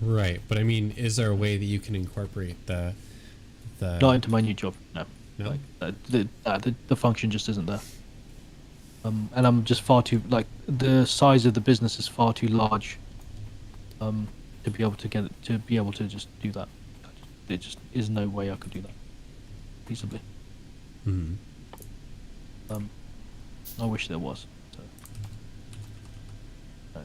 Right, but I mean, is there a way that you can incorporate the Not into my new job. No. No? Like, the function just isn't there. And I'm just far too, like, the size of the business is far too large. To be able to get it, to be able to just do that. There just is no way I could do that feasibly. Mhm. I wish there was. So. No.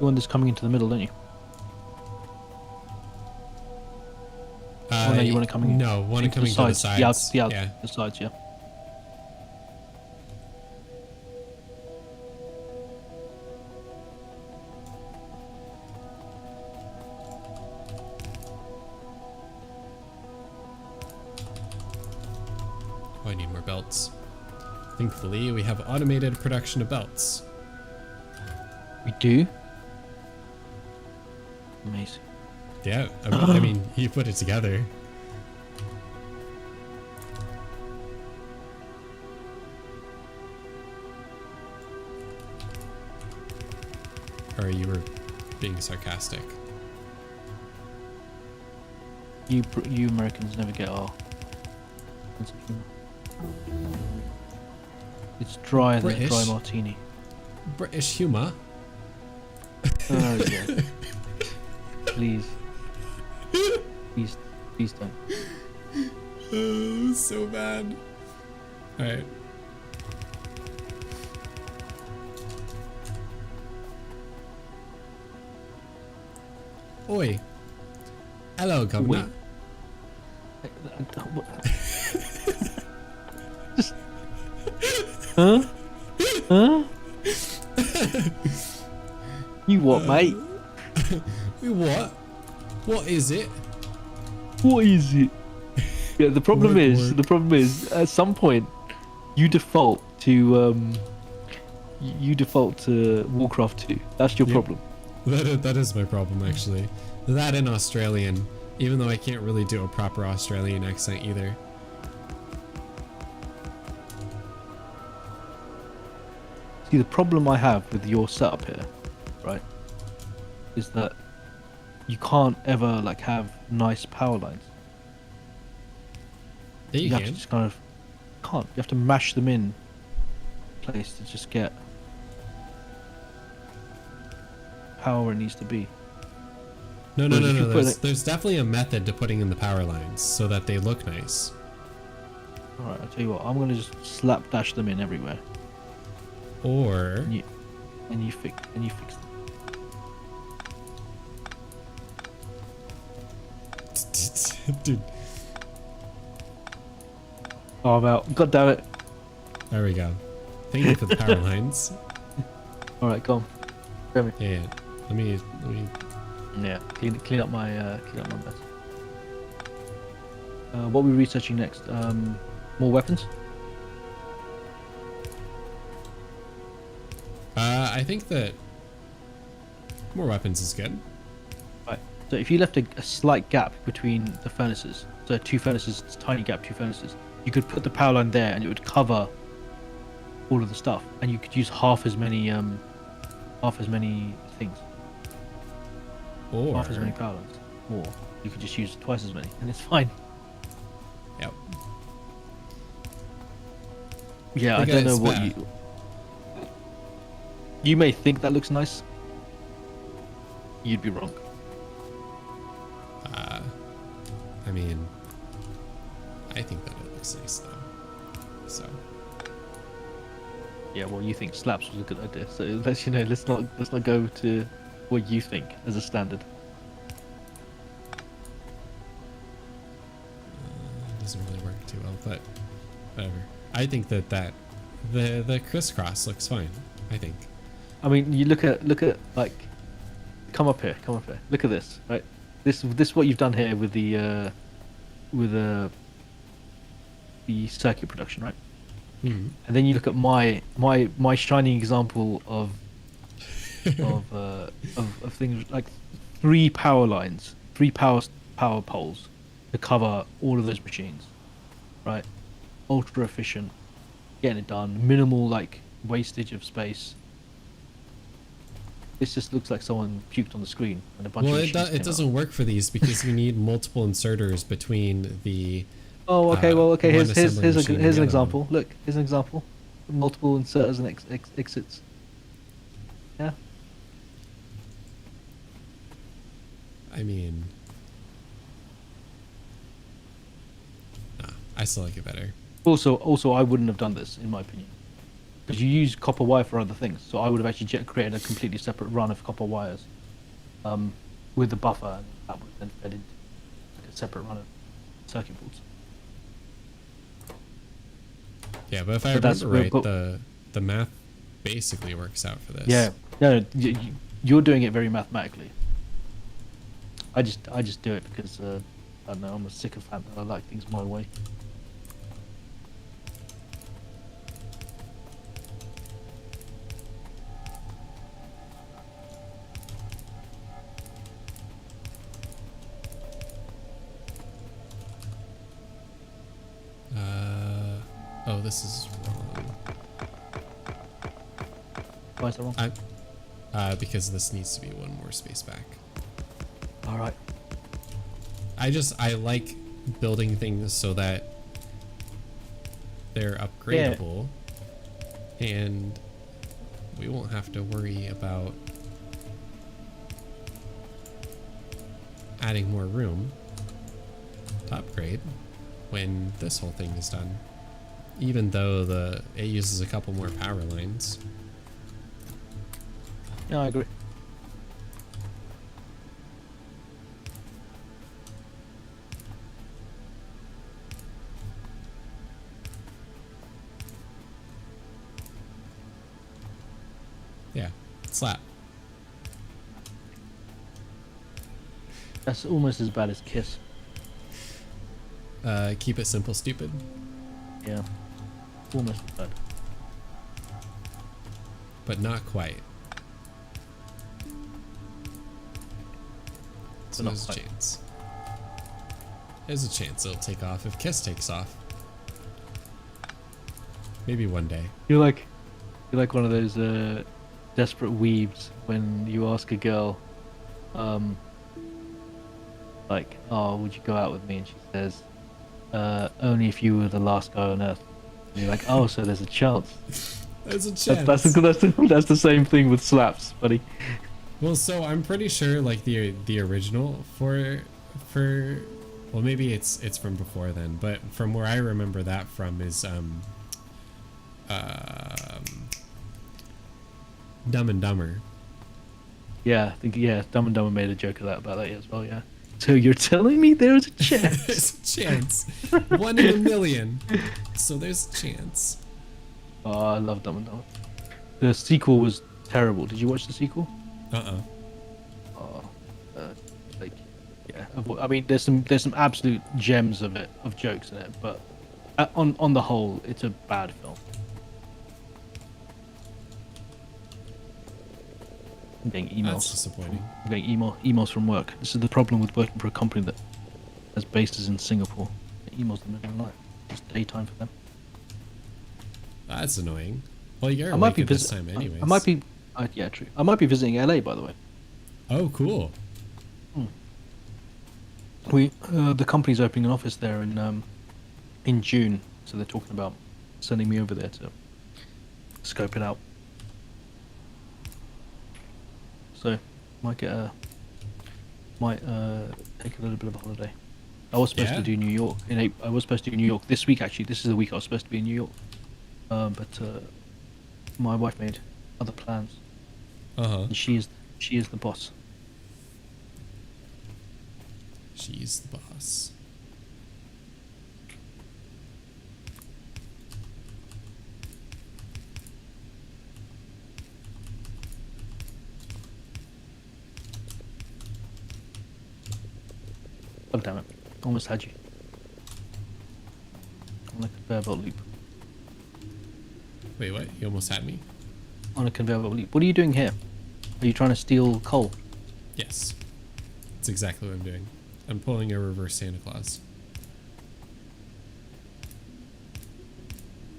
You want this coming into the middle, don't you? Oh, no, you want it coming? No, want it coming to the sides. Yeah, the sides, yeah. Oh, I need more belts. Thankfully, we have automated production of belts. We do? Amazing. Yeah, I mean, you put it together. Or you were being sarcastic. You Americans never get our sense of humor. It's dry and British. dry martini. British humor. Oh yeah. Please. Please, please don't. Oh, so bad. All right. Oi. Hello, governor. Just, huh? Huh? You what, mate? What? What is it? What is it? Yeah, the problem Word, is, word. the problem is, at some point, you default to Warcraft 2. That's your Yep. problem. That is my problem, actually. That and Australian, even though I can't really do a proper Australian accent either. See, the problem I have with your setup here, right, is that you can't ever like have nice power lines. Yeah, you You have to can. just kind of can't. You have to mash them in place to just get power where it needs to be. No, no, Whereas no, if you no. put There's definitely a method to putting in the power lines so that they look nice. All right, I'll tell you what. I'm gonna just slap dash them in everywhere, Or and you fix them. dude, Oh, I'm out. God damn it. there we go. Thank you for the power lines. All right, go on. Grab me. Yeah, let me. Yeah, clean up my mess. What are we researching next? More weapons? I think that more weapons is good. Right. So if you left a slight gap between the furnaces, so two furnaces, it's a tiny gap, two furnaces, you could put the power line there and it would cover all of the stuff, and you could use half as many things, Or half as many power lines, or you could just use twice as many, and it's fine. Yep. Yeah, I Look at don't know this what map. you may think that looks nice. You'd be wrong. I mean, I think that it looks nice though. So Yeah, well, you think slaps was a good idea, so let's not go to what you think as a standard. it doesn't really work too well, but whatever. I think that the crisscross looks fine. I think. I mean, you look at like, come up here. Look at this, right? This what you've done here with the circuit production, right? Mm. And then you look at my shining example of of things like three power lines, three power poles to cover all of those machines, right? Ultra efficient, getting it done, minimal like wastage of space. This just looks like someone puked on the screen and a bunch Well, of it machines came doesn't work for these because you need multiple inserters between the. Oh, okay. Well, okay. one Here's assembly machine and here's the an other one. example. Look, here's an example. Multiple inserters and exits. Yeah. I mean, nah, I still like it better. Also, I wouldn't have done this in my opinion, because you use copper wire for other things. So I would have actually created a completely separate run of copper wires, with the buffer, and that would then fed into like a separate run of circuit boards. Yeah, but if I But that's remember right, where- the math basically works out for this. Yeah. No, you're doing it very mathematically. I just do it because I don't know. I'm a sycophant and I like things my way. Oh, this is wrong. Why is that wrong? Because this needs to be one more space back. All right. I like building things so that They're upgradable, and we won't have to worry about adding more room to upgrade when this whole thing is done. Even though it uses a couple more power lines. Yeah, I agree. Yeah, slap. That's almost as bad as Kiss. Keep it simple, stupid. Yeah, almost as bad. But not quite. So But not there's a quite. chance. There's a chance it'll take off if Kiss takes off. Maybe one day. You're like one of those desperate weebs when you ask a girl, like, "Oh, would you go out with me?" And she says, "Only if you were the last guy on earth." And you're like, "Oh, so there's a chance." There's a chance. That's the same thing with slaps, buddy. Well, so I'm pretty sure like the original for well, maybe it's from before then, but from where I remember that from is Dumb and Dumber. Yeah, I think Dumb and Dumber made a joke of that about that as well. Yeah. So you're telling me there's a chance? There's a chance. 1 in a million. So there's a chance. Oh, I love Dumb and Dumber. The sequel was terrible. Did you watch the sequel? Oh, like, yeah. I mean, there's some absolute gems of jokes in it, but on the whole, it's a bad film. I'm getting emails. That's disappointing. I'm getting emails from work. This is the problem with working for a company that has bases in Singapore. Emails in the middle of the night. It's daytime for them. That's annoying. Well, you're I might awake be at this time anyways. I might be. Yeah, true. I might be visiting LA, by the way. Oh, cool. The company's opening an office there in June, so they're talking about sending me over there to scope it out. So might take a little bit of a holiday. I was supposed to do New York I was supposed to do New York this week. Actually, this is the week I was supposed to be in New York, but my wife made other plans. And she is the boss. She's the boss. Oh damn it! Almost had you. On a conveyor belt loop. Wait, what? You almost had me? On a conveyor belt loop. What are you doing here? Are you trying to steal coal? Yes. That's exactly what I'm doing. I'm pulling a reverse Santa Claus.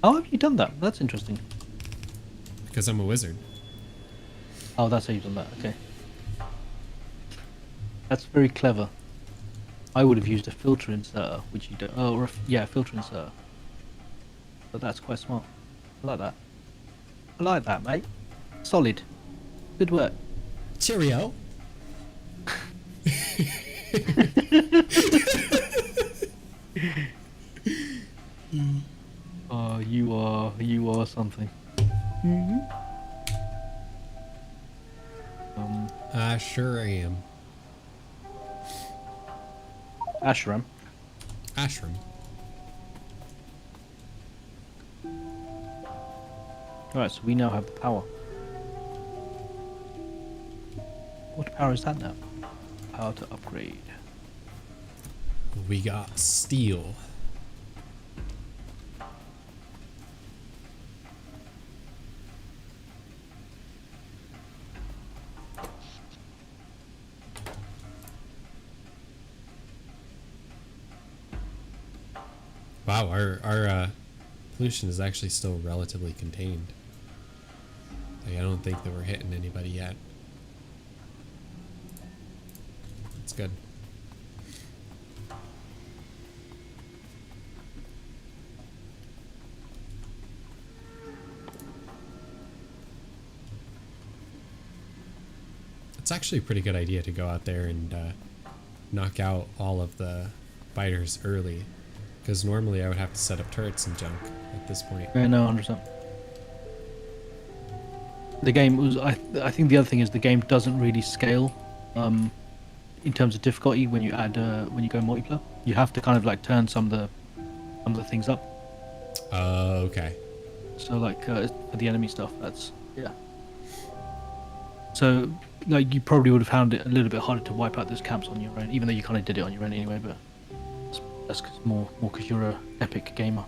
How have you done that? That's interesting. Because I'm a wizard. Oh, that's how you've done that. Okay. That's very clever. I would have used a filter inserter, which you don't. Oh, or yeah, filter inserter. But that's quite smart. I like that. I like that, mate. Solid. Good work. Cheerio. Oh, you are something. I sure am. Ashram. Ashram. Alright, so we now have the power. What power is that now? Power to upgrade. We got steel. Wow, our pollution is actually still relatively contained. Like, I don't think that we're hitting anybody yet. It's good. It's actually a pretty good idea to go out there and knock out all of the biters early, because normally I would have to set up turrets and junk at this point. Yeah, no, 100%. The game was. I think the other thing is the game doesn't really scale, in terms of difficulty when you add when you go multiplayer. You have to kind of like turn some of the things up. Okay. So like for the enemy stuff, that's yeah. So like you probably would have found it a little bit harder to wipe out those camps on your own, even though you kind of did it on your own anyway. But that's more because you're a epic gamer.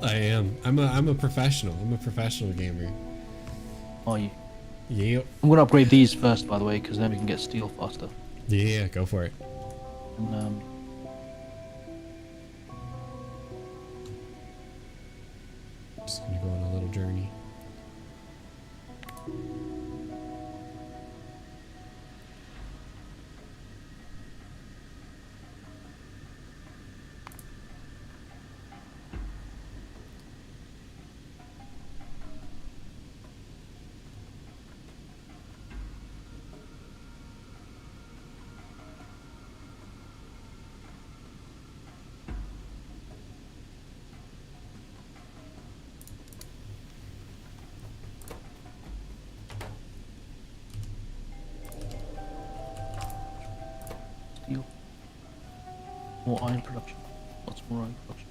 I am. I'm a professional. I'm a professional gamer. Are you? Yeah. I'm gonna upgrade these first, by the way, because then we can get steel faster. Yeah, go for it. And Just gonna go on a little journey. steel. More iron production. Lots more iron production.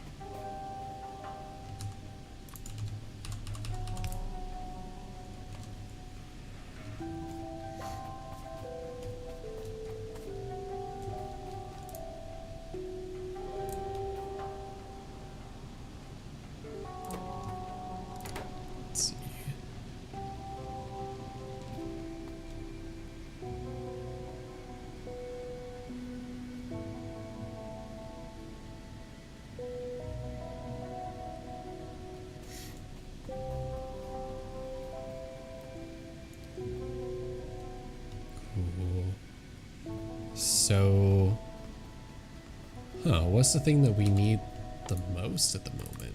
Let's see. Cool. So, what's the thing that we need the most at the moment?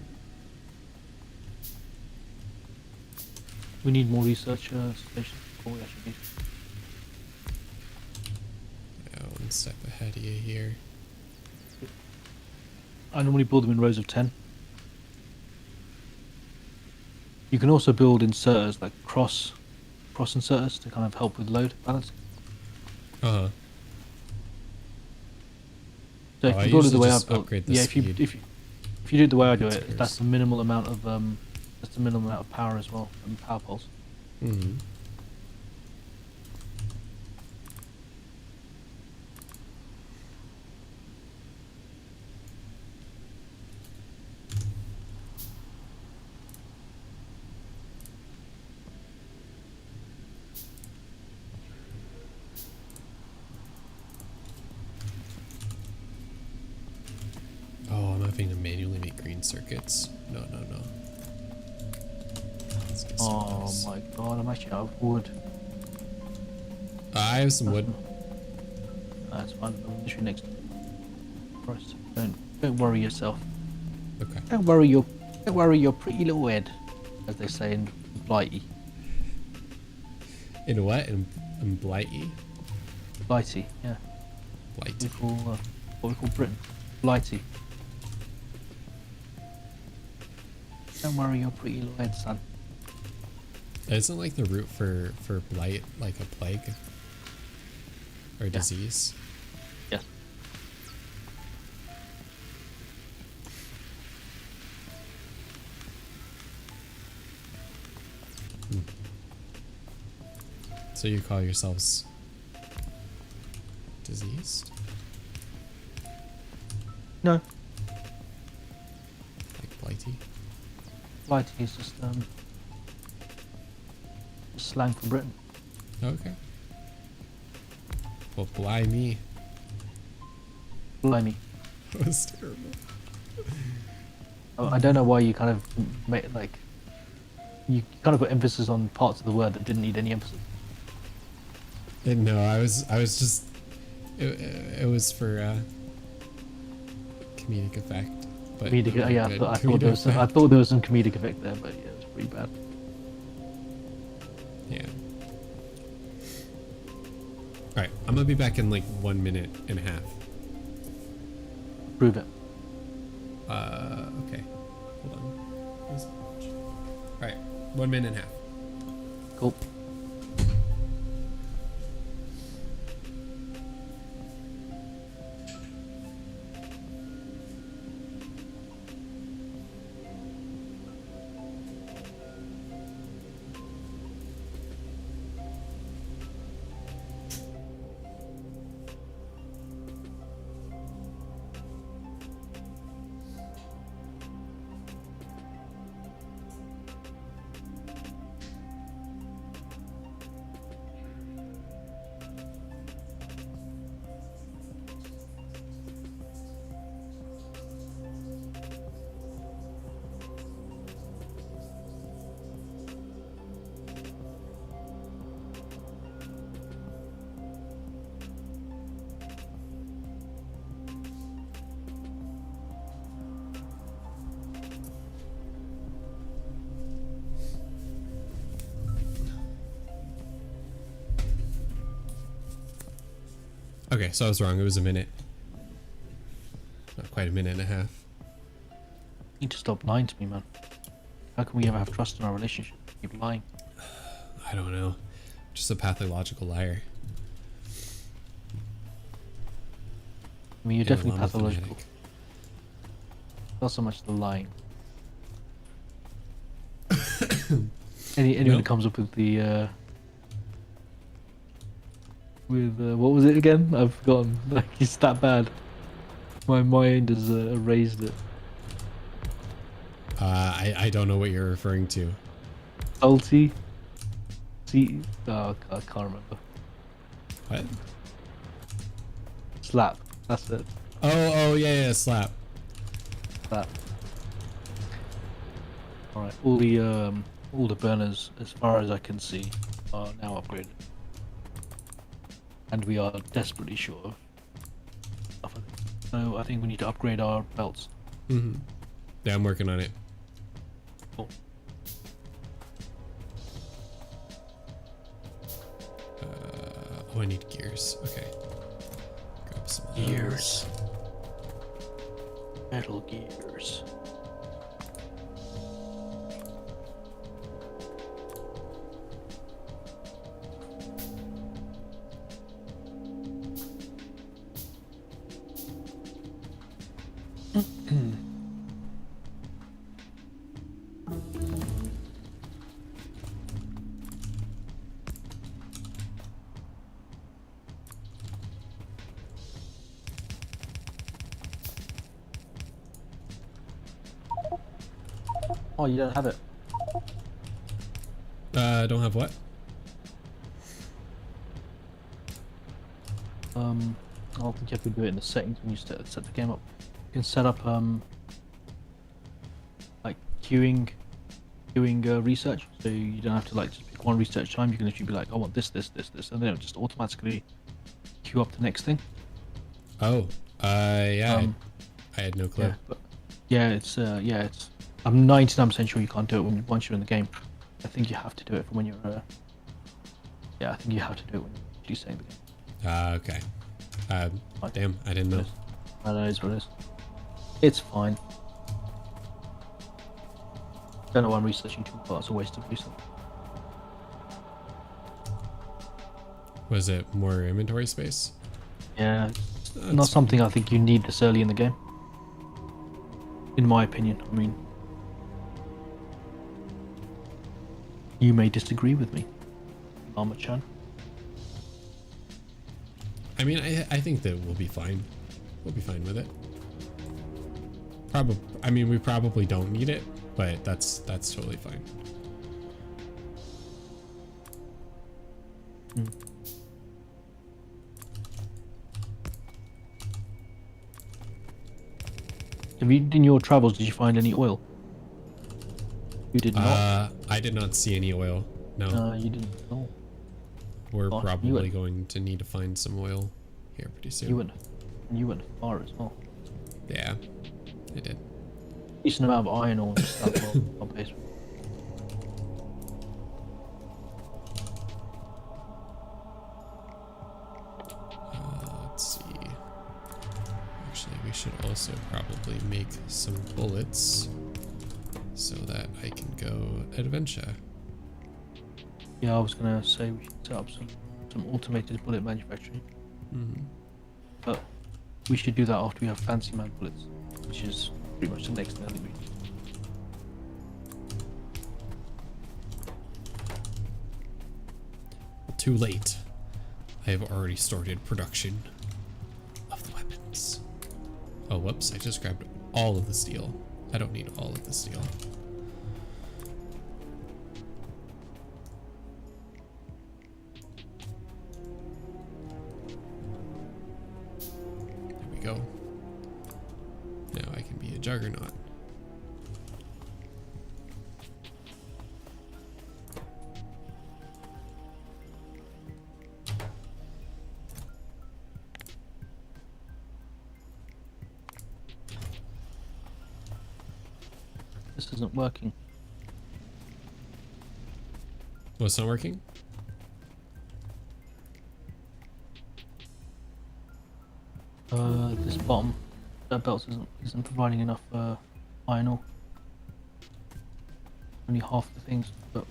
We need more research stations. Oh, we actually need. Yeah, one step ahead of you here. I normally build them in rows of 10. You can also build inserters, like cross inserters, to kind of help with load balancing. Uh-huh. So Oh, if I you build it the usually way I just built, upgrade the yeah, if you speed. if you do it the way I do it, Inserters. that's the minimal amount of that's the minimum amount of power as well, and power pulse. Mm-hmm. Oh, I'm having to manually make green circuits. No, no, no. Let's get some of Oh those. my god, I'm actually out of wood. I have some wood. That's fine. I'm literally next. Christ, don't worry yourself. Okay. Don't worry your pretty little head, as they say in Blighty. In what? In Blighty? Blighty, yeah. Blighty. What we call Britain. Blighty. Don't worry your pretty little head, son. Isn't like the root for blight like a plague? Or disease? Yes. So you call yourselves diseased? No, Like blighty? Blighty is just slang for Britain. Okay. Well, blimey. Blimey. That was terrible. I don't know why you kind of make like you kind of put emphasis on parts of the word that didn't need any emphasis. No, I was just it was for comedic effect. But Comedic, not yeah, good I comedic thought there was some comedic effect there, but yeah, it was pretty bad. Yeah. Alright, I'm gonna be back in like 1 minute and a half. Prove it. Okay. Hold on. Alright, 1 minute and a half. Cool. Okay, so I was wrong. It was a minute. Not quite a minute and a half. You need to stop lying to me, man. How can we ever have trust in our relationship? You keep lying. I don't know. Just a pathological liar. I mean, you're Yeah, definitely well, I'm pathological. fanatic. Not so much the lying. Anyone who comes up with the what was it again? I've forgotten. Like, it's that bad. My mind has erased it. I don't know what you're referring to. Salty. See, oh, I can't remember. What? Slap. That's it. Oh, yeah, slap. Slap. All right. All the burners, as far as I can see, are now upgraded, and we are desperately short of stuff. So I think we need to upgrade our belts. Mm-hmm. Yeah, I'm working on it. Cool. Oh, I need gears. Okay. Grab some of those. Gears. Metal gears. Oh, you don't have it. Don't have what? I don't think you have to do it in the settings when you set the game up. You can set up like queuing research, so you don't have to like just pick one research time. You can literally be like, I want this, and then it'll just automatically queue up the next thing. Oh, yeah. I had no clue. Yeah, but yeah, it's I'm 99% sure you can't do it once you're in the game. I think you have to do it from when you're yeah, I think you have to do it when you're actually saving the game. Okay. Damn, I didn't know. That is what it is. It's fine. Don't know why I'm researching too much. That's a waste of research. Was it more inventory space? Yeah, That's not something I think you need this early in the game. In my opinion, I mean, you may disagree with me, Armor-chan. I mean, I think that we'll be fine. We'll be fine with it. I mean, we probably don't need it, but that's totally fine. Have you, in your travels, did you find any oil? You did not. I did not see any oil. No. You didn't. Oh, We're gosh, probably going to need to find some oil here pretty soon. you went far as well. Yeah, I did. Decent amount of iron ore and stuff on base. Actually, we should also probably make some bullets so that I can go adventure. Yeah, I was gonna say we should set up some automated bullet manufacturing, but we should do that after we have fancy man bullets, which is pretty much the next thing I think we need. Too late. I have already started production of the weapons. Oh, whoops, I just grabbed all of the steel. I don't need all of the steel. There we go. Now I can be a juggernaut. This isn't working. What's not working? This bottom belt isn't providing enough iron ore. Only half the things, but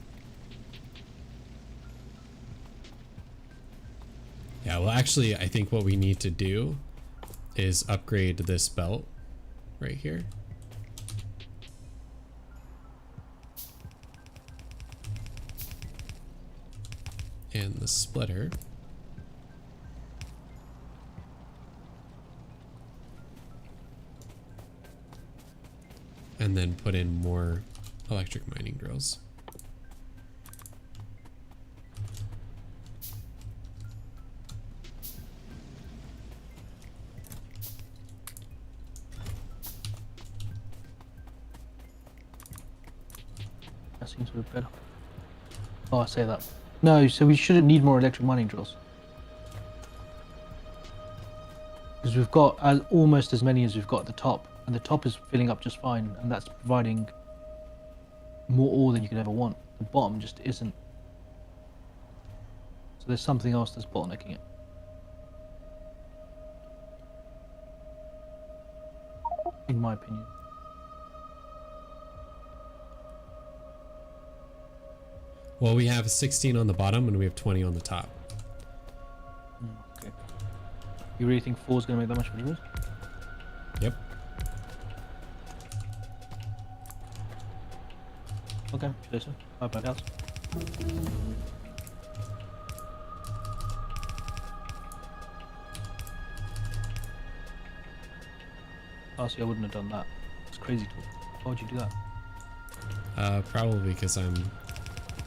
Yeah, well, actually, I think what we need to do is upgrade this belt right here. And the splitter. And then put in more electric mining drills. that seems a bit better. Oh, I say that. No, so we shouldn't need more electric mining drills. Because we've got almost as many as we've got at the top. And the top is filling up just fine. And that's providing more ore than you could ever want. The bottom just isn't. So there's something else that's bottlenecking it. In my opinion. Well, we have 16 on the bottom and we have 20 on the top. Okay. You really think 4 is going to make that much of a difference? Yep. Okay, sure, so. 5 back out. Oh, see, I wouldn't have done that. It's crazy talk. Why would you do that? Probably because I'm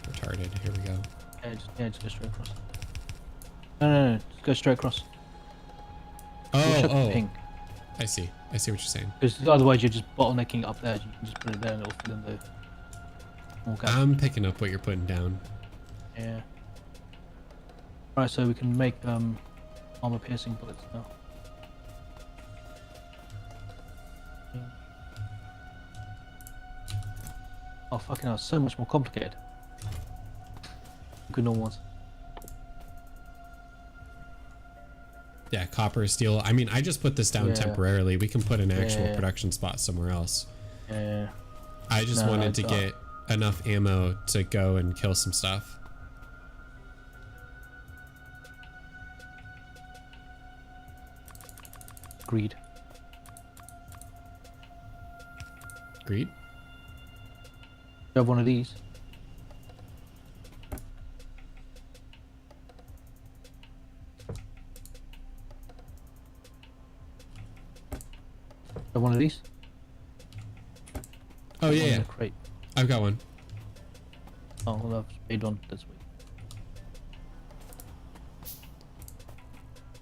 retarded. Here we go. Just go straight across. No, just go straight across. Oh. Ping. I see what you're saying. Because otherwise you're just bottlenecking up there. You can just put it there and it'll fill in the more gap. I'm picking up what you're putting down. Yeah. Right, so we can make armor piercing bullets now. Yeah. Oh fucking hell, it's so much more complicated. Good normal ones. Yeah, copper, steel. I mean, I just put this down Yeah. temporarily. We can put an actual Yeah. production spot somewhere else. Yeah. I just No, wanted to it's get enough ammo to go and kill some stuff. Agreed. Agreed? You have one of these. Have one of these? Oh, One yeah, in yeah. the crate. I've got one. Oh, well, I've made one this week.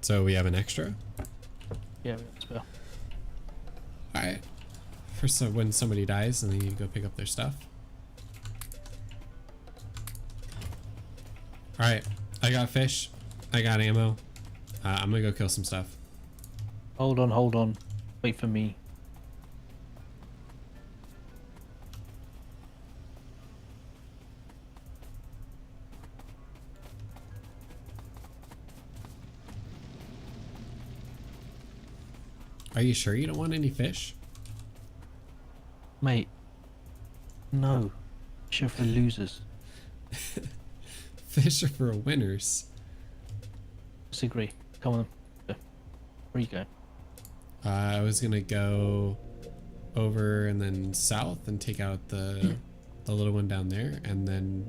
So we have an extra? Yeah, that's fair. Alright. For when somebody dies and then you go pick up their stuff. Alright. I got fish. I got ammo. I'm gonna go kill some stuff. Hold on. Wait for me. Are you sure you don't want any fish? Mate, no. Fish are for losers. Fish are for winners. Disagree. Come on. Where are you going? I was gonna go over and then south and take out the little one down there, and then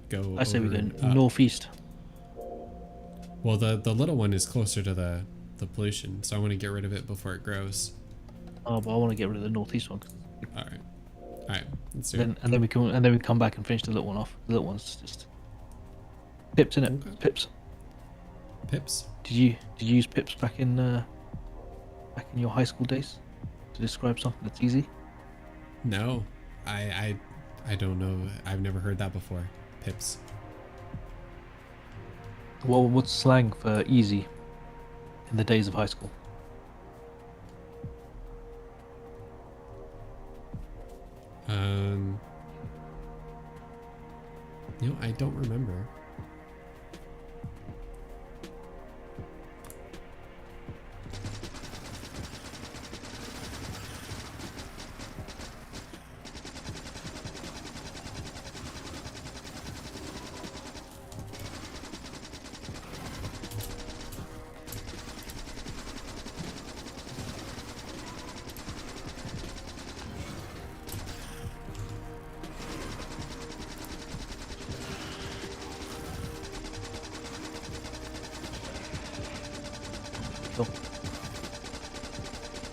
go. I say we over go and up. northeast. Well, the little one is closer to the pollution, so I want to get rid of it before it grows. Oh, but I want to get rid of the northeast one. All right. Let's do it. And then we come back and finish the little one off. The little one's just pips in it. Okay. Pips. Pips. Did you use pips back in your high school days to describe something that's easy? No, I don't know. I've never heard that before. Pips. Well, what's slang for easy in the days of high school? I don't remember. Cool.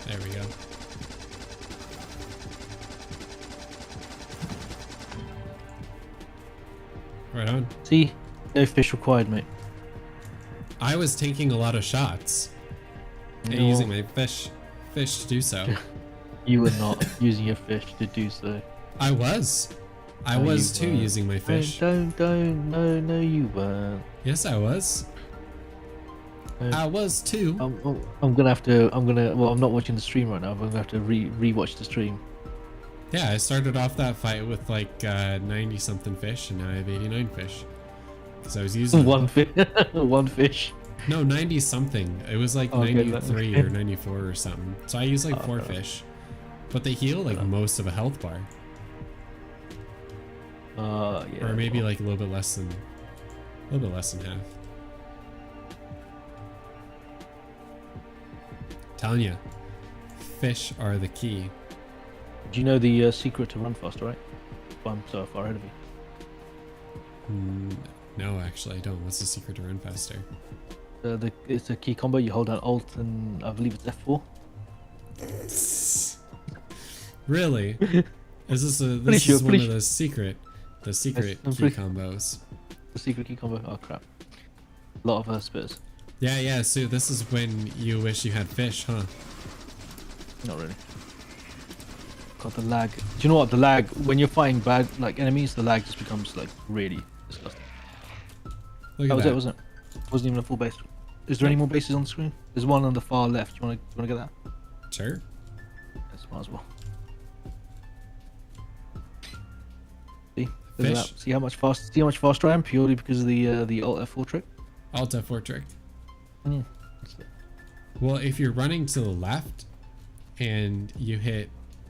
There we go. Right on. See, no fish required, mate. I was taking a lot of shots and No. using my fish to do so. You were not using your fish to do so. I was No, was you too weren't. using my fish. Don't, no, you weren't. Yes, I was. No. I was too. I'm gonna, well, I'm not watching the stream right now, but I'm gonna have to re-watch the stream. Yeah, I started off that fight with like 90 something fish, and now I have 89 fish. Because I was using One fish. One fish. no 90 something. It was like Okay, 93 or 94 or something. So I used like Oh, 4 no. fish, but they heal like most of a health bar, Yeah. or maybe well, like a little bit less than half. Telling you, fish are the key. do you know the secret to run faster, right? I'm so far ahead of you. No, actually, I don't. What's the secret to run faster? It's a key combo. You hold down Alt and I believe it's F4. Really? Is this a Pretty this sure, is one pretty of the secret I'm key pretty- combos? The secret key combo. Oh crap! A lot of spitters. Yeah. So this is when you wish you had fish, huh? Not really. God, the lag. Do you know what? The lag when you're fighting bad like enemies, the lag just becomes like really disgusting. Look That at was that. it, wasn't it? Wasn't even a full base. Is there any more bases on the screen? There's one on the far left. You wanna get that? Sure. Yes, might as well. See, look at Fish. that. See how much faster I am purely because of the Alt F4 trick. Alt F4 trick. Mm. That's it. Well, if you're running to the left and you hit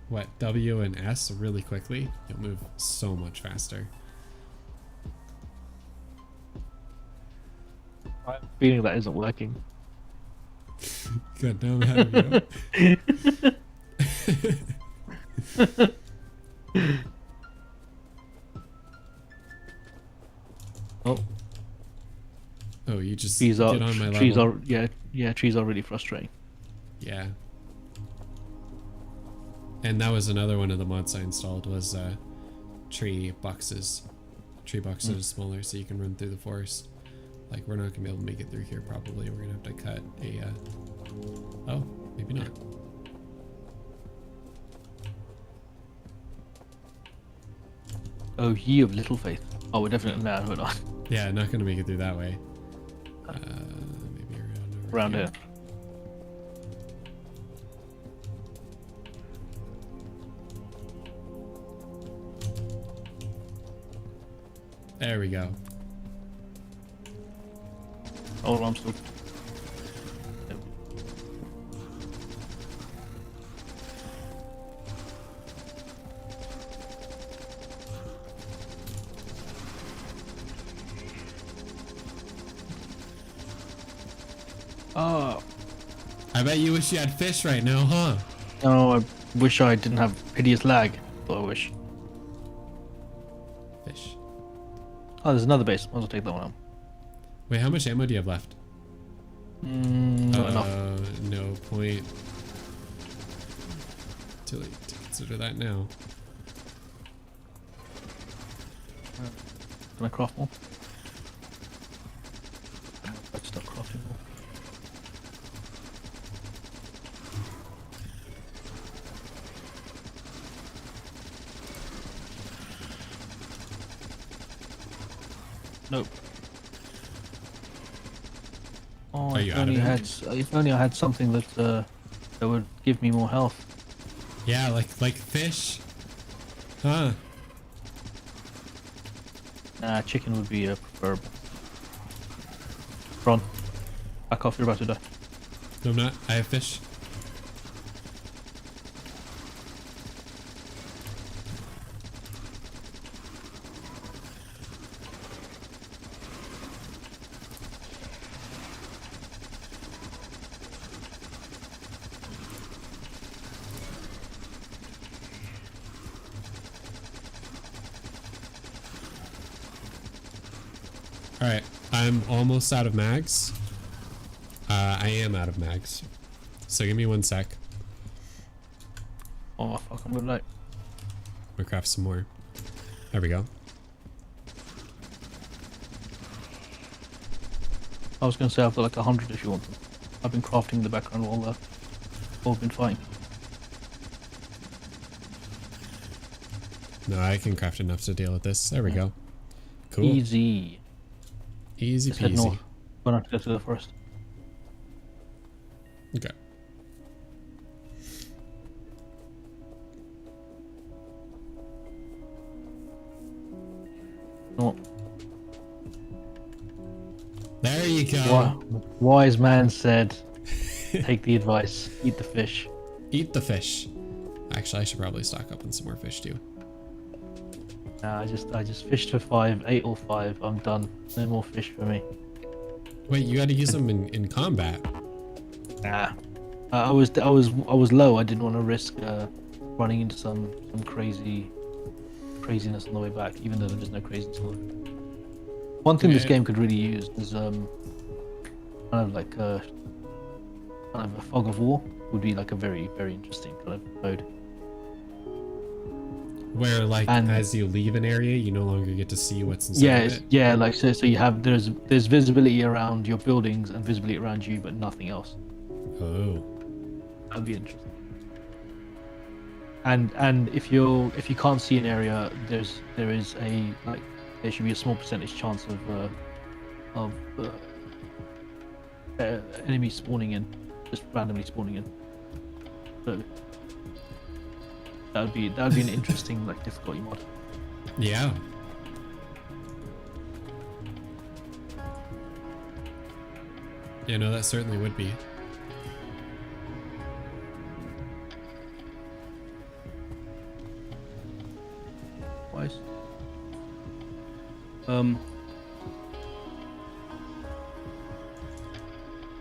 what W and S really quickly, you'll move so much faster. I'm feeling that isn't working. Good. Now I'm ahead of you. Oh, Oh, you just trees are get on my trees level. are trees are really frustrating. Yeah. And that was another one of the mods I installed was tree boxes. Tree boxes smaller so you can run through the forest. Like we're not gonna be able to make it through here probably. We're gonna have to cut a oh, maybe not. Oh, ye of little faith. Oh, we're definitely no, we're not. Yeah, not gonna make it through that way. Maybe around over Around here. There we go. Oh, I'm still. I bet you wish you had fish right now, huh? Oh, I wish I didn't have hideous lag. But I wish. Fish. Oh, there's another base. Might as well take that one out. Wait, how much ammo do you have left? Not enough. No point. Too late to consider that now. Can I craft more? Let's stop crafting more. Nope. Oh, Are you out of it? if only I had something that would give me more health. Yeah, like fish. Huh? Nah, chicken would be preferable. Ron, back off, you're about to die. No, I'm not. I have fish. Alright, I'm almost out of mags. I am out of mags. So give me 1 sec. Oh fuck, I'm gonna die. We'll craft some more. There we go. I was gonna say I've got like 100 if you want them. I've been crafting in the background while we've been fighting. No, I can craft enough to deal with this. There we go. Cool. Easy. Easy Let's head peasy. north. We're not to go to the forest. Okay. No. There you go. Wise man said, take the advice, eat the fish. Eat the fish. Actually, I should probably stock up on some more fish too. Nah, I just fished for 5, ate all 5. I'm done. No more fish for me. Wait, you got to use them in combat. Nah. I was low. I didn't want to risk running into some craziness on the way back, even though there's no craziness on the way. One thing this game could really use is kind of like kind of a fog of war would be like a very interesting kind of mode. Where like as you leave an area, you no longer get to see what's inside of it. Yeah, like so you have there's visibility around your buildings and visibility around you, but nothing else. Oh. That'd be interesting. And if you can't see an area, there is a like there should be a small percentage chance of enemies spawning in, just randomly spawning in. So that would be an interesting like difficulty mod. Yeah. Yeah, no, that certainly would be. Wise.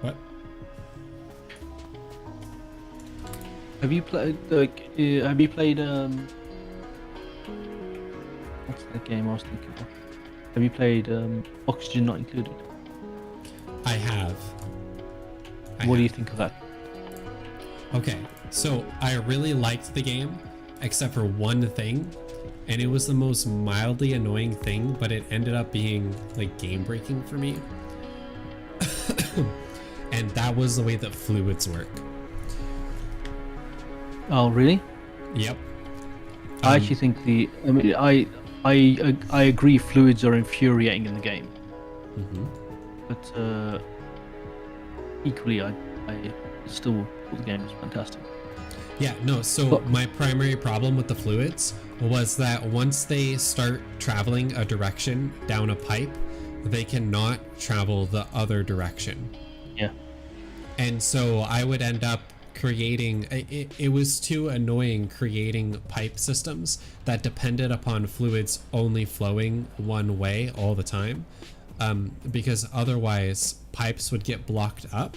What? Have you played what's the game I was thinking of? Have you played Oxygen Not Included? I have. What do you think of that? Okay, so I really liked the game, except for one thing, and it was the most mildly annoying thing, but it ended up being like game breaking for me. And that was the way that fluids work. Oh, really? Yep. I actually think I agree fluids are infuriating in the game. But equally I still thought the game was fantastic. Yeah, no, so my primary problem with the fluids was that once they start traveling a direction down a pipe, they cannot travel the other direction. Yeah. And so I would end up creating, it was too annoying creating pipe systems that depended upon fluids only flowing one way all the time, because otherwise pipes would get blocked up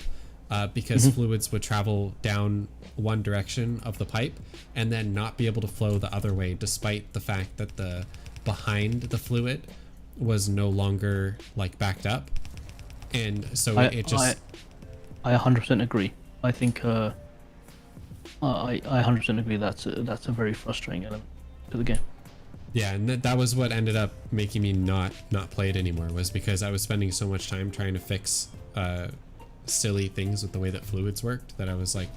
because fluids would travel down one direction of the pipe and then not be able to flow the other way, despite the fact that the behind the fluid was no longer like backed up. And so it just I 100% agree. I think I 100% agree. That's a very frustrating element to the game. yeah, and that was what ended up making me not play it anymore, was because I was spending so much time trying to fix silly things with the way that fluids worked that I was like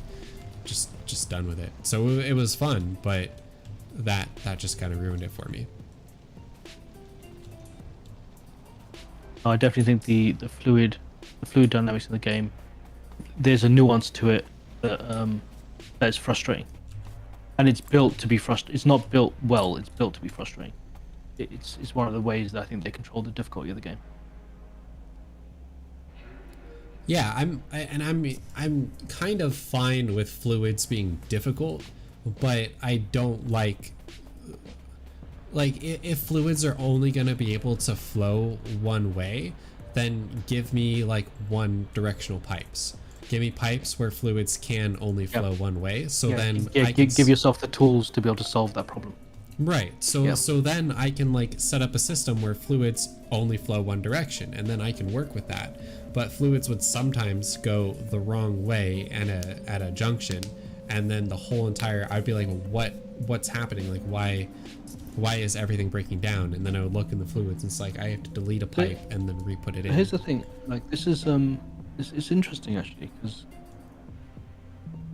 just done with it. So it was fun, but that just kind of ruined it for me. I definitely think the fluid dynamics in the game, there's a nuance to it that is frustrating, and it's built to be frustrating. It's not built well. It's built to be frustrating. It's one of the ways that I think they control the difficulty of the game. Yeah, I'm kind of fine with fluids being difficult, but I don't like if fluids are only going to be able to flow one way, then give me like one directional pipes. Give me pipes where fluids can only flow one way. So then I can give yourself the tools to be able to solve that problem. Right. So then I can like set up a system where fluids only flow one direction, and then I can work with that. But fluids would sometimes go the wrong way at a junction, and then the whole entire I'd be like, what's happening? Like why is everything breaking down? And then I would look in the fluids, and it's like I have to delete a pipe and then re-put it in. Here's the thing, like this is it's interesting actually, because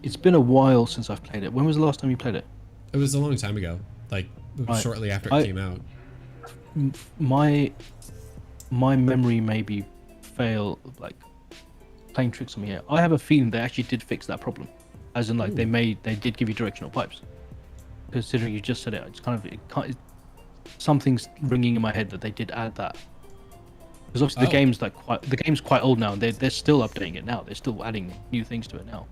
it's been a while since I've played it. When was the last time you played it? It was a long time ago, like shortly after it came out. My memory maybe fail, like playing tricks on me here. I have a feeling they actually did fix that problem, as in like they did give you directional pipes. Considering you just said it, it's kind of something's ringing in my head that they did add that. Because obviously the game's quite old now, and they're still updating it now. They're still adding new things to it now.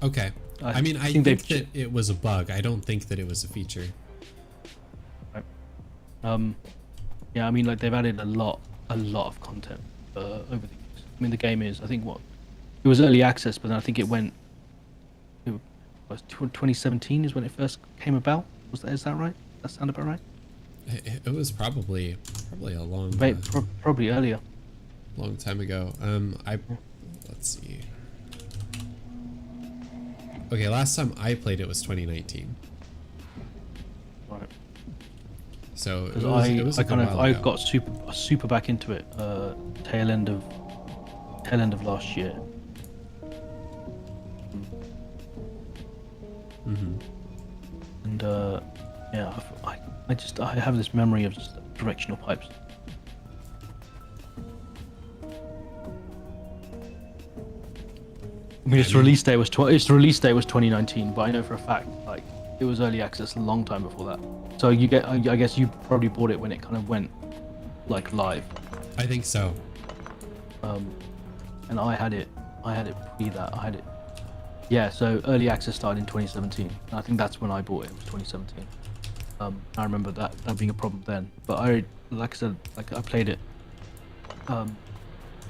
Okay. I mean, I think that it was a bug. I don't think that it was a feature. Right. Yeah, I mean, like they've added a lot of content over the years. I mean, the game is, I think, it was early access, but then I think it went. It was 2017 is when it first came about. Is that right? That sound about right? It was probably a long probably earlier. Long time ago. Let's see. Okay, last time I played it was 2019. Right. So it was like I got super back into it tail end of last year. Mm-hmm. And yeah, I have this memory of just directional pipes. I mean, its release date was 2019, but I know for a fact like it was early access a long time before that. So I guess you probably bought it when it kind of went like live. I think so. And I had it pre that. Yeah, so early access started in 2017. And I think that's when I bought it. It was 2017. I remember that being a problem then. But like I said, like I played it tail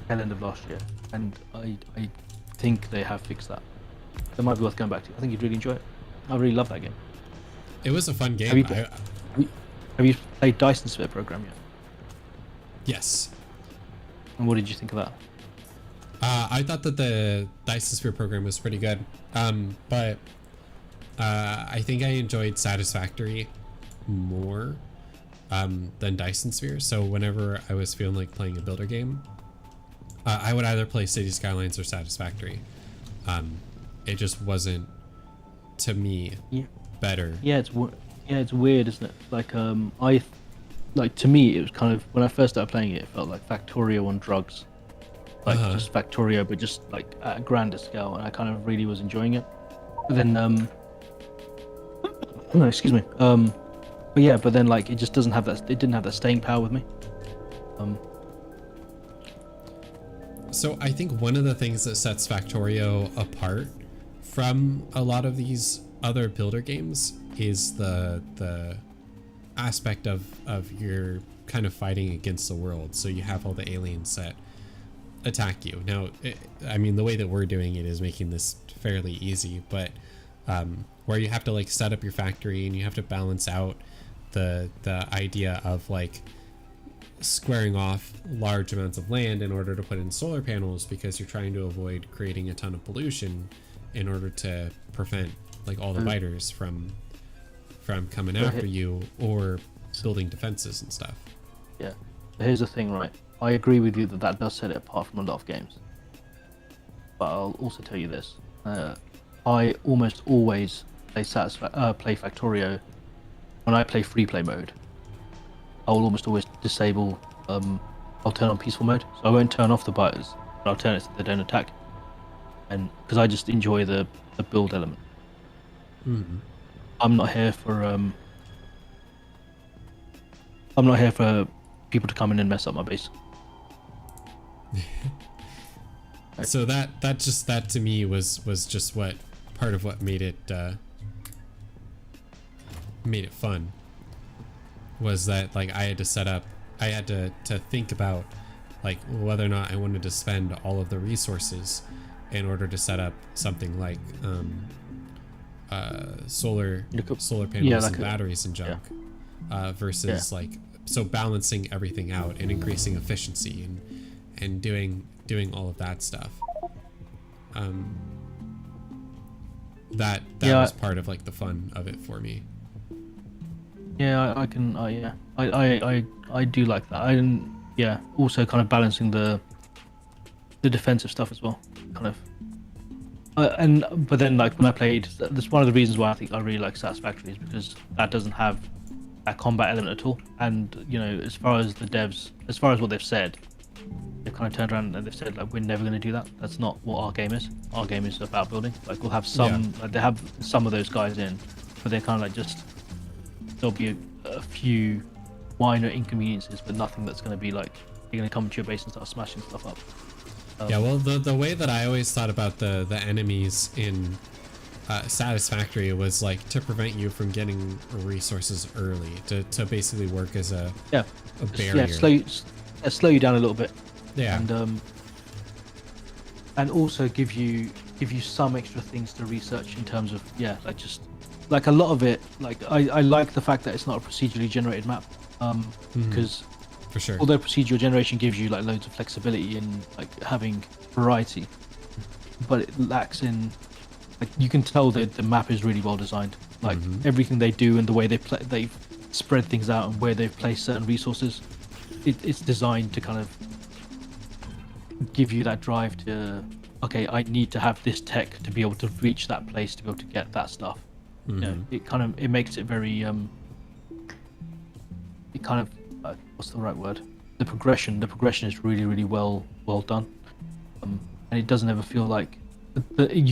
end of last year, and I think they have fixed that. That might be worth going back to. I think you'd really enjoy it. I really love that game. It was a fun game. Have you played Dyson Sphere Program yet? Yes. And what did you think of that? I thought that the Dyson Sphere program was pretty good, but I think I enjoyed Satisfactory more than Dyson Sphere. So whenever I was feeling like playing a builder game, I would either play City Skylines or Satisfactory. It just wasn't, to me, better. Yeah, it's weird, isn't it? Like to me, it was kind of, when I first started playing it, it felt like Factorio on drugs. Like just Factorio, but just like at a grander scale, and I kind of really was enjoying it. But then, no, excuse me. But yeah, but then like it just doesn't have that. It didn't have that staying power with me. So I think one of the things that sets Factorio apart from a lot of these other builder games is the aspect of you're kind of fighting against the world. So you have all the aliens that attack you. Now, I mean, the way that we're doing it is making this fairly easy, but where you have to like set up your factory and you have to balance out the idea of like squaring off large amounts of land in order to put in solar panels, because you're trying to avoid creating a ton of pollution in order to prevent like all the biters from coming after you or building defenses and stuff. Yeah. Here's the thing, right? I agree with you that does set it apart from a lot of games. But I'll also tell you this. I almost always play Factorio when I play free play mode. I will almost always disable, I'll turn on peaceful mode. So I won't turn off the biters, but I'll turn it so they don't attack. And because I just enjoy the build element. Mm-hmm. I'm not here for people to come in and mess up my base. So that to me was just what part of what made it fun, was that like I had to think about like whether or not I wanted to spend all of the resources in order to set up something like solar panels and batteries and junk, versus like, so balancing everything out and increasing efficiency and doing all of that stuff. That was part of like the fun of it for me. Yeah, I do like that. Also kind of balancing the defensive stuff as well, kind of. But then like when I played, that's one of the reasons why I think I really like Satisfactory, is because that doesn't have that combat element at all. And you know, as far as what they've said, they've kind of turned around and they've said like, we're never going to do that. That's not what our game is. Our game is about building. Like we'll have some, like they have some of those guys in, but they're kind of like just, there'll be a few minor inconveniences, but nothing that's going to be like you're going to come to your base and start smashing stuff up. Well, the way that I always thought about the enemies in Satisfactory was like to prevent you from getting resources early, to basically work as a barrier. Slow you down a little bit. Yeah. And also give you some extra things to research in terms of like just like a lot of it. Like I like the fact that it's not a procedurally generated map, because for sure, although procedural generation gives you like loads of flexibility and like having variety, but it lacks in, like, you can tell that the map is really well designed. Like everything they do and the way they've spread things out and where they've placed certain resources, it's designed to kind of give you that drive to, okay, I need to have this tech to be able to reach that place, to be able to get that stuff. You know, it makes it very what's the right word? The progression is really, really well done, and it doesn't ever feel like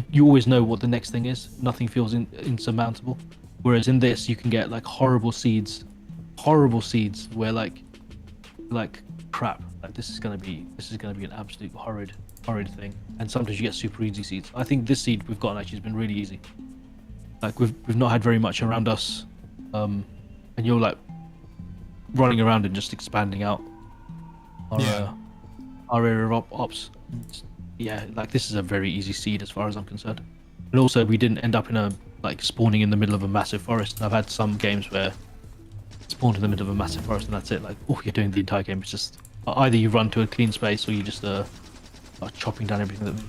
you always know what the next thing is. Nothing feels insurmountable. Whereas in this, you can get like horrible seeds where like crap, like this is gonna be an absolute horrid thing. And sometimes you get super easy seeds. I think this seed we've gotten actually has been really easy. Like we've not had very much around us, and you're like running around and just expanding out our area of ops. Yeah, like this is a very easy seed as far as I'm concerned. And also we didn't end up in spawning in the middle of a massive forest. I've had some games where spawned in the middle of a massive forest and that's it. Like, you're doing the entire game. It's just either you run to a clean space or you just start chopping down everything that moves.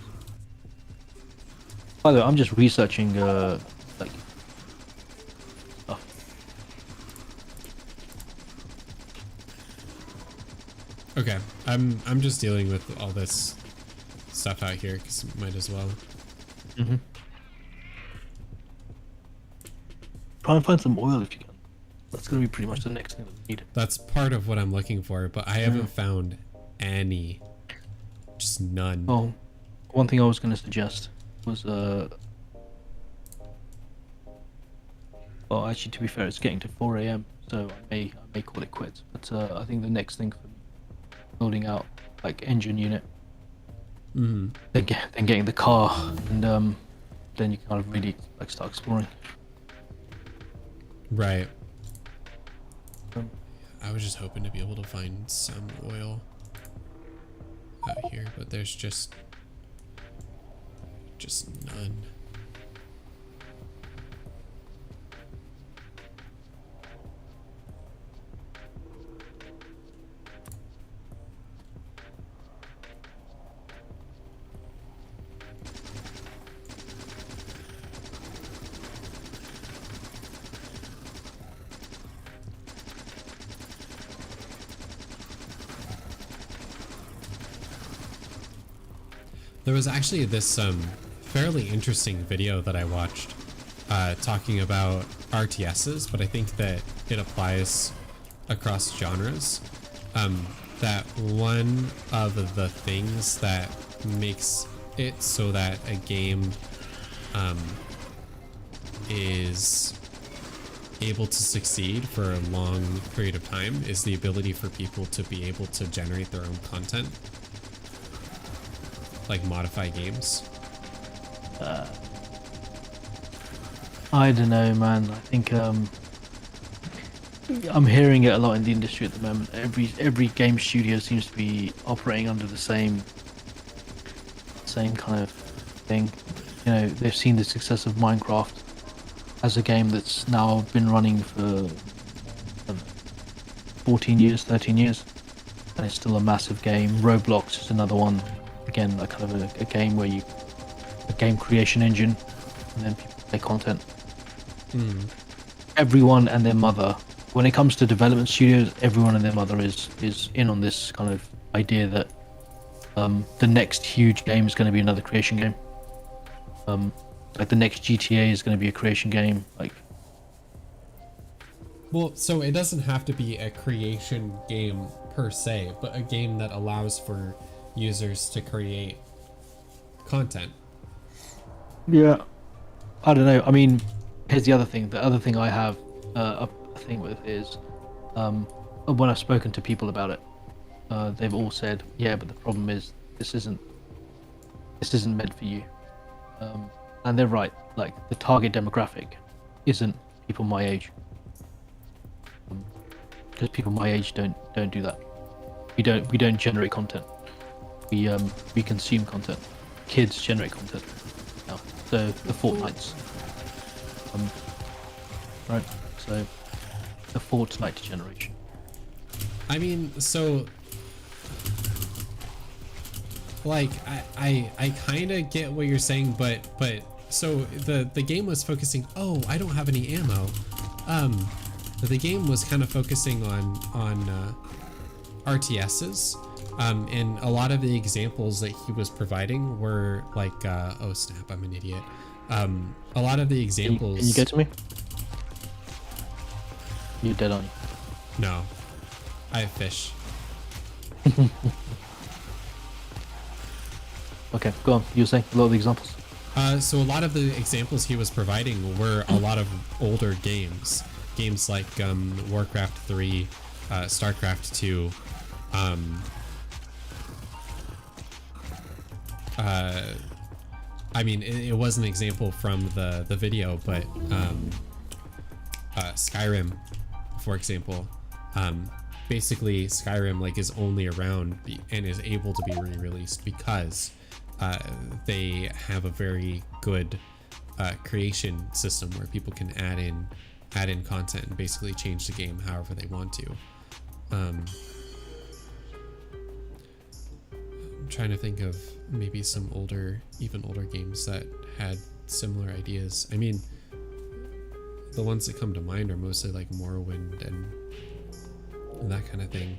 By the way, I'm just researching stuff. Okay, I'm just dealing with all this stuff out here because might as well. Try and find some oil if you can. That's gonna be pretty much the next thing that we need. That's part of what I'm looking for, but I haven't found any. Just none. Oh, one thing I was gonna suggest was well, actually, to be fair, it's getting to 4 a.m. so I may call it quits. But I think the next thing for me, building out like engine unit, then getting the car, and then you can kind of really like start exploring. Right. I was just hoping to be able to find some oil. out here, but there's just none. There was actually this fairly interesting video that I watched talking about RTSs, but I think that it applies across genres. That one of the things that makes it so that a game is able to succeed for a long period of time is the ability for people to be able to generate their own content. Like modify games. I don't know, man. I think I'm hearing it a lot in the industry at the moment. Every game studio seems to be operating under the same kind of thing. You know, they've seen the success of Minecraft as a game that's now been running for 14 years, 13 years, and it's still a massive game. Roblox is another one. Again, like kind of a game where a game creation engine, and then people play content. Everyone and their mother, when it comes to development studios, everyone and their mother is in on this kind of idea that the next huge game is going to be another creation game. Like the next GTA is going to be a creation game. Like, well, so it doesn't have to be a creation game per se, but a game that allows for users to create content. yeah, I don't know. I mean, here's the other thing. The other thing I have a thing with is when I've spoken to people about it, they've all said, yeah, but the problem is this isn't meant for you. And they're right. Like, the target demographic isn't people my age, because people my age don't do that. We don't generate content. We consume content. Kids generate content now. So the Fortnites, right? So the Fortnite generation. I mean, so like I kind of get what you're saying, but so the game was focusing. Oh, I don't have any ammo. The game was kind of focusing on RTSs. And a lot of the examples that he was providing were like, oh snap, I'm an idiot. A lot of the examples. Can you get to me? You're dead on. No, I have fish. Okay, go on. You were saying a lot of the examples. So a lot of the examples he was providing were a lot of older games like Warcraft 3, Starcraft 2. I mean, it was an example from the video, but Skyrim, for example, basically Skyrim like is only around and is able to be re-released because they have a very good creation system where people can add in content and basically change the game however they want to. I'm trying to think of maybe some even older games that had similar ideas. I mean, the ones that come to mind are mostly like Morrowind and that kind of thing.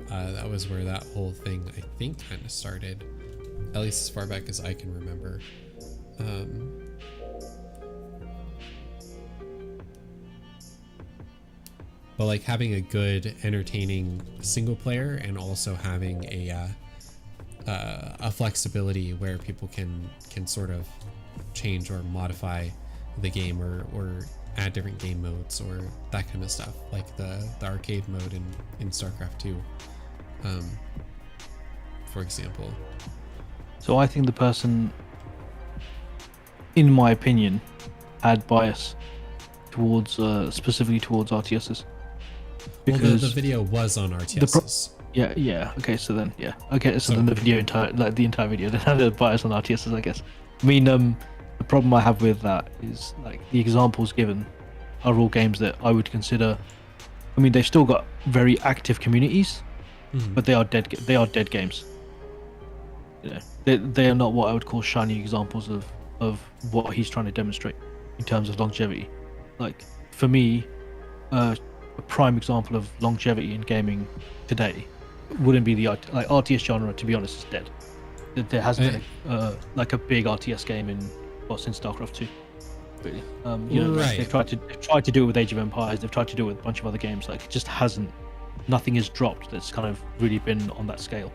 That was where that whole thing, I think, kind of started, at least as far back as I can remember. But like having a good, entertaining single player and also having a flexibility where people can sort of change or modify the game or add different game modes or that kind of stuff, like the arcade mode in StarCraft 2, for example. So I think the person, in my opinion, had bias towards specifically towards RTSs. Well, the video was on RTSs. Yeah. Okay, so then okay, so So then the entire video then had a bias on RTSs, I guess. I mean, the problem I have with that is like the examples given are all games that I would consider. I mean, they've still got very active communities, mhm. but they are dead. They are dead games. You know, they are not what I would call shiny examples of what he's trying to demonstrate in terms of longevity. Like for me, a prime example of longevity in gaming today wouldn't be the like RTS genre. To be honest, is dead. There hasn't Eh, been like a big RTS game in since StarCraft 2. Really, like right. they've tried to do it with Age of Empires. They've tried to do it with a bunch of other games. Like it just hasn't. Nothing has dropped that's kind of really been on that scale.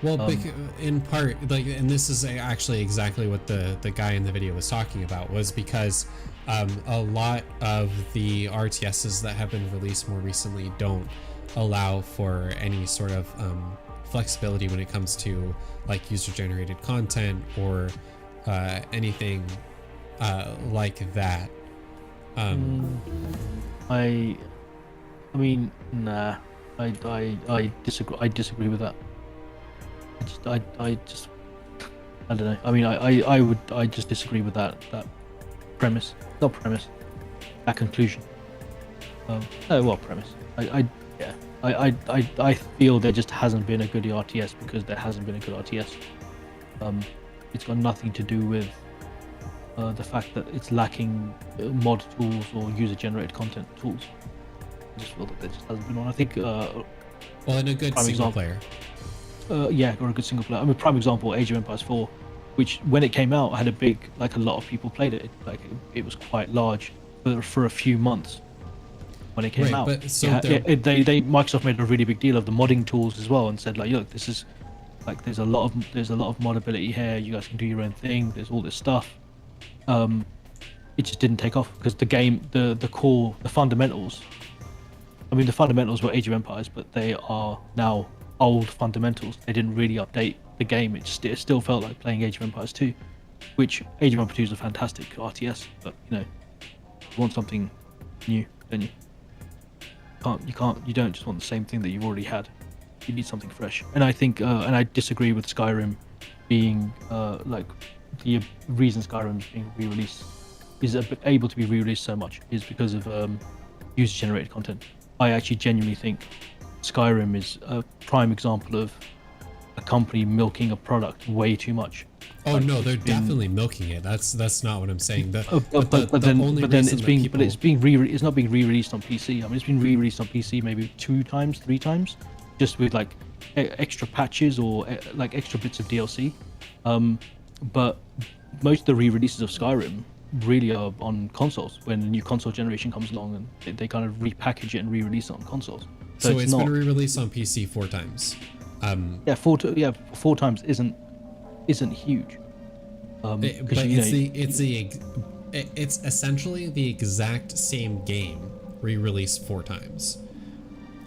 Well, Um, in part, like, and this is actually exactly what the guy in the video was talking about, was because a lot of the RTSs that have been released more recently don't allow for any sort of flexibility when it comes to like user-generated content or anything like that. I I mean, nah. I disagree. I disagree with that. I just I don't know. I mean, I just disagree with that premise. Not premise. That conclusion. No, what premise? Yeah. I feel there just hasn't been a good RTS because there hasn't been a good RTS. It's got nothing to do with the fact that it's lacking mod tools or user-generated content tools. I just feel that there just hasn't been one. I think Well, in a good prime single example. player. Yeah, or a good single player. I mean, prime example, Age of Empires 4, which when it came out had a big, like a lot of people played it. Like it was quite large for a few months when it came Right, out. but so Yeah, there, they Microsoft made a really big deal of the modding tools as well and said like, look, this is like there's a lot of modability here. You guys can do your own thing. There's all this stuff. It just didn't take off because the game, the core, the fundamentals. I mean, the fundamentals were Age of Empires, but they are now old fundamentals. They didn't really update the game. It still felt like playing Age of Empires 2, which Age of Empires 2 is a fantastic RTS, but you want something new, don't you? You don't just want the same thing that you've already had. You need something fresh. And I think, and I disagree with Skyrim being like the reason Skyrim's being re-released is able to be re-released so much is because of user-generated content. I actually genuinely think Skyrim is a prime example of a company milking a product way too much. oh Like, no, they're it's been- definitely milking it. That's not what I'm saying. but then Reason it's that being people, it's not being re-released on PC. I mean, it's been re-released on PC maybe 2 times, 3 times, just with like extra patches or like extra bits of DLC. But most of the re-releases of Skyrim really are on consoles when a new console generation comes along and they kind of repackage it and re-release it on consoles. so it's not been re-released on PC 4 times. yeah 4 times isn't huge. But 'Cause, it's essentially the exact same game re-released 4 times.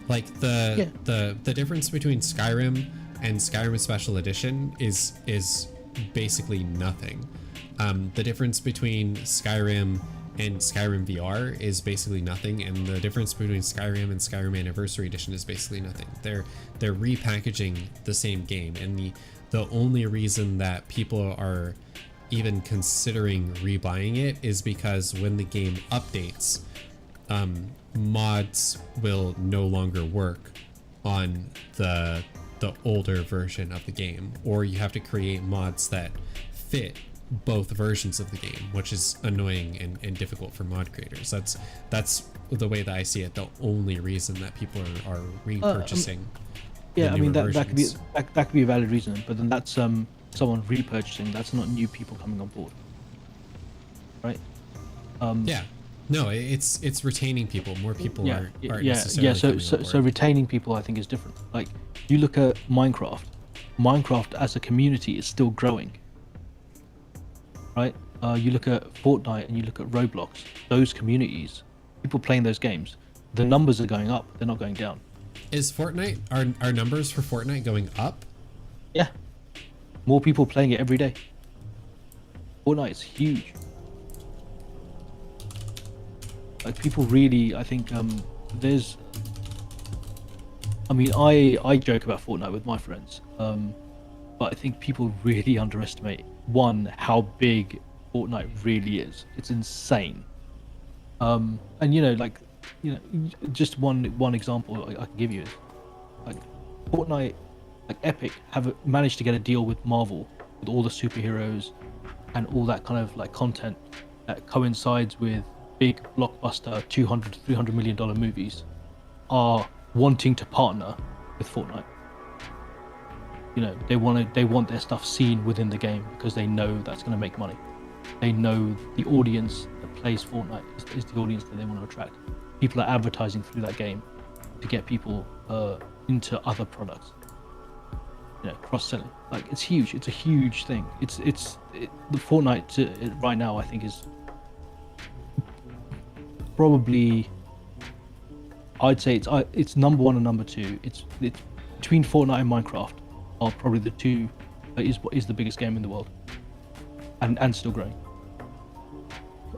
Like the difference between Skyrim and Skyrim Special Edition is basically nothing. The difference between Skyrim and Skyrim VR is basically nothing, and the difference between Skyrim and Skyrim Anniversary Edition is basically nothing. They're repackaging the same game, and the only reason that people are even considering rebuying it is because when the game updates, mods will no longer work on the older version of the game, or you have to create mods that fit both versions of the game, which is annoying and difficult for mod creators. That's the way that I see it. The only reason that people are repurchasing. Yeah, the I mean newer that could be versions. that could be a valid reason, but then that's someone repurchasing. That's not new people coming on board, right? Yeah, no, it's retaining people. More people aren't necessarily yeah. So coming so, on so board. retaining people, I think, is different. Like you look at Minecraft. Minecraft as a community is still growing, right? You look at Fortnite and you look at Roblox. Those communities, people playing those games, the numbers are going up. They're not going down. Is Fortnite are numbers for Fortnite going up? Yeah, more people playing it every day. Fortnite is huge. Like people really, I think there's I mean, I joke about Fortnite with my friends, but I think people really underestimate one how big Fortnite really is. It's insane. And like, just one example I can give you is like Fortnite, like Epic have managed to get a deal with Marvel with all the superheroes and all that kind of like content that coincides with big blockbuster 200 300 million dollar movies are wanting to partner with Fortnite. They want their stuff seen within the game because they know that's going to make money. They know the audience that plays Fortnite is the audience that they want to attract. People are advertising through that game to get people into other products. Cross-selling. Like, it's huge. It's a huge thing. The Fortnite right now, I think, is probably, I'd say it's number one and number two. It's between Fortnite and Minecraft are probably the two. Is the biggest game in the world, and still growing.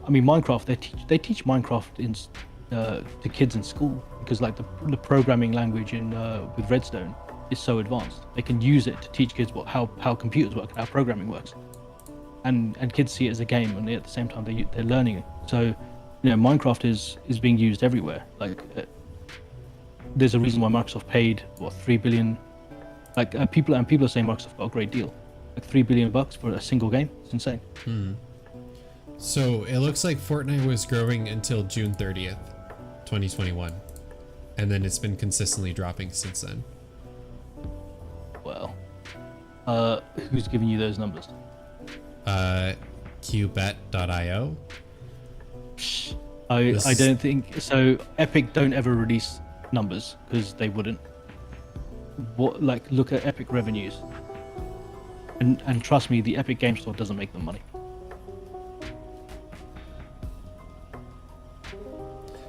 I mean, Minecraft, they teach Minecraft to kids in school because like the programming language in with Redstone is so advanced. They can use it to teach kids how computers work and how programming works, and kids see it as a game, and at the same time they're learning it. So Minecraft is being used everywhere. Like there's a reason why Microsoft paid what 3 billion. Like people are saying Microsoft got a great deal, like $3 billion for a single game. It's insane. So it looks like Fortnite was growing until June 30th, 2021, and then it's been consistently dropping since then. Well, who's giving you those numbers? Qbet.io. I don't think so. Epic don't ever release numbers because they wouldn't. Look at Epic revenues, and trust me, the Epic Game Store doesn't make them money.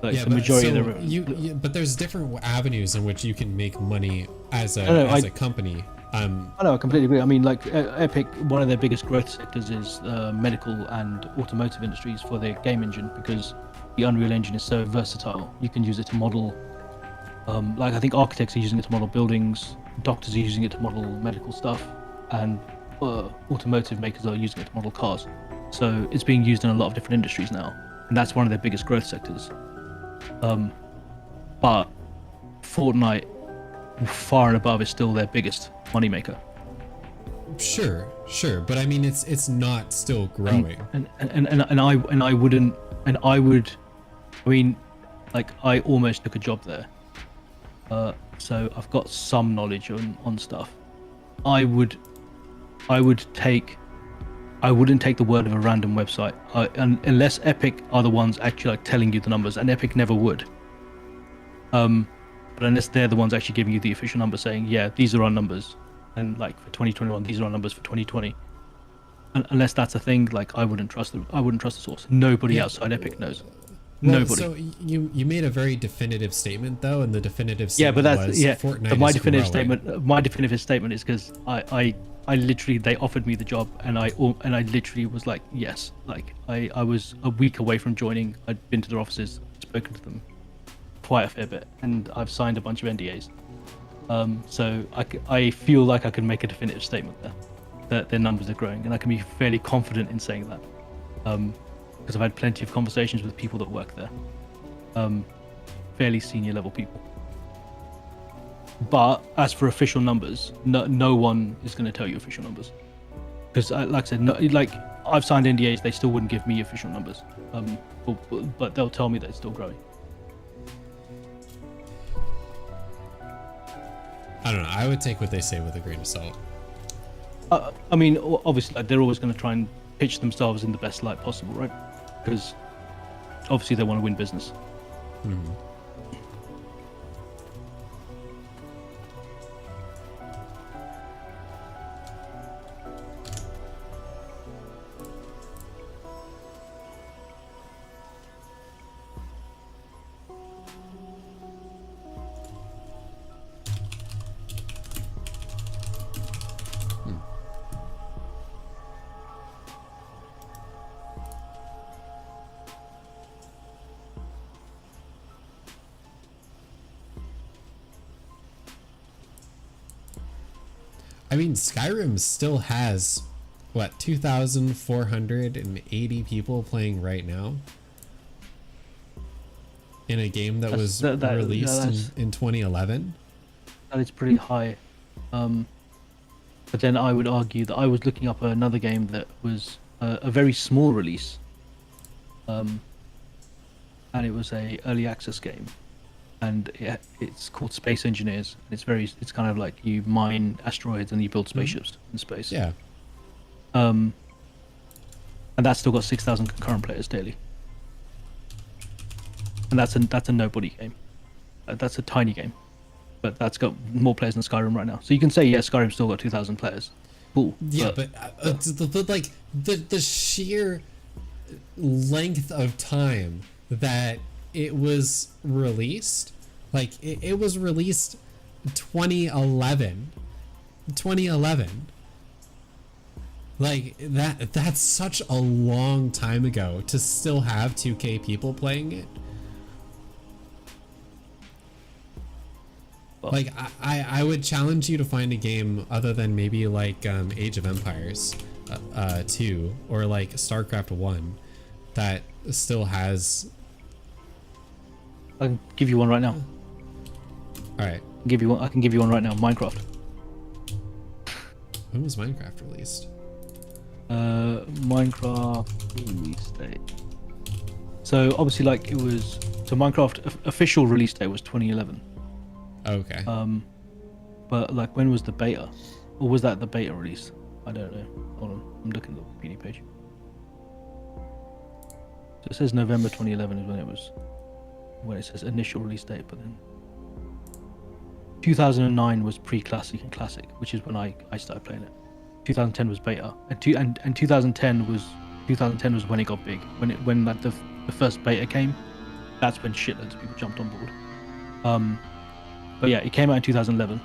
Like the majority of the revenue. But there's different avenues in which you can make money as a company. I know, I completely agree. I mean, like Epic, one of their biggest growth sectors is medical and automotive industries for their game engine because the Unreal Engine is so versatile. You can use it to model, like I think architects are using it to model buildings, doctors are using it to model medical stuff, and automotive makers are using it to model cars. So it's being used in a lot of different industries now, and that's one of their biggest growth sectors. But Fortnite, far and above, is still their biggmebiggest moneymaker. Sure, but I mean, it's not still growing. I mean, like I almost took a job there, so I've got some knowledge on stuff. I wouldn't take the word of a random website, unless Epic are the ones actually like telling you the numbers, and Epic never would. But unless they're the ones actually giving you the official numbers, saying, yeah, these are our numbers, and like for 2021, these are our numbers for 2020. Unless that's a thing, like I wouldn't trust the source. Nobody outside Epic knows. Well, Nobody. So you made a very definitive statement though, and the definitive Yeah, statement but that's was Fortnite my is definitive growing. my definitive statement is because I literally, they offered me the job, and I literally was like, yes. Like I was a week away from joining. I'd been to their offices, spoken to them quite a fair bit, and I've signed a bunch of NDAs. So I feel like I can make a definitive statement there that their numbers are growing, and I can be fairly confident in saying that, because I've had plenty of conversations with people that work there, fairly senior level people. But as for official numbers, no one is going to tell you official numbers, because like I said, like I've signed NDAs, they still wouldn't give me official numbers, but they'll tell me that it's still growing. I don't know. I would take what they say with a grain of salt. I mean, obviously, like, they're always going to try and pitch themselves in the best light possible, right? Because obviously they want to win business. Mm-hmm. I mean, Skyrim still has what 2,480 people playing right now in a game that was released in 2011. That is pretty high. But then I would argue that I was looking up another game that was a very small release, and it was a early access game, and it's called Space Engineers. It's kind of like you mine asteroids and you build spaceships in space. Yeah. And that's still got 6,000 concurrent players daily, and that's a nobody game. That's a tiny game. But that's got more players than Skyrim right now. So you can say, yeah, Skyrim's still got 2,000 players. Cool. Yeah, but like the sheer length of time that it was released, like it was released 2011. Like that's such a long time ago to still have 2K people playing it. Like I would challenge you to find a game other than maybe like Age of Empires 2 or like StarCraft 1 that still has. I can give you one right now. All right. I can give you one right now. Minecraft. When was Minecraft released? Minecraft release date. So obviously, like Minecraft official release date was 2011. Okay. But like, when was the beta? Or was that the beta release? I don't know. Hold on, I'm looking at the Wikipedia page. So it says November 2011 is when it says initial release date, but then 2009 was pre-classic and classic, which is when I started playing it. 2010 was beta, and 2010 was when it got big. When like the first beta came, that's when shitloads of people jumped on board. But yeah, it came out in 2011.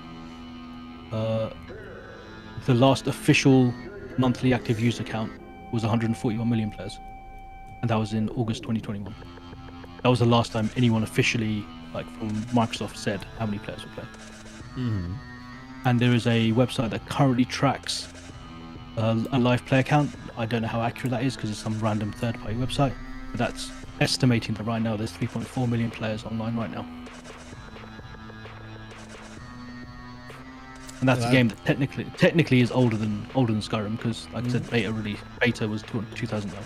The last official monthly active user count was 141 million players, and that was in August 2021. That was the last time anyone officially, like from Microsoft, said how many players would play. Mm-hmm. And there is a website that currently tracks a live player count. I don't know how accurate that is because it's some random third-party website, but that's estimating that right now there's 3.4 million players online right now. And that's a game that technically is older than Skyrim because, like I said, beta was 2009.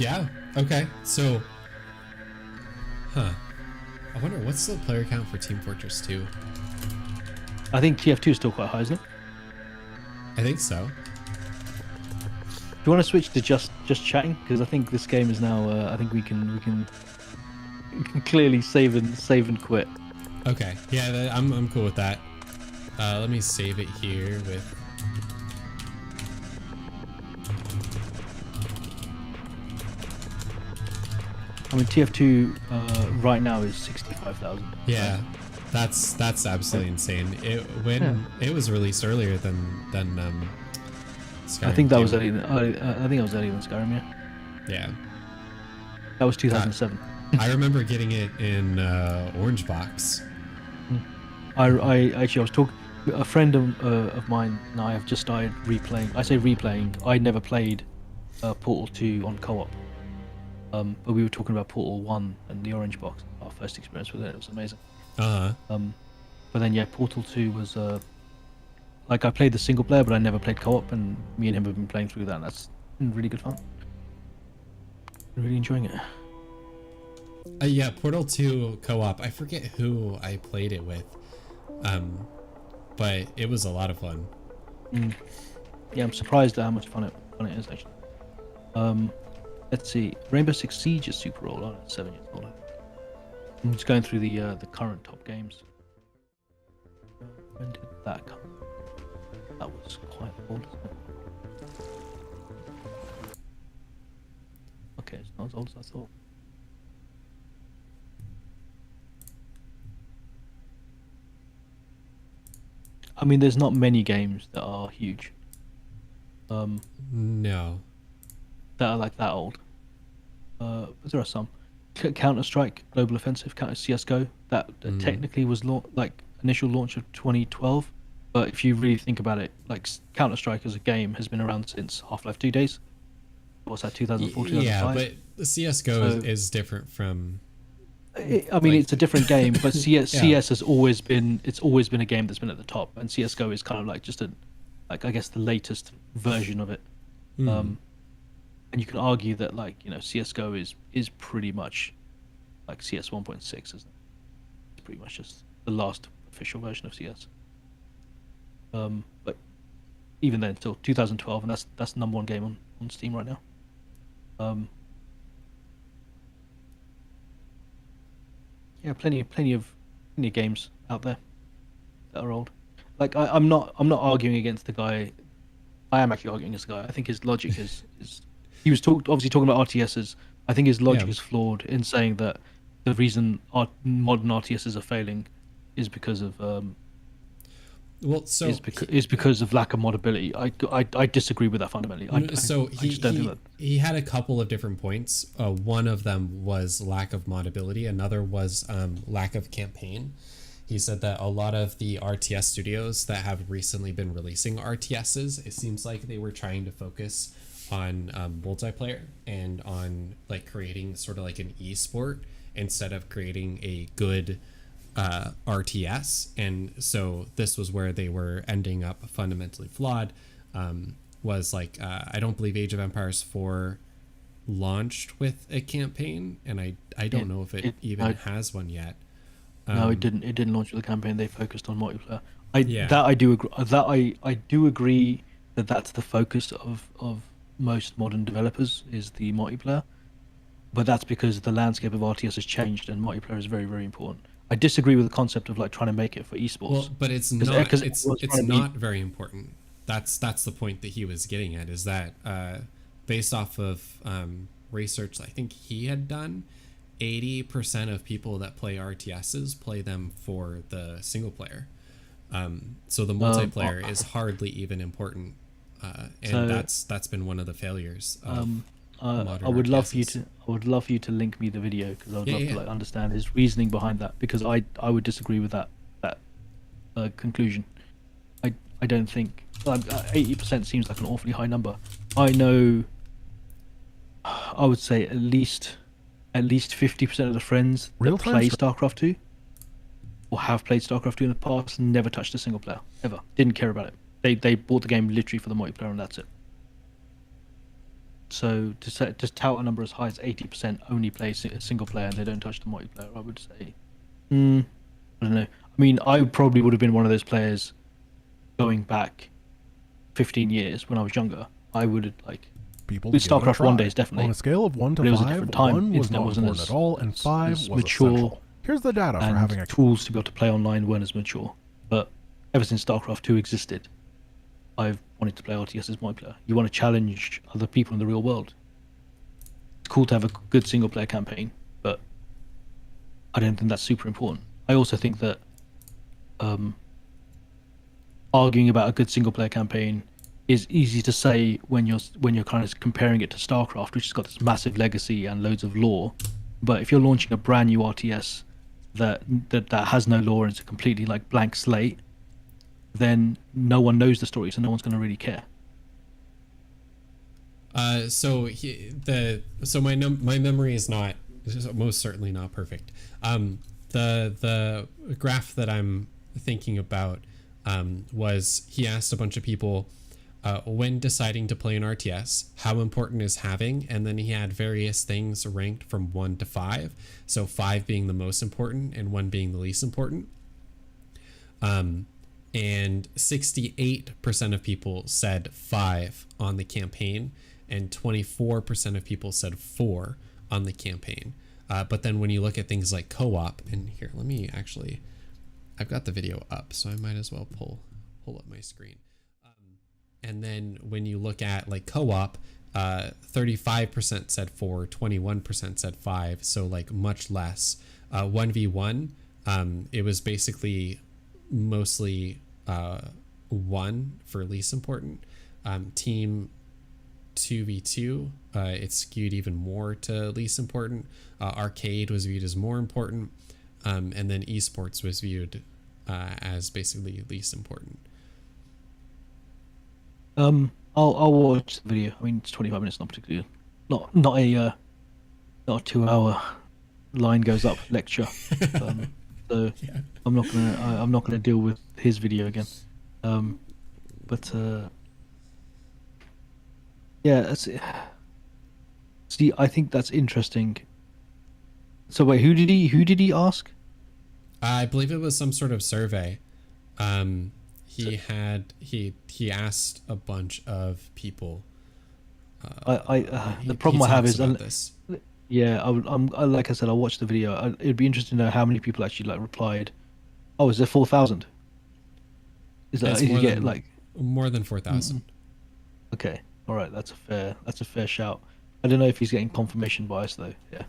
Yeah. Okay. So, I wonder what's the player count for Team Fortress 2. I think TF2 is still quite high, isn't it? I think so. Do you want to switch to just chatting? Because I think this game is now. I think we can clearly save and quit. Okay. Yeah, I'm cool with that. Let me save it here with. I mean, TF2 right now is 65,000. Yeah, that's absolutely insane. It was released earlier than Skyrim. I think that was earlier. I think it was earlier than Skyrim. Yeah. Yeah. That was 2007. I remember getting it in Orange Box. I was talking. A friend of mine and I have just started replaying. I say replaying. I never played Portal 2 on co-op. But we were talking about Portal 1 and the Orange Box. Our first experience with it. It was amazing. But then yeah, Portal 2 was like I played the single player, but I never played co-op, and me and him have been playing through that. And that's been really good fun. Really enjoying it. Yeah, Portal 2 co-op. I forget who I played it with, but it was a lot of fun. Yeah, I'm surprised at how much fun it is actually. Let's see. Rainbow Six Siege is super old. It's 7 years old. I'm just going through the current top games. When did that come? That was quite old, isn't it? Okay, it's not as old as I thought. I mean, there's not many games that are huge. No. That are like that old. But there are some. Counter Strike Global Offensive, Counter CS:GO, that technically was like initial launch of 2012. But if you really think about it, like Counter Strike as a game has been around since Half-Life 2 days. What's that, 2004, Yeah, 2005? but the CS:GO So is different from I mean, like it's a different game, but CS yeah. CS has always been it's always been a game that's been at the top, and CS:GO is kind of like just like I guess the latest version of it. Hmm. Um, and you can argue that like CS:GO is pretty much like CS 1.6, isn't it? It's pretty much just the last official version of CS. But even then, still 2012, and that's the number one game on Steam right now. Um, yeah, plenty of games out there that are old. Like I'm not arguing against the guy. I am actually arguing against the guy. I think his logic is he was obviously talking about RTSs. I think his Yeah. logic is flawed in saying that the reason modern RTSs are failing is because of Well, so is because of lack of modability. I disagree with that fundamentally. so I just don't think that. he had a couple of different points. One of them was lack of modability. Another was lack of campaign. He said that a lot of the RTS studios that have recently been releasing RTSs, it seems like they were trying to focus on multiplayer and on like creating sort of like an esport instead of creating a good RTS. And so this was where they were ending up fundamentally flawed. Was like I don't believe Age of Empires 4 launched with a campaign, and I don't know if it even has one yet. No, it didn't. It didn't launch with a campaign. They focused on multiplayer. I Yeah. that I do agree. That I do agree that that's the focus of most modern developers is the multiplayer. But that's because the landscape of RTS has changed and multiplayer is very very important. I disagree with the concept of like trying to make it for esports Well, but it's because not. everyone's It's trying to be. not very important. That's the point that he was getting at. Is that based off of research I think he had done, 80% of people that play RTSs play them for the single player. So the Um, multiplayer is hardly even important, and so that's been one of the failures of um, I modern would love for you RTSs. to I would love for you to link me the video because I would Yeah, love yeah, to yeah. like understand his reasoning behind that because I would disagree with that conclusion. I don't think 80% seems like an awfully high number. I know I would say at least 50% of the friends that Real-time play StarCraft 2 or have played StarCraft 2 in the past never touched a single player ever. Didn't care about it. They bought the game literally for the multiplayer and that's it. So to tout a number as high as 80% only play single player and they don't touch the multiplayer, I would say, I don't know. I mean, I probably would have been one of those players going back 15 years when I was younger. I would have like people to with give it a StarCraft 1 try. days definitely. On a scale of 1 to But it was a 5, different time. 1 was Internet not wasn't important at all, and 5 as was mature, essential. Here's the data for and having a... tools to be able to play online weren't as mature. But ever since StarCraft 2 existed, I've wanted to play RTS as multiplayer. You want to challenge other people in the real world. It's cool to have a good single player campaign, but I don't think that's super important. I also think that arguing about a good single player campaign is easy to say when you're kind of comparing it to StarCraft, which has got this massive legacy and loads of lore. But if you're launching a brand new RTS that has no lore and it's a completely like blank slate, then no one knows the story, so no one's going to really care. So my memory is not most certainly not perfect. The graph that I'm thinking about was he asked a bunch of people when deciding to play an RTS how important is having, and then he had various things ranked from 1 to 5. So 5 being the most important and 1 being the least important. And 68% of people said 5 on the campaign, and 24% of people said 4 on the campaign. But then when you look at things like co-op, and here, let me actually, I've got the video up, so I might as well pull up my screen. And then when you look at like co-op, 35% said 4, 21% said 5, so like much less. 1v1, it was basically mostly 1 for least important. Team 2v2, it's skewed even more to least important. Arcade was viewed as more important, and then esports was viewed as basically least important. I'll watch the video. I mean, it's 25 minutes, not particularly, not a 2 hour line goes up lecture. So Yeah. I'm not gonna deal with his video again. But yeah, see, I think that's interesting. So wait, who did he ask? I believe it was some sort of survey. He asked a bunch of people. The problem I have talks is about this. yeah, like I said, I'll watch the video. It'd be interesting to know how many people actually like replied. Oh, is there 4,000? Is that It's you get like more than 4,000. okay, all right, that's a fair shout. I don't know if he's getting confirmation bias though. Yeah,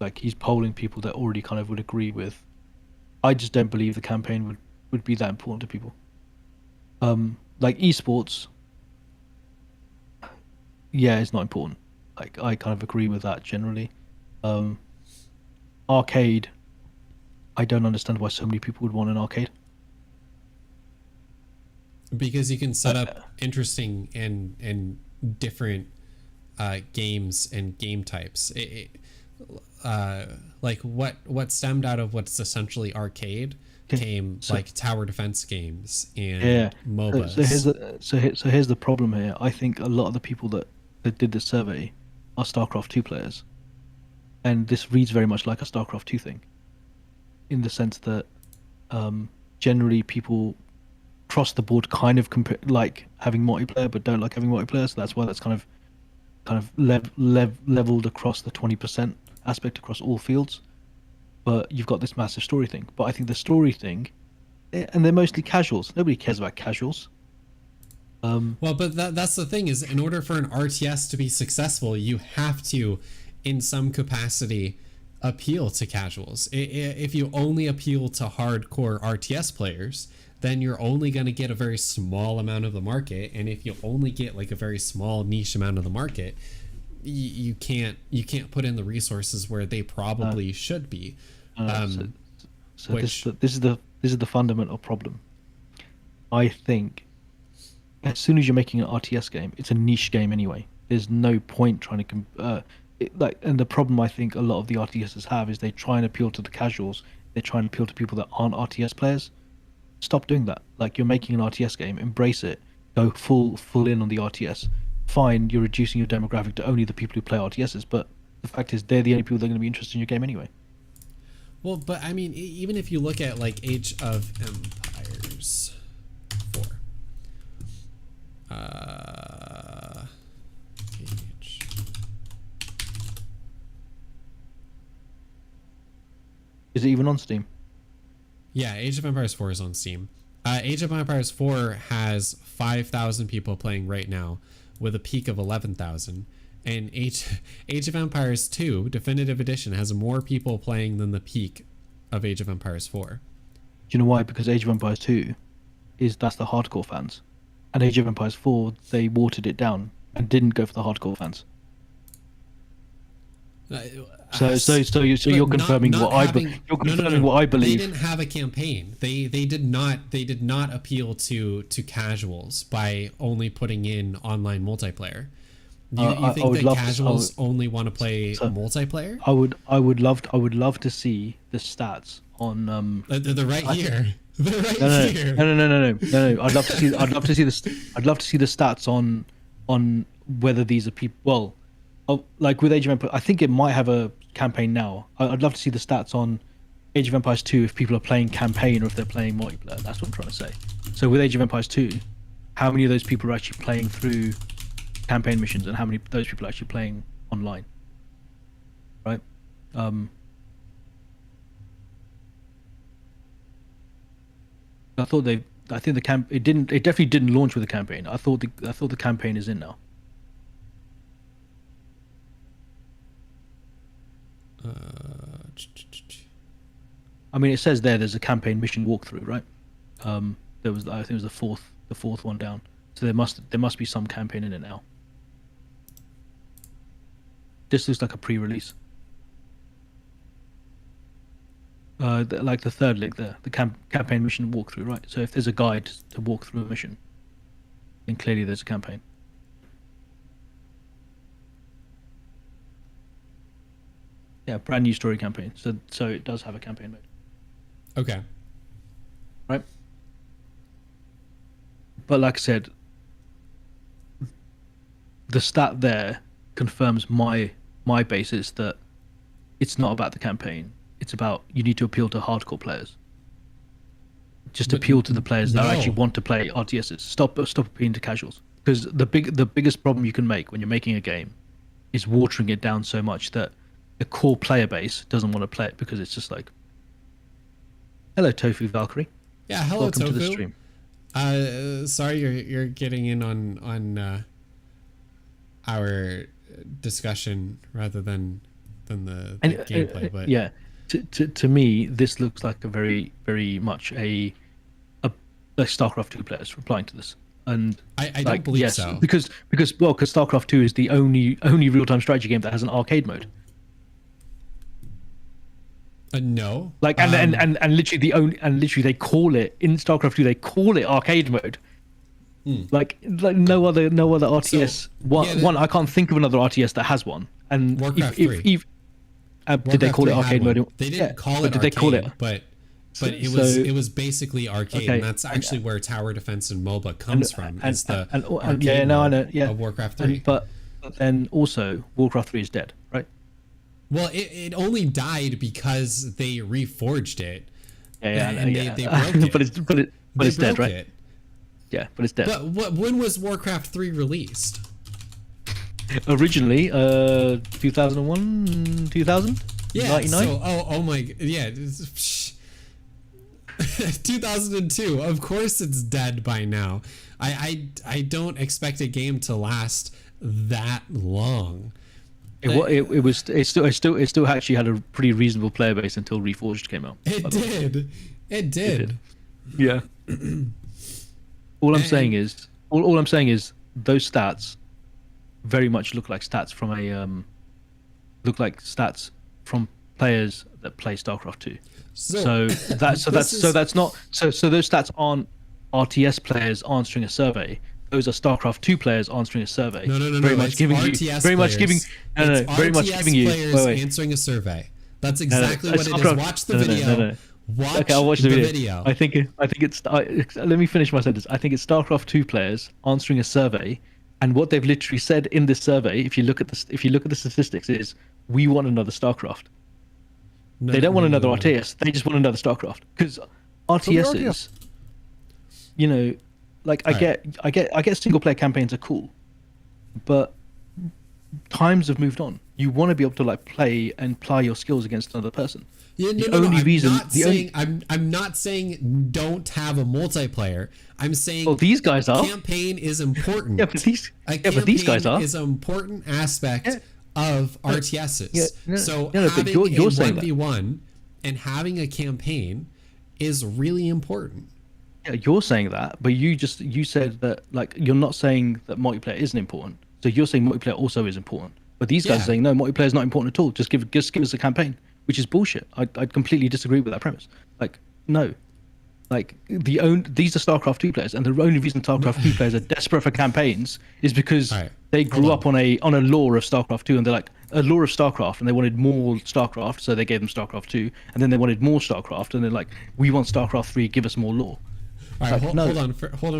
like he's polling people that already kind of would agree with. I just don't believe the campaign would be that important to people. Like esports, yeah, it's not important. Like I kind of agree with that generally. Arcade, I don't understand why so many people would want an arcade. Because you can set up interesting and different games and game types. Like what stemmed out of what's essentially arcade came like tower defense games and Yeah. MOBAs. So here's the problem here. I think a lot of the people that did this survey are StarCraft 2 players, and this reads very much like a StarCraft 2 thing, in the sense that generally people across the board kind of like having multiplayer but don't like having multiplayer. So that's why that's kind of leveled across the 20% aspect across all fields. But you've got this massive story thing. But I think the story thing, and they're mostly casuals. Nobody cares about casuals. Well, but that's the thing is, in order for an RTS to be successful, you have to, in some capacity, appeal to casuals. If you only appeal to hardcore RTS players, then you're only going to get a very small amount of the market. And if you only get like a very small niche amount of the market, you can't put in the resources where they probably should be. So this is the fundamental problem. I think as soon as you're making an RTS game, it's a niche game anyway. There's no point trying to and the problem I think a lot of the RTSs have is they try and appeal to the casuals. They try and appeal to people that aren't RTS players. Stop doing that. Like, you're making an RTS game, embrace it, go full in on the RTS. Fine, you're reducing your demographic to only the people who play RTSs, but the fact is they're the only people that are going to be interested in your game anyway. Well, but I mean, even if you look at like Age of Empires 4. Is it even on Steam? Yeah, Age of Empires 4 is on Steam. Age of Empires 4 has 5,000 people playing right now, with a peak of 11,000. And Age of Empires 2 Definitive Edition has more people playing than the peak of Age of Empires 4. Do you know why? Because Age of Empires 2 that's the hardcore fans, and Age of Empires 4 they watered it down and didn't go for the hardcore fans. So you're confirming what I believe. They didn't have a campaign. They did not appeal to casuals by only putting in online multiplayer. You think that casuals only want to play multiplayer? I would love to see the stats on They're right here. They're right here. No. I'd love to see the stats on whether these are people. Well, like with Age of Empires, I think it might have a campaign now. I'd love to see the stats on Age of Empires 2 if people are playing campaign or if they're playing multiplayer. That's what I'm trying to say. So with Age of Empires 2, how many of those people are actually playing through campaign missions and how many of those people are actually playing online? Right? I think it definitely didn't launch with a campaign. I thought the campaign is in now. I mean, it says there's a campaign mission walkthrough, right? I think it was the fourth one down. So there must be some campaign in it now. This looks like a pre-release. Like the third link there, the campaign mission walkthrough, right? So if there's a guide to walk through a mission, then clearly there's a campaign. Yeah, brand new story campaign. So it does have a campaign mode, Okay. right? But like I said, the stat there confirms my basis that it's not about the campaign. It's about you need to appeal to hardcore players. Just But appeal to the players that no. actually want to play RTSs. Stop appealing to casuals. Because the biggest problem you can make when you're making a game is watering it down so much that the core player base doesn't want to play it because it's just like, hello Tofu Valkyrie. Yeah. Hello, Welcome Tofu. to the stream. Sorry, you're getting in on our discussion rather than the gameplay. But yeah, to me, this looks like a very much a StarCraft 2 players replying to this, and I don't believe so. because StarCraft 2 is the only real-time strategy game that has an arcade mode. No. Like and literally they call it in StarCraft 2. They call it arcade mode. Like no other RTS. So, One I can't think of another RTS that has one. And Warcraft if 3. did they call it arcade mode? They didn't call it did arcade, they call it? but So- it was basically arcade, Okay, and that's actually where tower defense and MOBA comes from. It's the arcade yeah, no, I know, mode yeah. of Warcraft 3. But then also Warcraft 3 is dead, right? Well, it only died because they reforged it. Yeah, and yeah. they broke it. but it's dead, broke right? it. Yeah, but it's dead. But when was Warcraft 3 released? Originally, 2001, 2000, Yeah. 99. So oh my yeah. 2002. Of course it's dead by now. I don't expect a game to last that long. It still actually had a pretty reasonable player base until Reforged came out. It did. It did. Yeah. All I'm saying is those stats very much look like stats from players that play StarCraft 2. So those stats aren't RTS players answering a survey. Those are StarCraft 2 players answering a survey. No. Very much It's giving RTS you. Very much giving. No, It's very much RTS giving you. players Wait. answering a survey. That's exactly what it is. StarCraft- Watch the video. No. Watch Okay, I'll watch the video. video. I think it's. Let me finish my sentence. I think it's StarCraft 2 players answering a survey, and what they've literally said in this survey, if you look at the statistics, is we want another StarCraft. They don't want another RTS. They just want another StarCraft because RTSs, you know, like I get single player campaigns are cool, but times have moved on. You want to be able to like play and apply your skills against another person. Yeah, I'm not saying don't have a multiplayer. I'm saying these guys are. Campaign is important. But these guys are. Is an important aspect of RTSs. But having you're a saying 1v1 and having a campaign is really important. Yeah, you're saying that, but you said that like you're not saying that multiplayer isn't important. So you're saying multiplayer also is important. But these guys are saying no, multiplayer is not important at all. Just give us a campaign, which is bullshit. I completely disagree with that premise. Like no, like these are StarCraft 2 players, and the only reason StarCraft 2 players are desperate for campaigns is because they grew up on a lore of StarCraft 2, and they're like a lore of StarCraft, and they wanted more StarCraft, so they gave them StarCraft 2, and then they wanted more StarCraft, and they're like, we want StarCraft 3, give us more lore. All right, hold on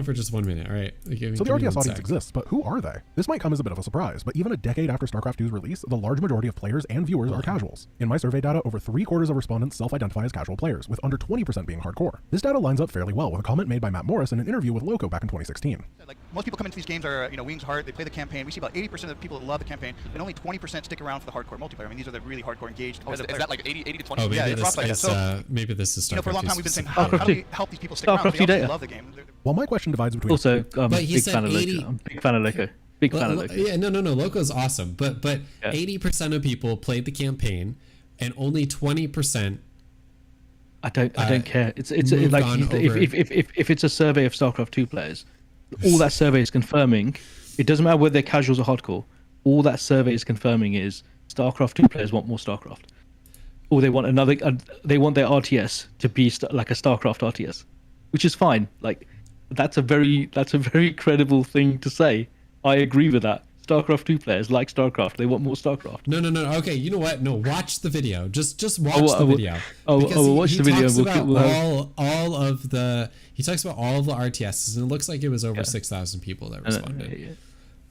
for just 1 minute. All right. So the RTS audience exists, but who are they? This might come as a bit of a surprise, but even a decade after StarCraft 2's release, the large majority of players and viewers are casuals. In my survey data, over 3/4 of respondents self-identify as casual players, with under 20% being hardcore. This data lines up fairly well with a comment made by Matt Morris in an interview with Loco back in 2016. Like most people come into these games are, wings hard. They play the campaign. We see about 80% of the people that love the campaign, and only 20% stick around for the hardcore multiplayer. I mean, these are the really hardcore engaged. Is that like 80 to 20? Oh, maybe Yeah, this it's like is that. maybe this is StarCraft. For a long 2 time we've been saying, specifically. how do we help these people stick around? StarCraft 2 They data. love the game. While my question divides between Also, I'm a But he big said fan of 80 Loco. I'm a big fan of Loco. Big fan of Loco. Yeah, no, Loco's awesome, but 80% of people played the campaign, and only 20%. I don't care. It's moved like on if it's a survey of StarCraft 2 players, all that survey is confirming, it doesn't matter whether they're casuals or hardcore. All that survey is confirming is StarCraft 2 players want more StarCraft, or they want another. They want their RTS to be like a StarCraft RTS, which is fine. Like that's a very credible thing to say. I agree with that. StarCraft 2 players like StarCraft. They want more StarCraft. No. Okay, you know what? No, watch the video. Just watch will- I the will- video. I will- I will watch he the video. talks We'll- about we'll have- all of the RTSs, and it looks like it was over 6,000 people that Yeah. responded.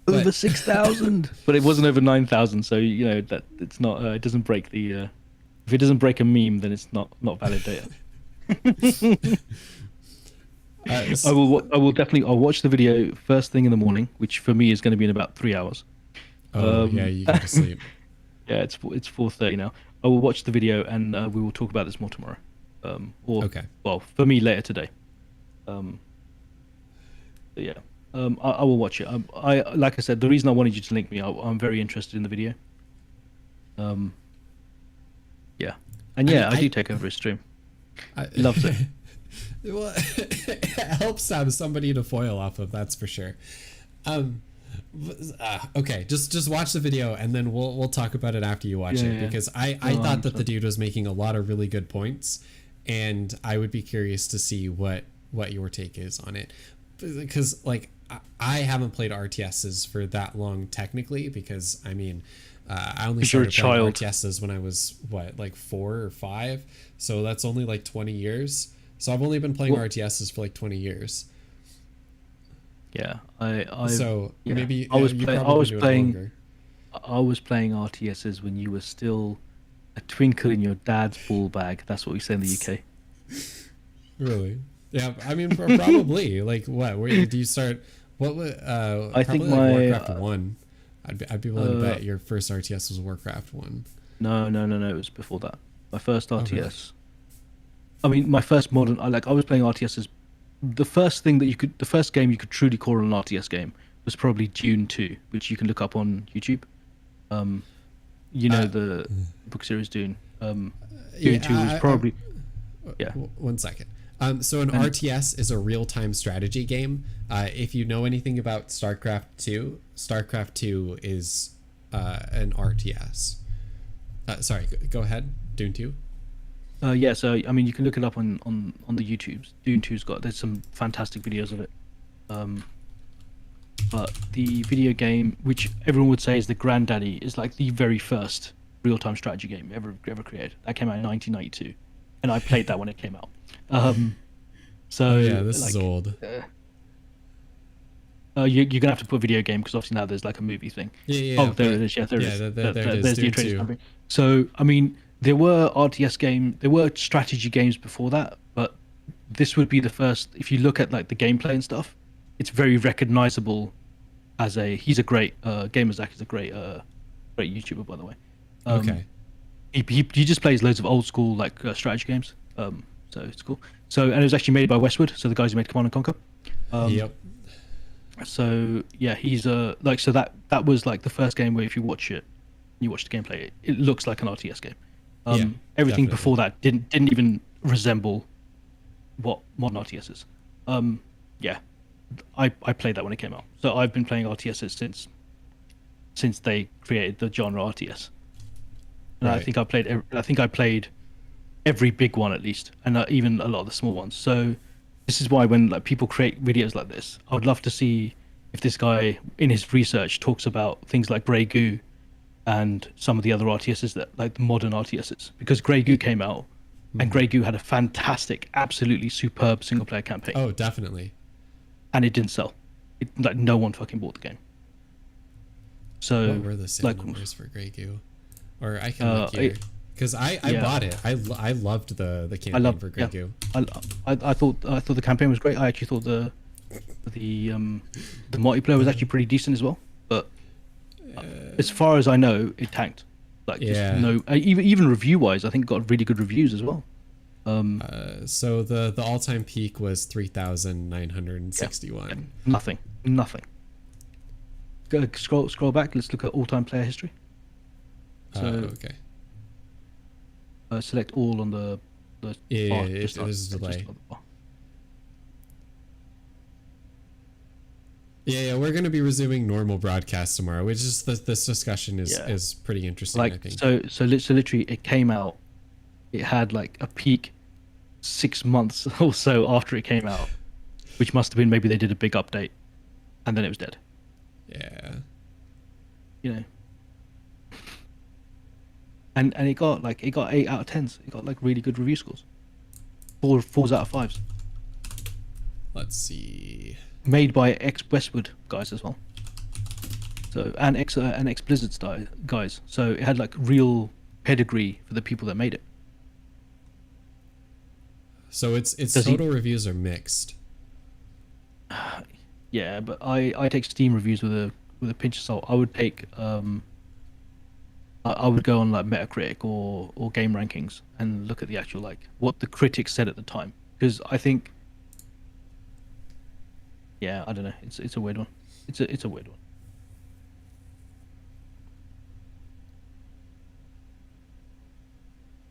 Over But- 6,000, but it wasn't over 9,000. So you know that it's not. It doesn't break the. If it doesn't break a meme, then it's not valid data. I will definitely. I'll watch the video first thing in the morning, which for me is going to be in about 3 hours. yeah, you go to sleep. Yeah, it's 4:30 now. I will watch the video and we will talk about this more tomorrow. Okay. Well, for me later today. Yeah. I will watch it. I like I said, the reason I wanted you to link me, I'm very interested in the video. Yeah, and yeah, I do take over his stream. He loves it. Well, it helps to have somebody to foil off of, that's for sure. Okay, just watch the video and then we'll talk about it after you watch it, because I thought that the dude was making a lot of really good points, and I would be curious to see what your take is on it, because like I haven't played RTSs for that long technically, because I mean I only started playing RTSs when I was like 4 or 5, so that's only like 20 years. So I've only been playing RTSs for like 20 years. Yeah, maybe I was playing RTSs when you were still a twinkle in your dad's ball bag. That's what we say in the UK. Really? Yeah, I mean probably. Like what? Where did you start? What? I think like my Warcraft 1. I'd be willing to bet your first RTS was Warcraft 1. No. It was before that. My first RTS. Okay. I mean, my first modern. I was playing RTSs. The first game you could truly call an RTS game was probably Dune 2, which you can look up on YouTube. The book series Dune. Dune 2 was probably. One second. So an RTS is a real-time strategy game. If you know anything about StarCraft 2, StarCraft 2 is an RTS. Sorry, go ahead. Dune 2. So I mean, you can look it up on the YouTubes. Dune 2's there's some fantastic videos of it. But the video game, which everyone would say is the granddaddy, is like the very first real-time strategy game ever created. That came out in 1992, and I played that when it came out. This is old. You're gonna have to put video game, because obviously now there's like a movie thing. Yeah. There it is. Yeah, there it is. There's the Dune 2. So I mean, there were RTS games, there were strategy games before that, but this would be the first. If you look at like the gameplay and stuff, it's very recognizable as he's a great Gamer Zach is a great YouTuber, by the way. Okay. He just plays loads of old school like strategy games. So it's cool. And it was actually made by Westwood, so the guys who made Command and Conquer. Yep. So yeah, he's so that was like the first game where if you watch it, you watch the gameplay, it looks like an RTS game. Everything definitely. before that didn't even resemble what modern RTS is. I played that when it came out. So I've been playing RTSs since they created the genre RTS. And Right. I think I played every big one at least, and even a lot of the small ones. So this is why when like people create videos like this, I would love to see if this guy in his research talks about things like Grey Goo and some of the other RTSs that like the modern RTSs, because Grey Goo came out and Grey Goo had a fantastic, absolutely superb single player campaign. Oh, definitely. And it didn't sell. Like no one fucking bought the game. So What were the sales numbers for Grey Goo? Or I can look here. Because I bought it. I loved the campaign for Grey Goo. I thought the campaign was great. I actually thought the multiplayer was actually pretty decent as well. But as far as I know, it tanked. Like just even review wise, I think it got really good reviews as well. So the all-time peak was 3,961. Nothing. Go scroll back. Let's look at all-time player history. So okay. Select all on the There's a delay. Yeah, we're going to be resuming normal broadcasts tomorrow, which is this discussion Yeah. is pretty interesting, I Like think. so literally it came out. It had like a peak 6 months or so after it came out, which must have been maybe they did a big update, and then it was dead. Yeah. You know. And it got 8 out of 10s. It got like really good review scores. 4s out of 5s. Let's see. Made by ex Westwood guys as well. So and ex Blizzard guys. So it had like real pedigree for the people that made it. So its Does he- total reviews are mixed. Yeah, but I take Steam reviews with a pinch of salt. I would take I would go on like Metacritic or Game Rankings and look at the actual like what the critics said at the time, because I think, yeah, I don't know, it's a weird one. It's a weird one.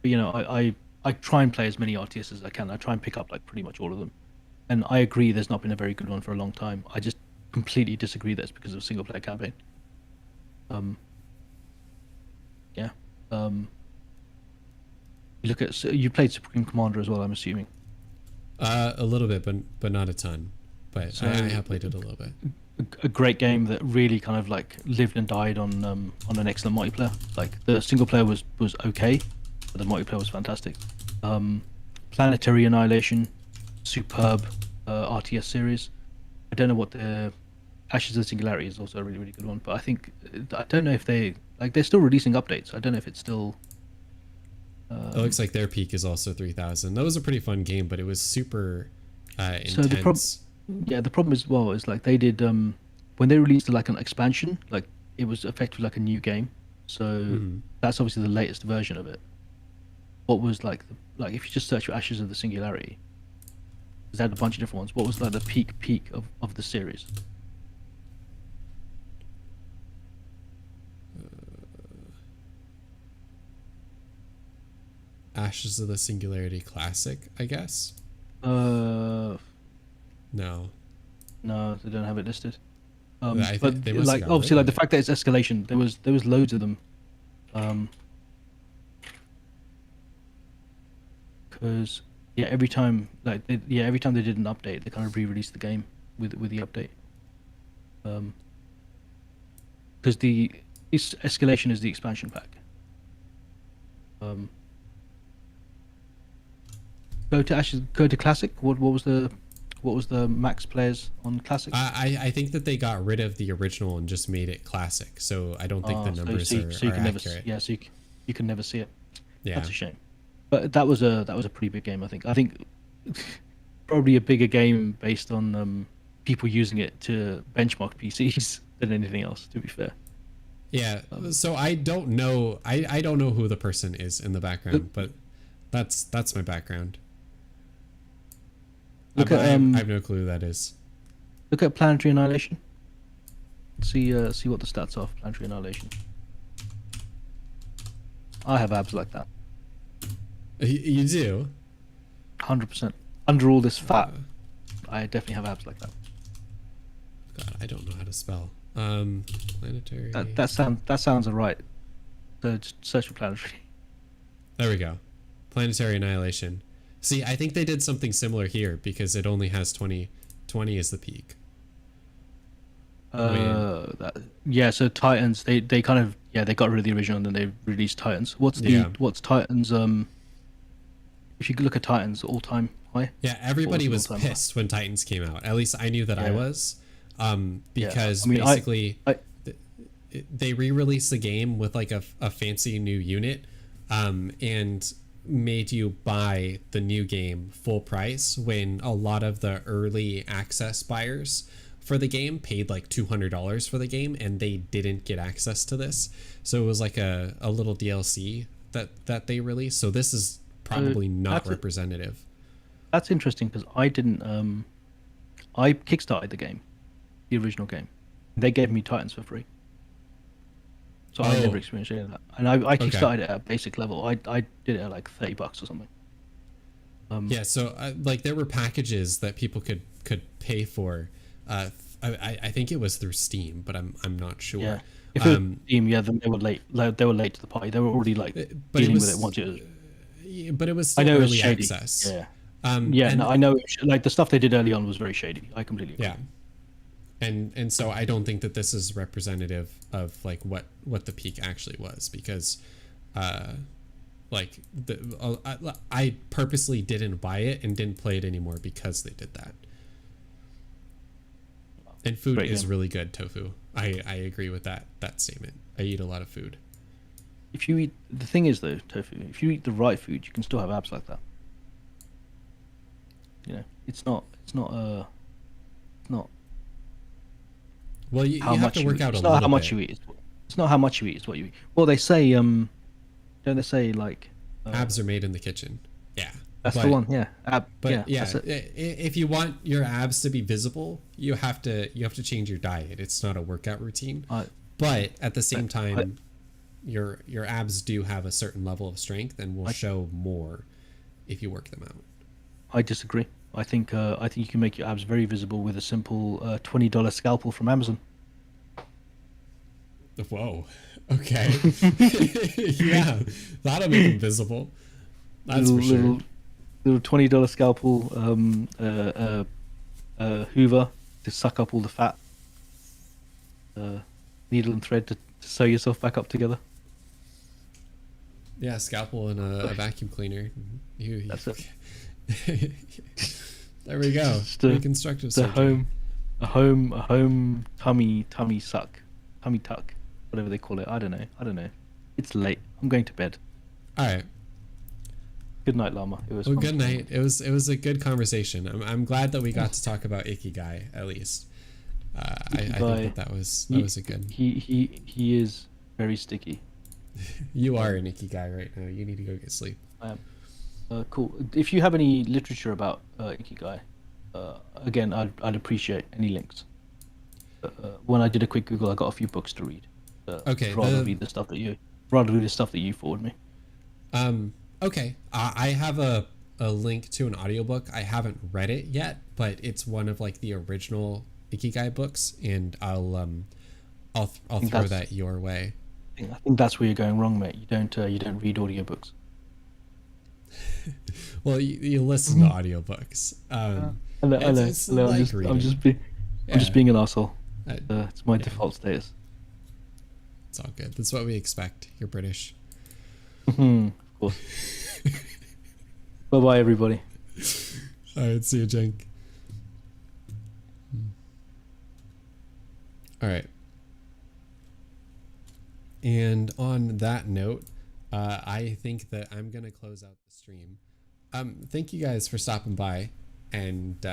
But you know, I try and play as many RTS as I can. I try and pick up like pretty much all of them, and I agree there's not been a very good one for a long time. I just completely disagree that it's because of a single player campaign. Yeah. You look at, so you played Supreme Commander as well, I'm assuming. A little bit, but not a ton. But So- I have played it a little bit. A great game that really kind of like lived and died on an excellent multiplayer. Like the single player was okay, but the multiplayer was fantastic. Planetary Annihilation, superb RTS series. I don't know what the Ashes of Singularity is also a really really good one, but I don't know if they're still releasing updates. I don't know if it's still. It looks like their peak is also 3,000. That was a pretty fun game, but it was super intense. So the problem as well is like they did when they released like an expansion, like it was effectively like a new game. So that's obviously the latest version of it. What was like if you just search for Ashes of the Singularity, they had a bunch of different ones. What was like the peak of the series? Ashes of the Singularity Classic, I guess. No, No. they don't have it listed. I think But they must have like got obviously rid like of the fact that it's escalation, there was loads of them. Because every time they did an update, they kind of re-released the game with the update. Because escalation is the expansion pack. Go to Classic. What was the max players on Classic? I think that they got rid of the original and just made it Classic. So I don't think the numbers are you can never accurate. so you can never see it. Yeah. That's a shame. But that was a pretty big game. I think probably a bigger game based on people using it to benchmark PCs than anything else. To be fair. Yeah. So I don't know. I don't know who the person is in the background, but that's my background. Look I at have no clue who that is. Look at Planetary Annihilation. See what the stats are for Planetary Annihilation. I have abs like that. You do? 100%. Under all this fat, I definitely have abs like that. God, I don't know how to spell. Planetary. That sounds alright. So just search for Planetary. There we go. Planetary Annihilation. See, I think they did something similar here because it only has 20. 20 is the peak. So Titans, they kind of they got rid of the original and then they released Titans. What's Titans? If you look at Titans all time high. Yeah, everybody was all-time high? pissed when Titans came out. At least I knew that I Yeah. was, because I mean, basically I they re-released the game with like a fancy new unit, and made you buy the new game full price when a lot of the early access buyers for the game paid like $200 for the game and they didn't get access to this. So it was like a little DLC that they released. So this is probably not representative. That's interesting because I didn't. I kickstarted the game, the original game. They gave me Titans for free. So I never experienced any of that. And I kickstarted it at basic level. I did it at like $30 or something. Yeah, so like there were packages that people could pay for I think it was through Steam, but I'm not sure. Yeah. If it was Steam, yeah, then they were late. They were late to the party. They were already like But dealing with it once it was. but it was I still know it was early shady. access. Yeah. Yeah, No, I know. Like the stuff they did early on was very shady. I completely agree. Yeah, and so I don't think that this is representative of like what the peak actually was, because like I purposely didn't buy it and didn't play it anymore because they did that. And food Great is game. really good, Tofu. I agree with that statement. I eat a lot of food. If you eat, the thing is though, Tofu, if you eat the right food, you can still have abs like that. You know, it's not Well, you how have much to you work eat. out a It's little not how much bit. you eat. It's not how much you eat. It's what you eat. Well, they say, don't they say like Abs are made in the kitchen. Yeah. that's but, the one. Yeah. But yeah, that's it. if you want your abs to be visible, you have to change your diet. It's not a workout routine. But at the same time, your abs do have a certain level of strength and will show more if you work them out. I disagree. I think you can make your abs very visible with a simple $20 scalpel from Amazon. Whoa. Okay. Yeah, that'll make them visible. That's for sure. Little $20 scalpel Hoover to suck up all the fat. Needle and thread to sew yourself back up together. Yeah, scalpel and a vacuum cleaner. That's it. There we go. Reconstructive It's a surgery. home tummy tuck, whatever they call it. I don't know. It's late. I'm going to bed. All right. Good night, Llama. It was Well, fun. good night. It was a good conversation. I'm glad that we got to talk about Ikigai at least. I think that was a good. He is very sticky. You are an Ikigai right now. You need to go get sleep. I am. Cool. If you have any literature about Ikigai, again, I'd appreciate any links. When I did a quick Google, I got a few books to read. Okay, Rather read the stuff that you forward me. Okay. I have a link to an audiobook. I haven't read it yet, but it's one of like the original Ikigai books, and I'll throw that your way. I think that's where you're going wrong, mate. You don't read audiobooks. Well, you listen to audiobooks. I know. I'm just being an asshole. It's my default status. It's all good. That's what we expect. You're British. Of course. Bye, everybody. All right. See you, Jank. All right. And on that note, I think that I'm going to close out the stream. Thank you guys for stopping by and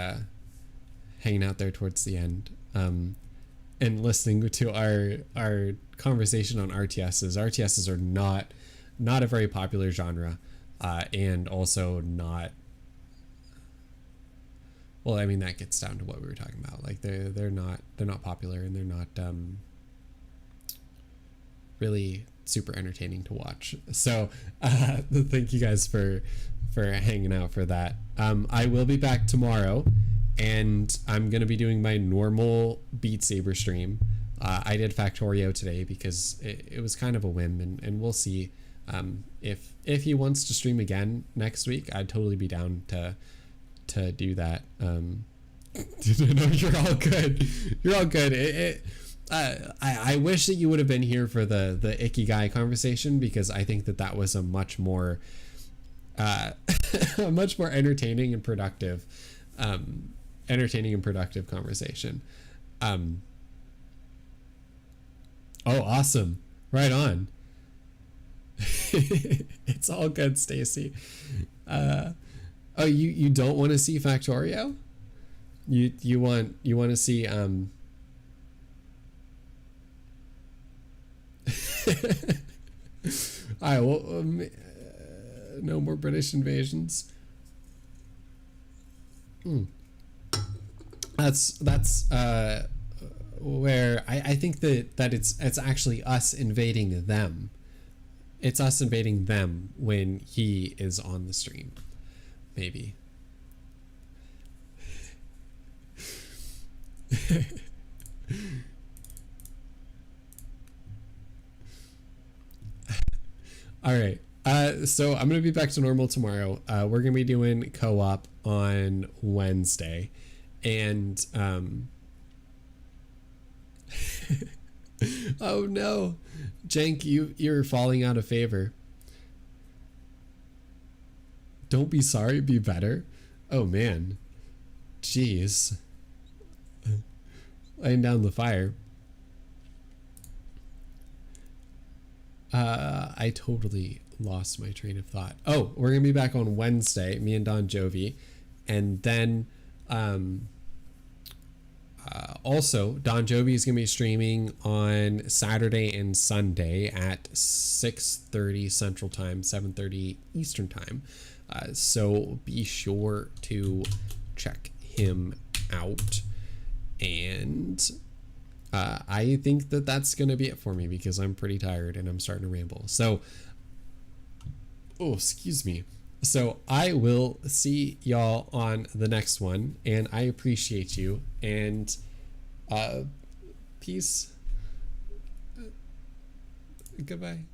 hanging out there towards the end, and listening to our conversation on RTSs. RTSs are not a very popular genre, and also not. Well, I mean, that gets down to what we were talking about. Like they're not popular, and they're not really super entertaining to watch. So thank you guys for hanging out for that. I will be back tomorrow, and I'm gonna be doing my normal Beat Saber stream. I did Factorio today because it was kind of a whim, and we'll see if he wants to stream again next week. I'd totally be down to do that. No, you're all good. You're all good. I wish that you would have been here for the Ikigai conversation, because I think that was a much more a much more entertaining and productive conversation. Oh, awesome. Right on. It's all good, Stacy. Oh, you don't want to see Factorio? You want to see all right, well, no more British invasions. That's where I think that it's actually us invading them. It's us invading them when he is on the stream, maybe. All right. So I'm gonna be back to normal tomorrow. We're gonna be doing co-op on Wednesday, and oh no, Jank, you're falling out of favor. Don't be sorry, be better. Oh man, jeez, laying down the fire. I totally lost my train of thought. Oh, we're gonna be back on Wednesday, me and Don Jovi, and then also Don Jovi is gonna be streaming on Saturday and Sunday at 6:30 Central Time, 7:30 Eastern Time. So be sure to check him out. And I think that that's going to be it for me because I'm pretty tired and I'm starting to ramble. So, oh, excuse me. So I will see y'all on the next one, and I appreciate you, and peace. Goodbye.